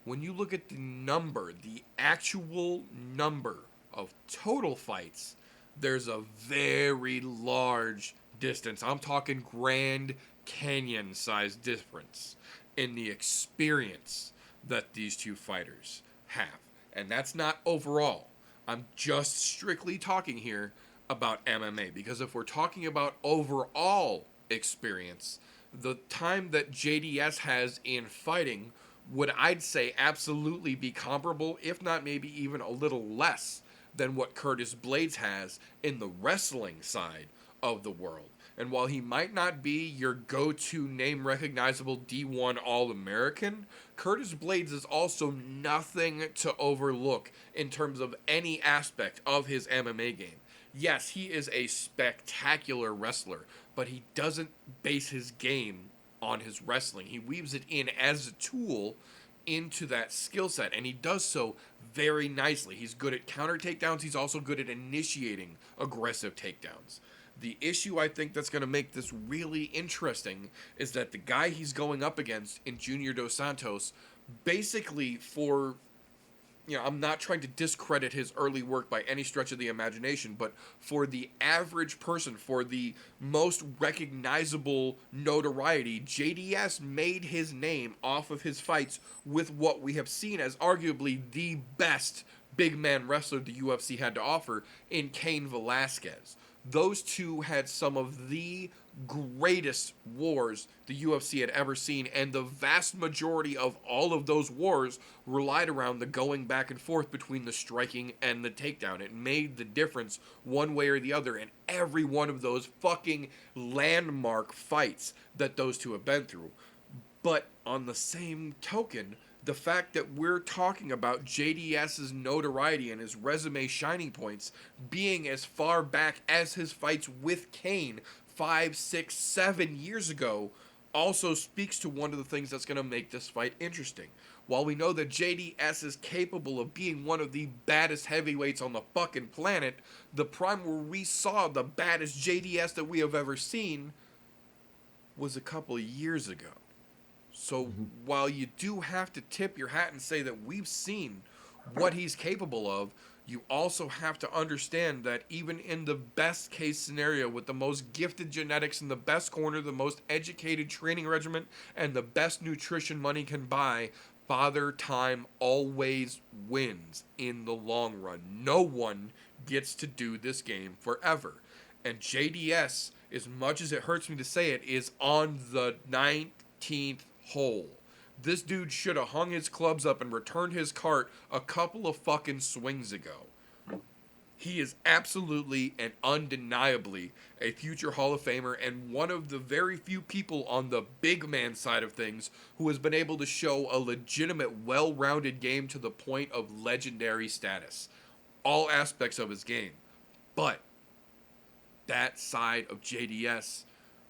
C: when you look at the number, the actual number of total fights, there's a very large distance. I'm talking Grand Canyon-sized difference in the experience that these 2 fighters have. And that's not overall. I'm just strictly talking here about MMA, because if we're talking about overall experience, the time that JDS has in fighting would, I'd say, absolutely be comparable, if not maybe even a little less than what Curtis Blaydes has in the wrestling side of the world. And while he might not be your go-to name recognizable D1 All-American, Curtis Blaydes is also nothing to overlook in terms of any aspect of his MMA game. Yes, he is a spectacular wrestler, but he doesn't base his game on his wrestling. He weaves it in as a tool into that skill set, and he does so very nicely. He's good at counter takedowns. He's also good at initiating aggressive takedowns. The issue I think that's going to make this really interesting is that the guy he's going up against in Junior Dos Santos, basically for, I'm not trying to discredit his early work by any stretch of the imagination, but for the average person, for the most recognizable notoriety, JDS made his name off of his fights with what we have seen as arguably the best big man wrestler the UFC had to offer in Cain Velasquez. Those 2 had some of the greatest wars the UFC had ever seen, and the vast majority of all of those wars relied around the going back and forth between the striking and the takedown. It made the difference one way or the other in every one of those fucking landmark fights that those 2 have been through. But on the same token, the fact that we're talking about JDS's notoriety and his resume shining points being as far back as his fights with Cain 5, 6, 7 years ago also speaks to one of the things that's going to make this fight interesting. While we know that JDS is capable of being one of the baddest heavyweights on the fucking planet, the prime where we saw the baddest JDS that we have ever seen was a couple of years ago. So while you do have to tip your hat and say that we've seen what he's capable of, you also have to understand that even in the best case scenario with the most gifted genetics in the best corner, the most educated training regimen, and the best nutrition money can buy, Father Time always wins in the long run. No one gets to do this game forever. And JDS as much as it hurts me to say it, is on the 19th hole. This dude should have hung his clubs up and returned his cart a couple of fucking swings ago. He is absolutely and undeniably a future Hall of Famer and one of the very few people on the big man side of things who has been able to show a legitimate, well-rounded game to the point of legendary status. All aspects of his game. But that side of JDS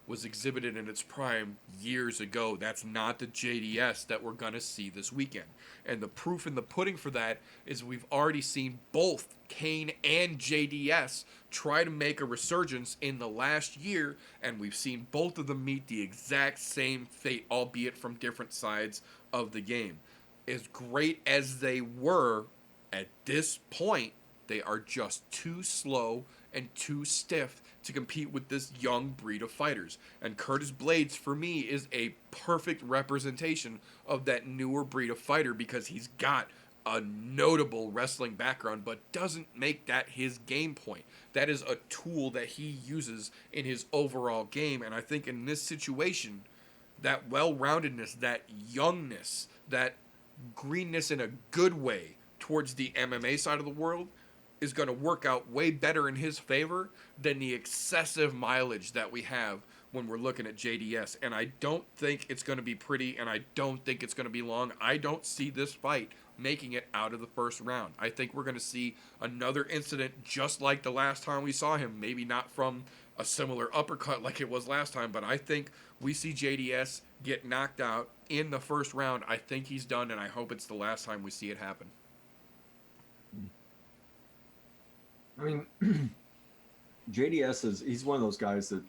C: was exhibited in its prime years ago. That's not the JDS that we're going to see this weekend. And the proof in the pudding for that is we've already seen both Kane and JDS try to make a resurgence in the last year, and we've seen both of them meet the exact same fate, albeit from different sides of the game. As great as they were at this point, they are just too slow and too stiff to compete with this young breed of fighters. And Curtis Blaydes, for me, is a perfect representation of that newer breed of fighter because he's got a notable wrestling background, but doesn't make that his game point. That is a tool that he uses in his overall game. And I think in this situation, that well-roundedness, that youngness, that greenness in a good way towards the MMA side of the world is going to work out way better in his favor than the excessive mileage that we have when we're looking at JDS. And I don't think it's going to be pretty, and I don't think it's going to be long. I don't see this fight making it out of the first round. I think we're going to see another incident just like the last time we saw him. Maybe not from a similar uppercut like it was last time, but I think we see JDS get knocked out in the first round. I think he's done, and I hope it's the last time we see it happen.
D: I mean, JDS he's one of those guys that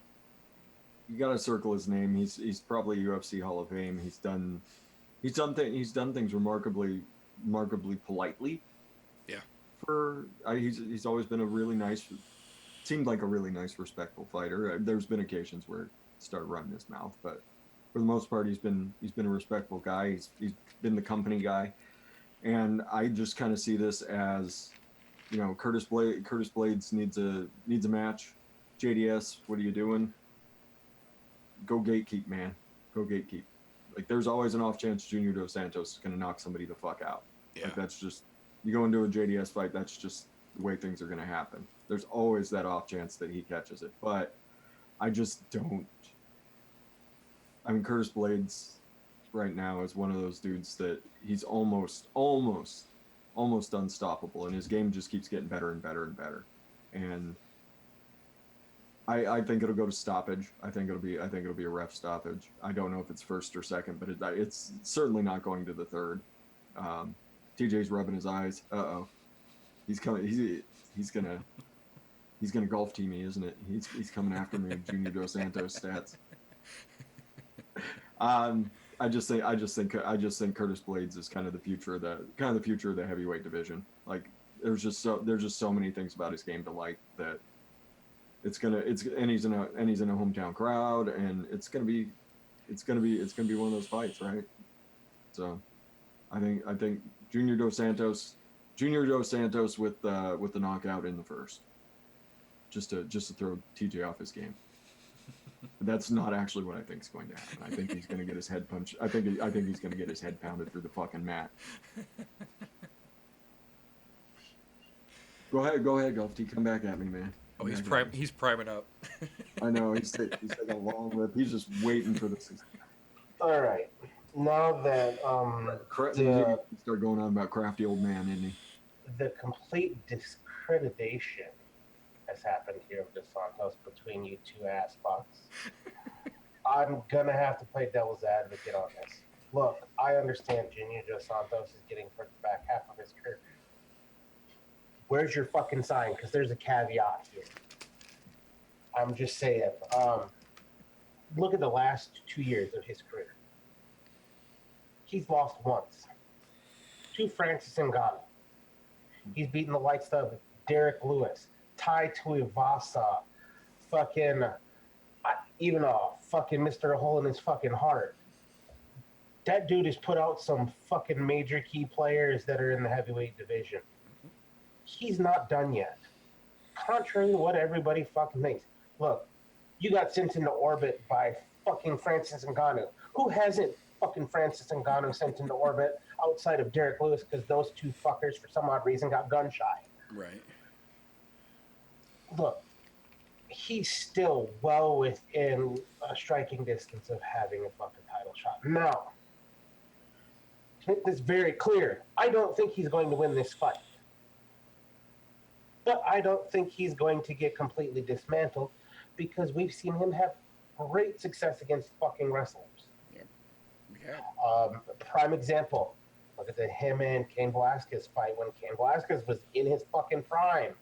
D: you got to circle his name. He's probably UFC Hall of Fame. He's done things remarkably politely.
C: Yeah.
D: He's always been seemed like a really nice, respectful fighter. There's been occasions where it started running his mouth, but for the most part, he's been a respectful guy. He's been the company guy, and I just kind of see this as, you know, Curtis Blaydes needs a match. JDS, what are you doing? Go gatekeep, man. Go gatekeep. Like, there's always an off chance Junior Dos Santos is going to knock somebody the fuck out.
C: Yeah.
D: Like, that's just, you go into a JDS fight, that's just the way things are going to happen. There's always that off chance that he catches it. But I just don't. I mean, Curtis Blaydes right now is one of those dudes that he's almost unstoppable, and his game just keeps getting better and better and better. And I think it'll go to stoppage. I think it'll be a ref stoppage. I don't know if it's first or second, but it's certainly not going to the third. TJ's rubbing his eyes. He's coming. He's gonna golf team me, isn't it? He's coming after me with Junior Dos Santos stats. I just think Curtis Blaydes is kind of the future of the heavyweight division. Like, there's just so many things about his game to like that. He's in a hometown crowd, and it's gonna be one of those fights, right? So, I think Junior Dos Santos with the knockout in the first, just to throw TJ off his game. But that's not actually what I think is going to happen. I think he's going to get his head punched. I think he's going to get his head pounded through the fucking mat. Go ahead, Golf T. Come back at me, man.
C: Oh, he's priming up.
D: I know he's taking a long rip. He's just waiting for this.
E: All right. Now that
D: you start going on about crafty old man, isn't he?
E: The complete discreditation has happened here of Dos Santos between you two ass fucks. I'm gonna have to play devil's advocate on this. Look, I understand Junior Dos Santos is getting for the back half of his career. Where's your fucking sign? Because there's a caveat here. I'm just saying. Look at the last 2 years of his career. He's lost once to Francis Ngannou. He's beaten the likes of Derek Lewis, Tai Tuivasa, fucking Mr. Hole in his fucking heart. That dude has put out some fucking major key players that are in the heavyweight division. He's not done yet. Contrary to what everybody fucking thinks. Look, You got sent into orbit by fucking Francis Ngannou. Who hasn't fucking Francis Ngannou sent into orbit outside of Derek Lewis because those two fuckers, for some odd reason, got gun shy?
C: Right.
E: Look, he's still well within a striking distance of having a fucking title shot. Now, to make this very clear, I don't think he's going to win this fight. But I don't think he's going to get completely dismantled because we've seen him have great success against fucking wrestlers.
C: Yep. Yeah.
E: Prime example, look at the him and Cain Velasquez fight when Cain Velasquez was in his fucking prime.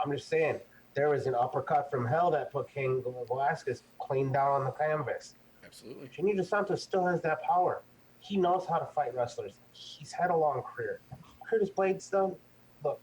E: I'm just saying, there was an uppercut from hell that put Cain Velasquez clean down on the canvas.
C: Absolutely.
E: Junior Dos Santos still has that power. He knows how to fight wrestlers. He's had a long career. Curtis Blaydes, though, look,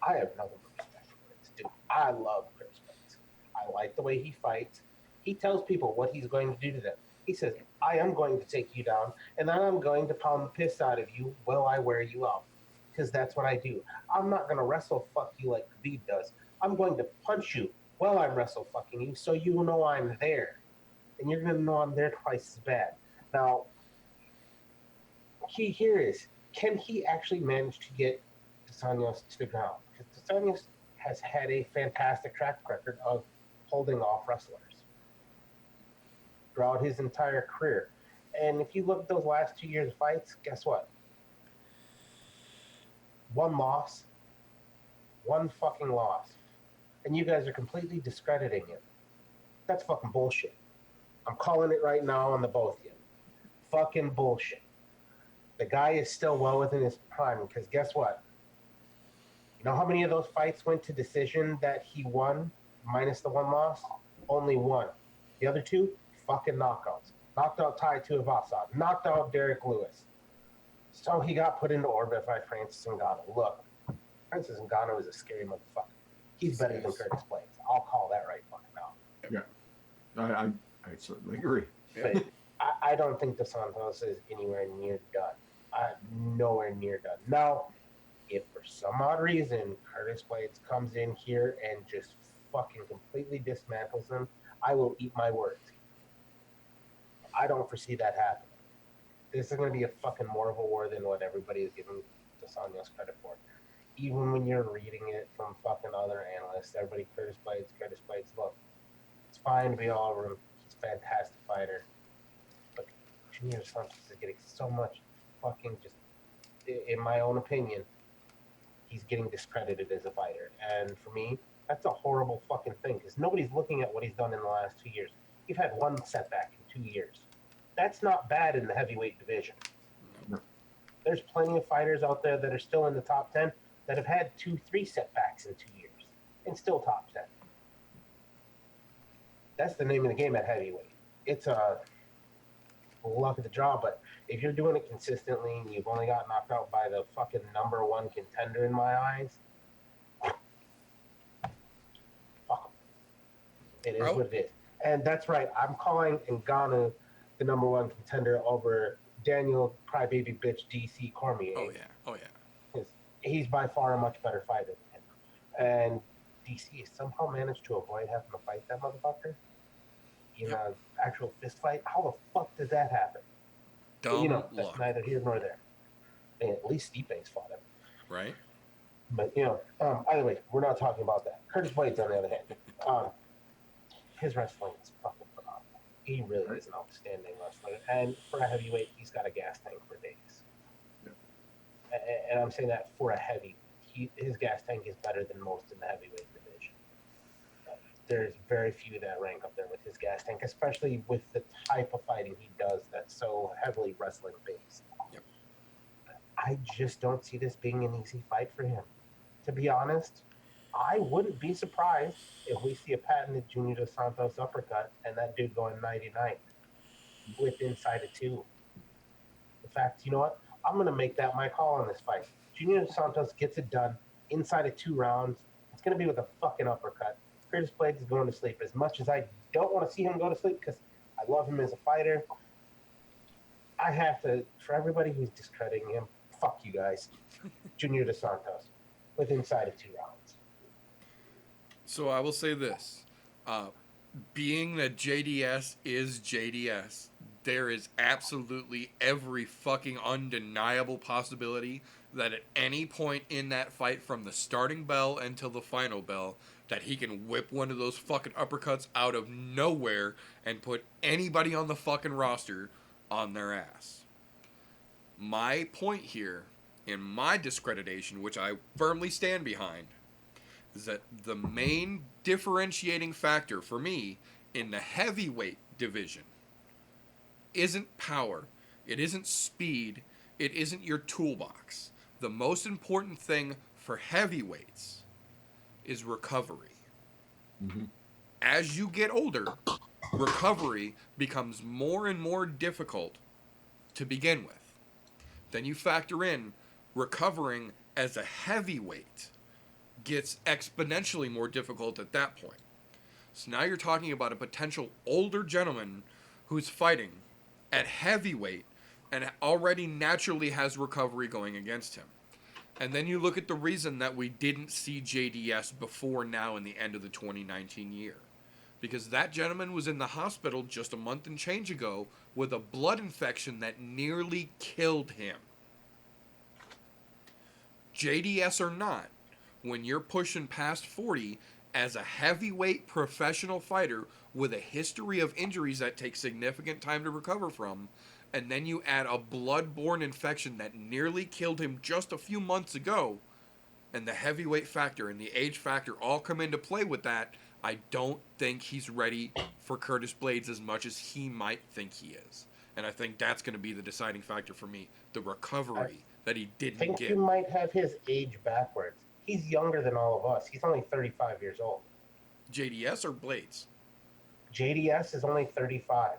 E: I have nothing but respect for Blaydes. Dude, I love Curtis Blaydes. I like the way he fights. He tells people what he's going to do to them. He says, I am going to take you down, and then I'm going to pound the piss out of you while I wear you out. Because that's what I do. I'm not going to wrestle fuck you like Khabib does. I'm going to punch you while I'm wrestle fucking you so you know I'm there. And you're going to know I'm there twice as bad. Now, key here is, can he actually manage to get Adesanya to the ground? Because Adesanya has had a fantastic track record of holding off wrestlers throughout his entire career. And if you look at those last 2 years of fights, guess what? One loss. One fucking loss. And you guys are completely discrediting him. That's fucking bullshit. I'm calling it right now on the both of you. Fucking bullshit. The guy is still well within his prime because guess what? You know how many of those fights went to decision that he won minus the one loss? Only one. The other two, fucking knockouts. Knocked out Tai Tuivasa. Knocked out Derek Lewis. So he got put into orbit by Francis Ngannou. Look, Francis Ngannou is a scary motherfucker. He's better than Curtis Blaydes. I'll call that right fucking now.
D: Yeah, I certainly agree.
E: But I don't think Dos Santos is anywhere near done. Nowhere near done. Now, if for some odd reason Curtis Blaydes comes in here and just fucking completely dismantles him, I will eat my words. I don't foresee that happening. This is going to be a fucking more of a war than what everybody is giving Dos Santos credit for. Even when you're reading it from fucking other analysts, everybody, Curtis Blaydes, look, it's fine to be all over him. He's a fantastic fighter. But Junior Dos Santos is getting so much fucking just, in my own opinion, he's getting discredited as a fighter. And for me, that's a horrible fucking thing because nobody's looking at what he's done in the last 2 years. You've had one setback in 2 years. That's not bad in the heavyweight division.
D: No.
E: There's plenty of fighters out there that are still in the top 10 that have had 2-3 setbacks in 2 years and still top 10. That's the name of the game at heavyweight. It's a luck of the draw, but if you're doing it consistently and you've only got knocked out by the fucking number one contender in my eyes, fuck 'em. It is what it is. And that's right. I'm calling Ngannou the number one contender over Daniel Crybaby Bitch DC Cormier.
C: Oh, yeah.
E: He's by far a much better fighter than him. And DC somehow managed to avoid having to fight that motherfucker in an actual fist fight. How the fuck did that happen?
C: Dumb
E: that's
C: luck.
E: neither here nor there. And at least Stipe's fought him.
C: Right?
E: But, either way, we're not talking about that. Curtis Blaydes, on the other hand, his wrestling is fucking phenomenal. He really is an outstanding wrestler. And for a heavyweight, he's got a gas tank for days. Yeah. And I'm saying that for a heavy, his gas tank is better than most in the heavyweight division. There's very few that rank up there with his gas tank, especially with the type of fighting he does that's so heavily wrestling based.
C: Yep.
E: I just don't see this being an easy fight for him. To be honest, I wouldn't be surprised if we see a patented Junior Dos Santos uppercut and that dude going 99 with inside of 2. In fact, you know what? I'm going to make that my call on this fight. Junior Dos Santos gets it done inside of 2 rounds. It's going to be with a fucking uppercut. Curtis Blaydes is going to sleep. As much as I don't want to see him go to sleep because I love him as a fighter, I have to, for everybody who's discrediting him, fuck you guys. Junior Dos Santos with inside of 2 rounds.
C: So I will say this. Being that JDS is JDS, there is absolutely every fucking undeniable possibility that at any point in that fight, from the starting bell until the final bell, that he can whip one of those fucking uppercuts out of nowhere and put anybody on the fucking roster on their ass. My point here, in my discreditation, which I firmly stand behind, is that the main differentiating factor for me in the heavyweight division isn't power, it isn't speed, it isn't your toolbox. The most important thing for heavyweights is recovery.
D: Mm-hmm.
C: As you get older, recovery becomes more and more difficult to begin with. Then you factor in recovering as a heavyweight gets exponentially more difficult at that point. So now you're talking about a potential older gentleman who's fighting at heavyweight and already naturally has recovery going against him. And then you look at the reason that we didn't see JDS before now in the end of the 2019 year. Because that gentleman was in the hospital just a month and change ago with a blood infection that nearly killed him. JDS or not, when you're pushing past 40 as a heavyweight professional fighter with a history of injuries that take significant time to recover from, and then you add a blood-borne infection that nearly killed him just a few months ago, and the heavyweight factor and the age factor all come into play with that, I don't think he's ready for Curtis Blaydes as much as he might think he is. And I think that's going to be the deciding factor for me, the recovery that he didn't get.
E: I think you might have his age backwards. He's younger than all of us. He's only 35 years old.
C: JDS or Blaydes?
E: JDS is only 35.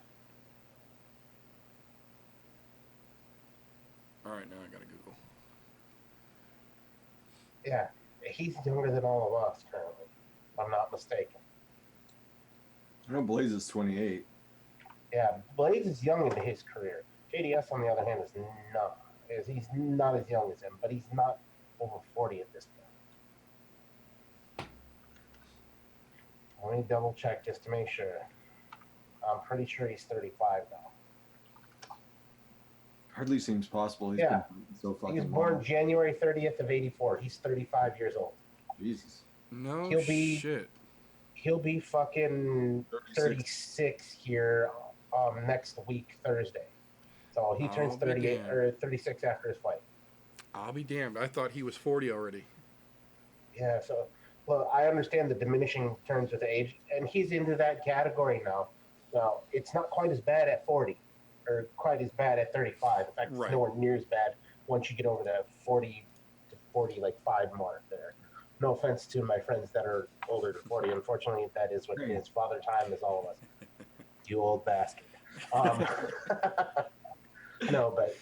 C: All right, now I got to Google.
E: Yeah, he's younger than all of us currently, if I'm not mistaken.
D: I know Blaydes is 28.
E: Yeah, Blaydes is young in his career. JDS, on the other hand, he's not as young as him, but he's not over 40 at this point. Let me double check just to make sure. I'm pretty sure he's 35 now.
D: Hardly seems possible. He's been so fucking
E: He was born
D: long.
E: January 30th of 84. He's 35 years old.
D: Jesus.
C: No shit.
E: He'll be fucking 36 here next week, Thursday. So he turns 38 or 36 after his fight.
C: I'll be damned. I thought he was 40 already.
E: Yeah, so, well, I understand the diminishing returns with age, and he's into that category now. Now, it's not quite as bad at 40, or quite as bad at 35. In fact, it's nowhere near as bad once you get over that 40 to 45 mark there. No offense to my friends that are older than 40. Unfortunately, that is what it is. Father time is all of us. You old bastard. No, but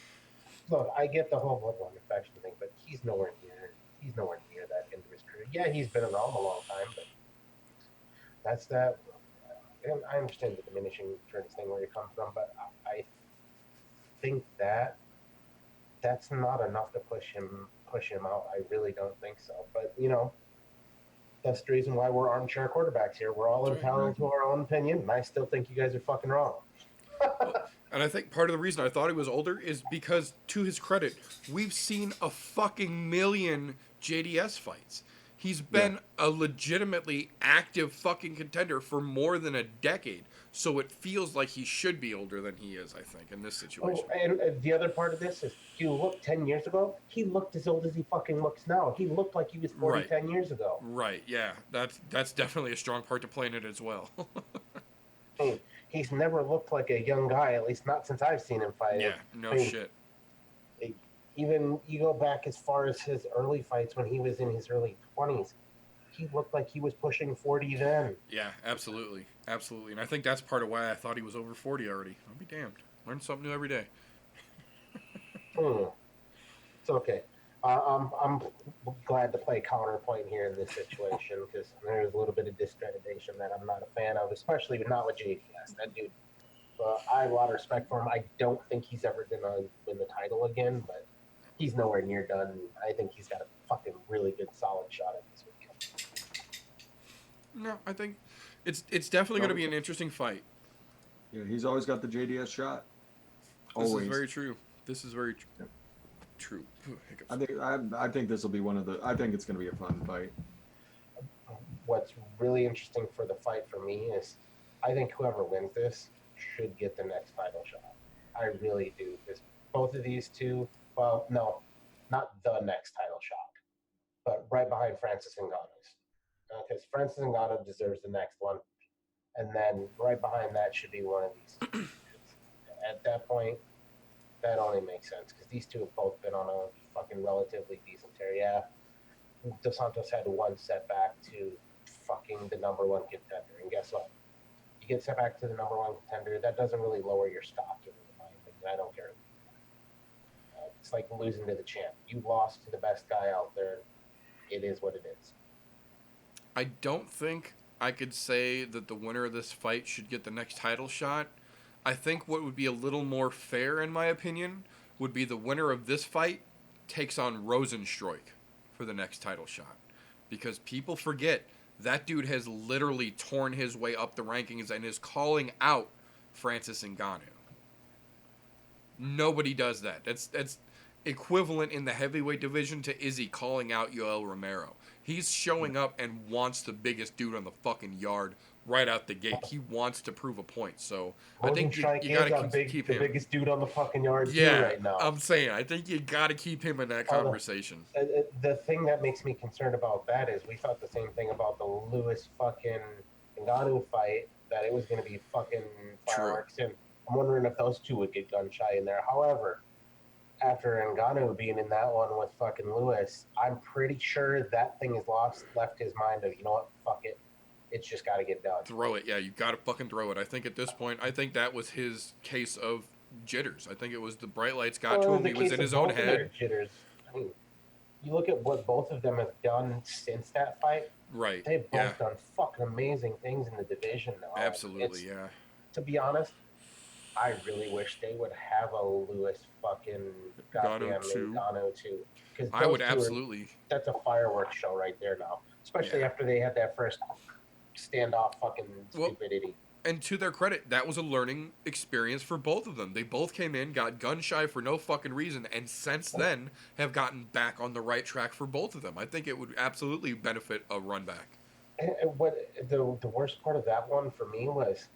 E: look, I get the whole bloodborne infection thing, but he's nowhere near that end of his career. Yeah, he's been around a long time, but that's that. And I understand the diminishing returns thing where you come from, but I think that's not enough to push him out. I really don't think so. But that's the reason why we're armchair quarterbacks here. We're all entitled to our own opinion, and I still think you guys are fucking wrong.
C: And I think part of the reason I thought he was older is because, to his credit, we've seen a fucking million JDS fights. He's been a legitimately active fucking contender for more than a decade. So it feels like he should be older than he is, I think, in this situation.
E: Oh, and the other part of this is, you look 10 years ago, he looked as old as he fucking looks now. He looked like he was 40 10 years ago.
C: Right, yeah. That's definitely a strong part to play in it as well.
E: Hey, he's never looked like a young guy, at least not since I've seen him fight.
C: Yeah, shit.
E: Even you go back as far as his early fights when he was in his early 20s, he looked like he was pushing 40 then.
C: Yeah, absolutely. Absolutely. And I think that's part of why I thought he was over 40 already. I'll be damned. Learn something new every day.
E: It's okay. I'm glad to play counterpoint here in this situation because there's a little bit of discreditation that I'm not a fan of, especially not with JDS. That dude, I have a lot of respect for him. I don't think he's ever going to win the title again, but he's nowhere near done. I think he's got a fucking really good, solid shot at this weekend.
C: No, I think It's definitely going to be an interesting fight.
D: Yeah, he's always got the JDS shot.
C: This is very true. This is very true.
D: I think this will be I think it's going to be a fun fight.
E: What's really interesting for the fight for me is I think whoever wins this should get the next title shot. I really do. Because both of these two, well, no, not the next title shot, but right behind Francis Ngannou's. Because Francis Ngannou deserves the next one. And then right behind that should be one of these. At that point, that only makes sense. Because these two have both been on a fucking relatively decent tear. Yeah, Dos Santos had one setback to fucking the number one contender. And guess what? You get set back to the number one contender, that doesn't really lower your stock. In my opinion. I don't care. It's like losing to the champ. You lost to the best guy out there. It is what it is.
C: I don't think I could say that the winner of this fight should get the next title shot. I think what would be a little more fair, in my opinion, would be the winner of this fight takes on Rosenstruik for the next title shot. Because people forget that dude has literally torn his way up the rankings and is calling out Francis Ngannou. Nobody does that. That's equivalent in the heavyweight division to Izzy calling out Yoel Romero. He's showing up and wants the biggest dude on the fucking yard right out the gate. He wants to prove a point. So I think you got to keep him.
E: The biggest dude on the fucking yard right now.
C: I'm saying, I think you got to keep him in that conversation.
E: The thing that makes me concerned about that is we thought the same thing about the Lewis fucking Ngannou fight, that it was going to be fucking fireworks. And I'm wondering if those two would get gun shy in there. However, after Ngannou being in that one with fucking Lewis, I'm pretty sure that thing has left his mind of, you know what, fuck it. It's just got to get done.
C: Throw it. Yeah, you got to fucking throw it. I think at this point, I think that was his case of jitters. I think it was the bright lights got to him. He was in his own head.
E: Jitters. I mean, you look at what both of them have done since that fight.
C: Right.
E: They've both done fucking amazing things in the division now.
C: Absolutely, yeah.
E: To be honest, I really wish they would have a Lewis fucking goddamn Ngannou too. Because
C: I would absolutely.
E: That's a fireworks show right there now. Especially after they had that first standoff fucking stupidity.
C: And to their credit, that was a learning experience for both of them. They both came in, got gun shy for no fucking reason, and since then have gotten back on the right track for both of them. I think it would absolutely benefit a run back.
E: And what the worst part of that one for me was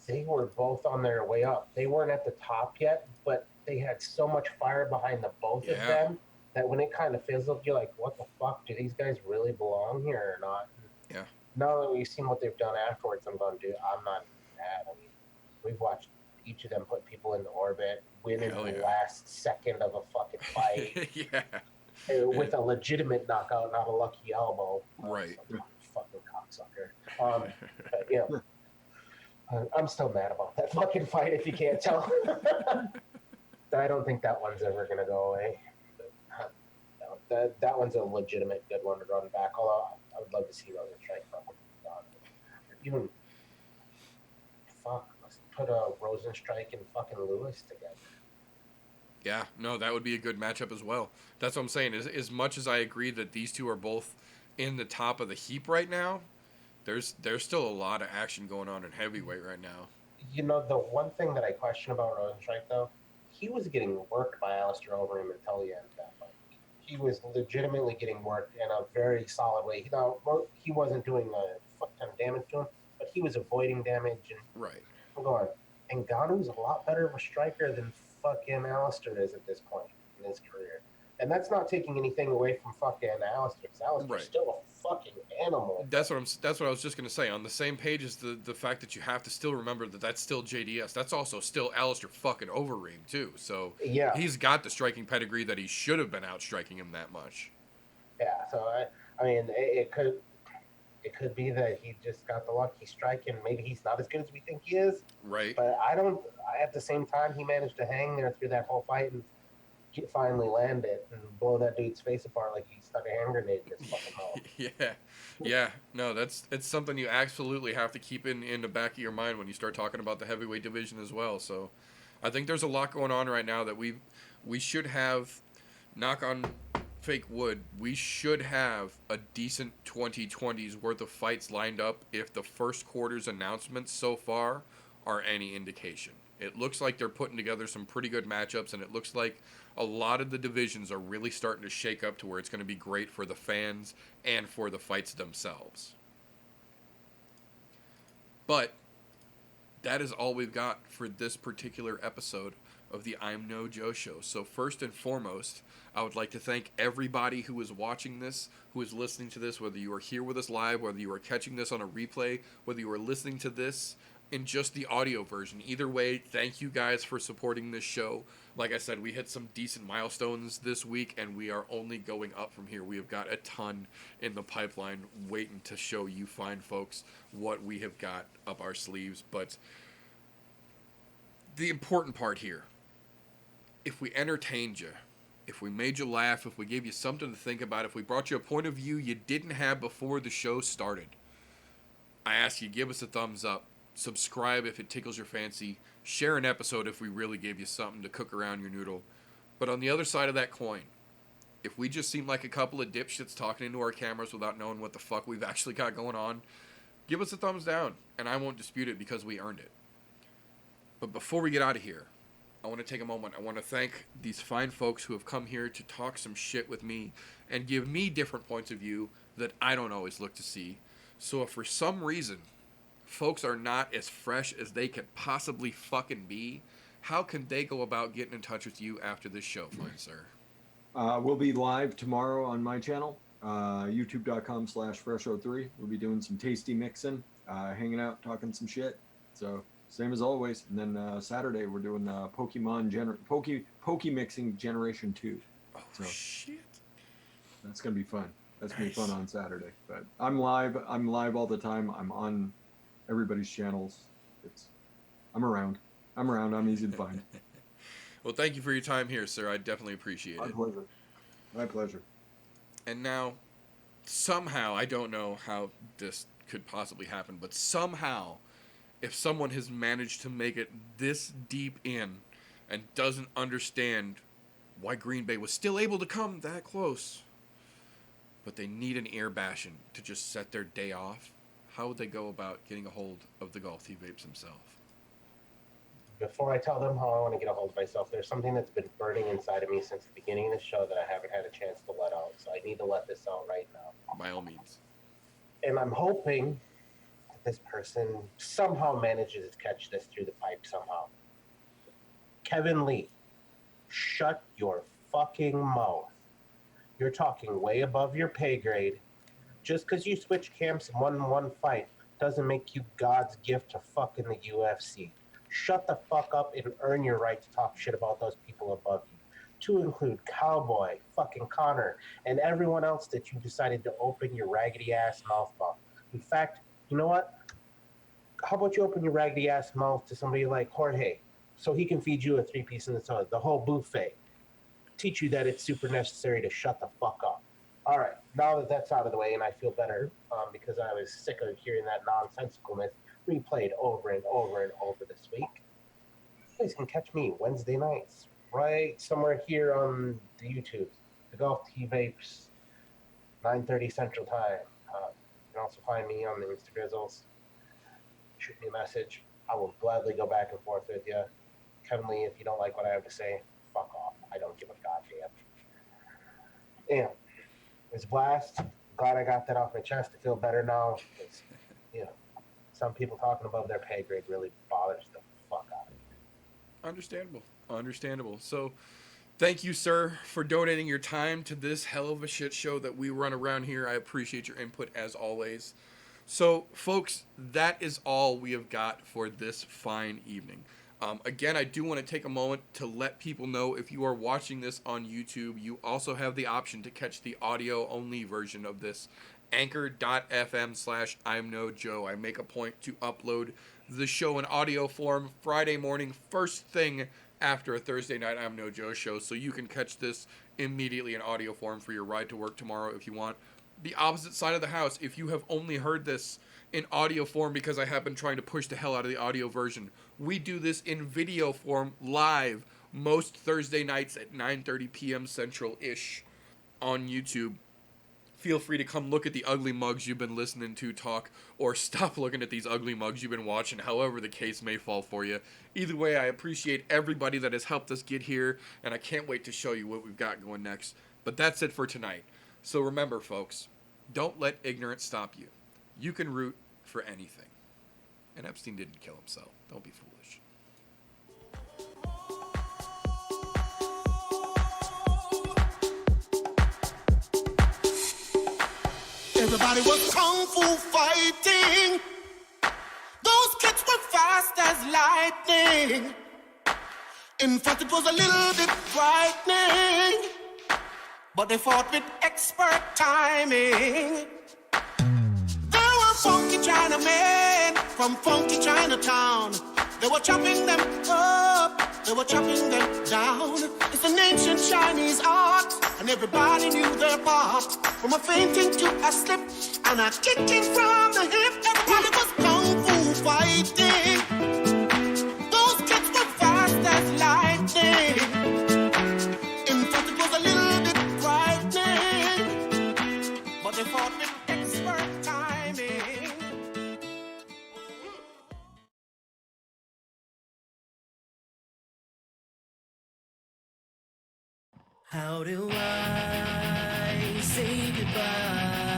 E: they were both on their way up. They weren't at the top yet, but they had so much fire behind the both of them that when it kind of fizzled, you're like, what the fuck? Do these guys really belong here or not?
C: Yeah.
E: Now that we've seen what they've done afterwards, I'm going, dude, I'm not mad. I mean, we've watched each of them put people in orbit, win in the last second of a fucking fight. With a legitimate knockout, not a lucky elbow.
C: Right.
E: Fucking cocksucker. But, you know, I'm still mad about that fucking fight, if you can't tell. I don't think that one's ever going to go away. That one's a legitimate good one to run back, although I would love to see Rosenstruik fucking even let's put a Rosenstruik and fucking Lewis together.
C: Yeah, no, that would be a good matchup as well. That's what I'm saying. As much as I agree that these two are both in the top of the heap right now, there's still a lot of action going on in heavyweight right now.
E: You know, the one thing that I question about Rosenstruik, though, he was getting worked by Alistair Overeem until the end of that fight. He was legitimately getting worked in a very solid way. He wasn't doing a fuck ton of damage to him, but he was avoiding damage. And
C: right.
E: I'm going, Ngannou's a lot better of a striker than fucking Alistair is at this point in his career. And that's not taking anything away from fucking Alistair, because Alistair's still a fucking animal.
C: That's what I was just going to say. On the same page as the fact that you have to still remember that that's still JDS. That's also still Alistair fucking Overeem, too. So he's got the striking pedigree that he should have been out-striking him that much.
E: Yeah, so, I mean, it could be that he just got the lucky strike, and maybe he's not as good as we think he is.
C: Right.
E: But at the same time, he managed to hang there through that whole fight and finally land it and blow that dude's face apart like he stuck a hand grenade in his fucking mouth.
C: Yeah. No, it's something you absolutely have to keep in the back of your mind when you start talking about the heavyweight division as well. So I think there's a lot going on right now that we should have, knock on fake wood, we should have a decent 2020s worth of fights lined up if the first quarter's announcements so far are any indication. It looks like they're putting together some pretty good matchups, and it looks like a lot of the divisions are really starting to shake up to where it's going to be great for the fans and for the fights themselves. But that is all we've got for this particular episode of the I'm No Joe Show. So first and foremost, I would like to thank everybody who is watching this, who is listening to this, whether you are here with us live, whether you are catching this on a replay, whether you are listening to this in just the audio version. Either way, thank you guys for supporting this show. Like I said, we hit some decent milestones this week, and we are only going up from here. We have got a ton in the pipeline waiting to show you fine folks what we have got up our sleeves. But the important part here, if we entertained you, if we made you laugh, if we gave you something to think about, if we brought you a point of view you didn't have before the show started, I ask you, give us a thumbs up, subscribe if it tickles your fancy, share an episode if we really gave you something to cook around your noodle. But on the other side of that coin, if we just seem like a couple of dipshits talking into our cameras without knowing what the fuck we've actually got going on, give us a thumbs down, and I won't dispute it because we earned it. But before we get out of here, I want to take a moment. I want to thank these fine folks who have come here to talk some shit with me and give me different points of view that I don't always look to see. So if for some reason folks are not as fresh as they could possibly fucking be, how can they go about getting in touch with you after this show, fine sir?
D: We'll be live tomorrow on my channel, youtube.com/fresh03. We'll be doing some tasty mixing, hanging out, talking some shit. So same as always. And then Saturday we're doing Pokemon Poke Mixing Generation 2.
C: Oh,
D: so
C: shit.
D: That's going to be fun. That's going to be fun on Saturday. But I'm live all the time. I'm on everybody's channels. I'm around. I'm easy to find.
C: Well, thank you for your time here, sir. I definitely appreciate it.
D: My pleasure.
C: And now, somehow, I don't know how this could possibly happen, but somehow, if someone has managed to make it this deep in and doesn't understand why Green Bay was still able to come that close, but they need an ear bashing to just set their day off, how would they go about getting a hold of the Golf T Vapes himself?
E: Before I tell them how I want to get a hold of myself, there's something that's been burning inside of me since the beginning of the show that I haven't had a chance to let out. So I need to let this out right now.
C: By all means.
E: And I'm hoping that this person somehow manages to catch this through the pipe somehow. Kevin Lee, shut your fucking mouth. You're talking way above your pay grade. Just because you switch camps and won one fight doesn't make you God's gift to fucking the UFC. Shut the fuck up and earn your right to talk shit about those people above you. To include Cowboy, fucking Connor, and everyone else that you decided to open your raggedy ass mouth about. In fact, you know what? How about you open your raggedy ass mouth to somebody like Jorge so he can feed you a 3-piece in the whole buffet. Teach you that it's super necessary to shut the fuck up. All right, now that that's out of the way and I feel better because I was sick of hearing that nonsensicalness replayed over and over and over this week. You guys can catch me Wednesday nights, right somewhere here on the YouTube. The Golf T Vapes, 9:30 Central Time. You can also find me on the Instagrizzles. Shoot me a message. I will gladly go back and forth with you. Kevin Lee, if you don't like what I have to say, fuck off. I don't give a goddamn. Damn. It's a blast. Glad I got that off my chest. I feel better now. It's, some people talking above their pay grade really bothers the fuck out of me.
C: Understandable. So, thank you, sir, for donating your time to this hell of a shit show that we run around here. I appreciate your input as always. So, folks, that is all we have got for this fine evening. Again, I do want to take a moment to let people know if you are watching this on YouTube, you also have the option to catch the audio-only version of this. Anchor.fm/I'mNoJoe. I make a point to upload the show in audio form Friday morning, first thing after a Thursday night I'm No Joe show, so you can catch this immediately in audio form for your ride to work tomorrow if you want. The opposite side of the house, if you have only heard this in audio form because I have been trying to push the hell out of the audio version, we do this in video form live most Thursday nights at 9:30 p.m. Central-ish. on YouTube, feel free to come look at the ugly mugs you've been listening to talk, or stop looking at these ugly mugs you've been watching, however the case may fall for you. Either way, I appreciate everybody that has helped us get here, and I can't wait to show you what we've got going next. But that's it for tonight. So remember, folks, don't let ignorance stop you. You can root for anything. And Epstein didn't kill himself. Don't be foolish.
G: Everybody was kung fu fighting. Those kids were fast as lightning. In fact, it was a little bit frightening. But they fought with expert timing. There were funky Chinamen from funky Chinatown. They were chopping them up, they were chopping them down. It's an ancient Chinese art, and everybody knew their part. From a fainting to a slip, and a kicking from the hip. Everybody was kung fu fighting. Those kids were fast as lightning. In fact, it was a little bit frightening, but they fought with expert timing.
A: How do I say goodbye?